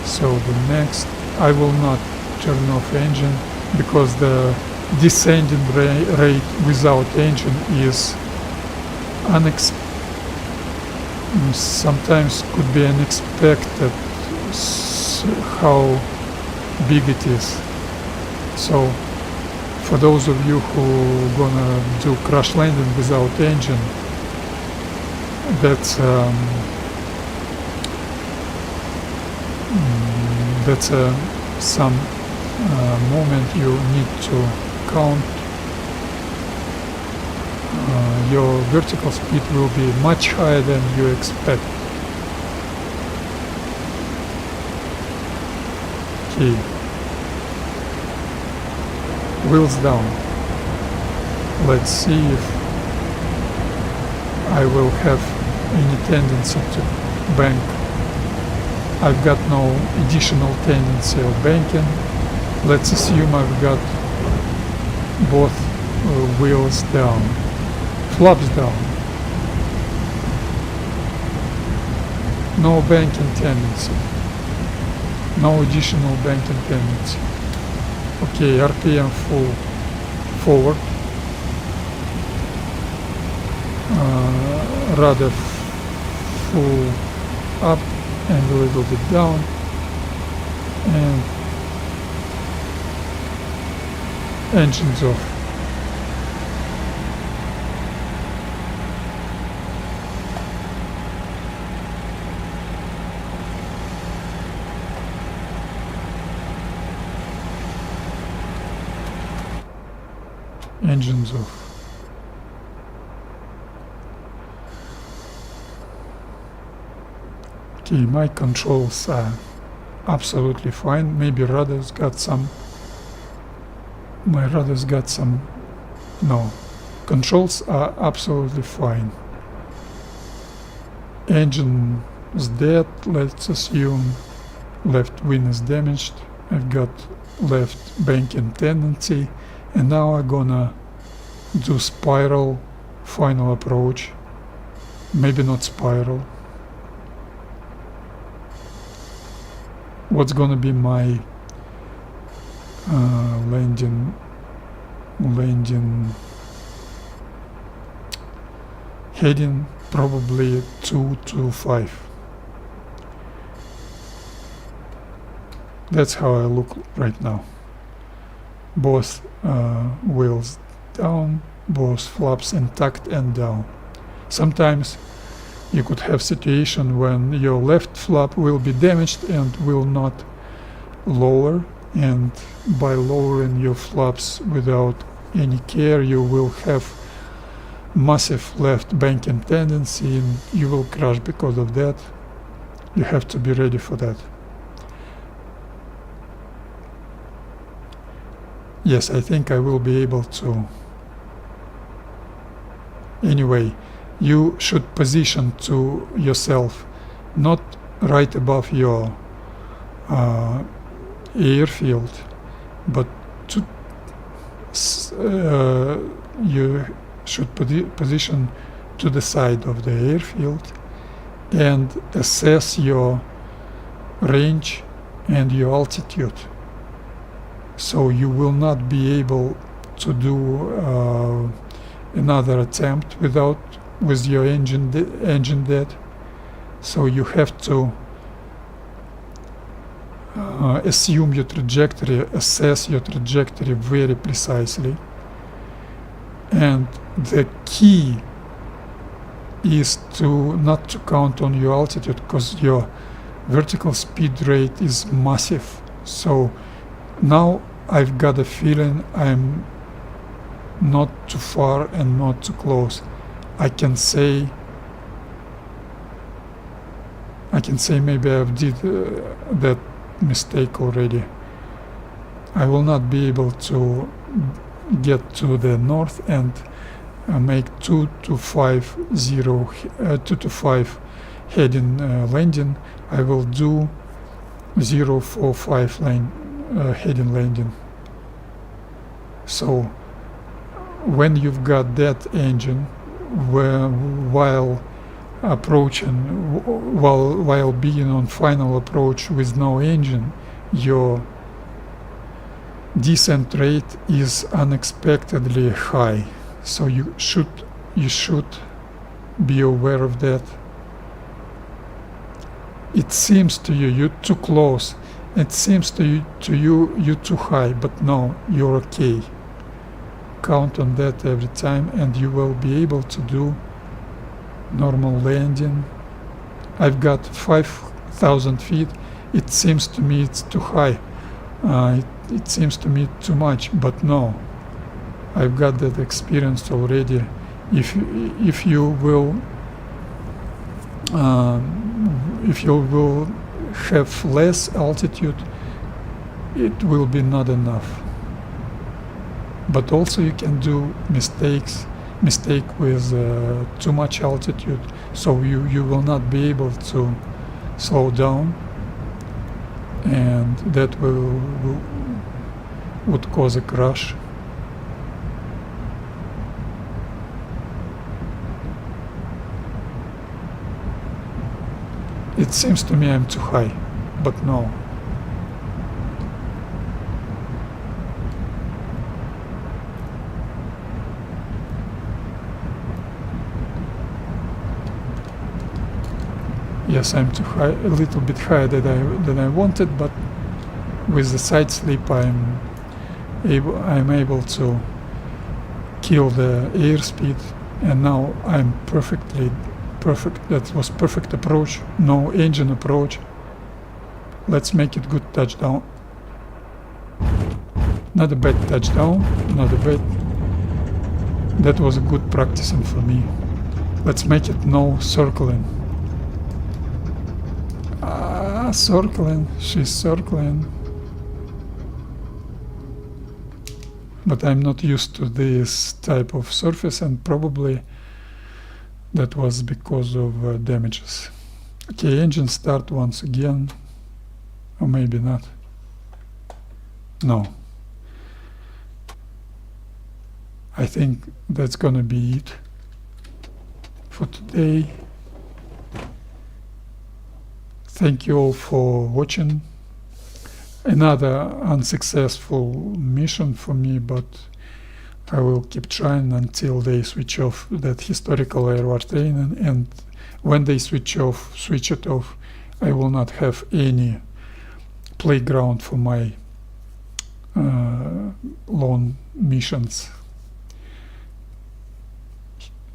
So the next, I will not turn off engine because the descending rate without engine is sometimes could be unexpected how big it is. So for those of you who gonna do crash landing without engine, that's some moment you need to count. Your vertical speed will be much higher than you expect. Okay. Wheels down. Let's see if I will have any tendency to bank. I've got no additional tendency of banking. Let's assume I've got both wheels down, flaps down. No banking tendency. No additional banking tendency. Okay, RPM full forward. Rudder full up and a little bit down. And engines off. Engines off. Okay, my controls are absolutely fine. Maybe radar's got some. My radar's got some. No, controls are absolutely fine. Engine is dead. Let's assume left wing is damaged. I've got left banking tendency. And now I'm gonna do spiral final approach. Maybe not spiral. What's gonna be my landing landing heading probably 225. That's how I look right now. Both wheels down, both flaps intact and down. Sometimes you could have situation when your left flap will be damaged and will not lower, and by lowering your flaps without any care you will have massive left banking tendency and you will crash because of that. You have to be ready for that. Yes, I think I will be able to. Anyway, you should position to yourself not right above your airfield, but to you should position to the side of the airfield and assess your range and your altitude. So you will not be able to do another attempt with your engine dead. So you have to assume your trajectory, assess your trajectory very precisely. And the key is to not to count on your altitude, because your vertical speed rate is massive. So now I've got a feeling I'm not too far and not too close. I can say maybe I've did that mistake already. I will not be able to get to the north and make 225 heading landing. I will do 045 heading landing. So when you've got that engine, while being on final approach with no engine, your descent rate is unexpectedly high. So you should be aware of that. It seems to you you're too close. It seems to you you're too high, but no, you're okay. Count on that every time and you will be able to do normal landing. I've got 5,000 feet. It seems to me it's too high. It seems to me too much, but no. I've got that experience already. If you will have less altitude, it will be not enough. But also you can do mistake with too much altitude, so you will not be able to slow down, and that would cause a crash. It seems to me I'm too high, but no. Yes, I'm too high, a little bit higher than I wanted, but with the side slip I'm able to kill the airspeed, and now I'm perfect. That was perfect approach, no engine approach. Let's make it good touchdown. Not a bad touchdown, not a bad. That was a good practicing for me. Let's make it no circling. Circling, she's circling. But I'm not used to this type of surface, and probably that was because of damages. Okay, engine start once again, or maybe not. No. I think that's gonna be it for today. Thank you all for watching. Another unsuccessful mission for me, but I will keep trying until they switch off that historical air war training, and when they switch it off, I will not have any playground for my long missions.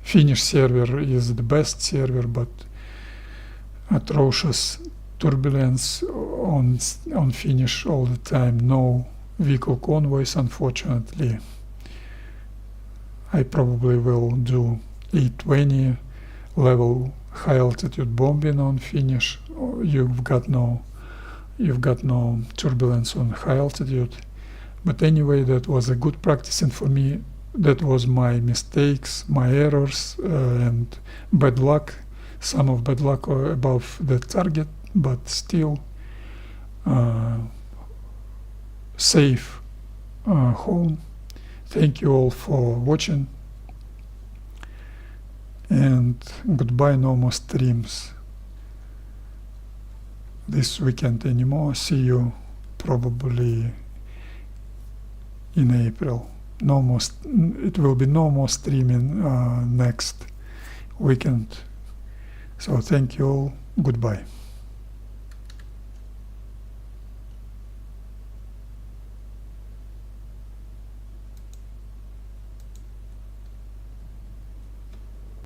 Finnish server is the best server, but atrocious turbulence on Finnish all the time. No vehicle convoys, unfortunately. I probably will do A20 level high altitude bombing on Finnish. You've got no turbulence on high altitude. But anyway, that was a good practicing for me. That was my mistakes, my errors, and bad luck. Some of bad luck above the target, but still safe home. Thank you all for watching, and goodbye. No more streams this weekend anymore. See you probably in April. No more. It will be no more streaming next weekend. So thank you all. Goodbye.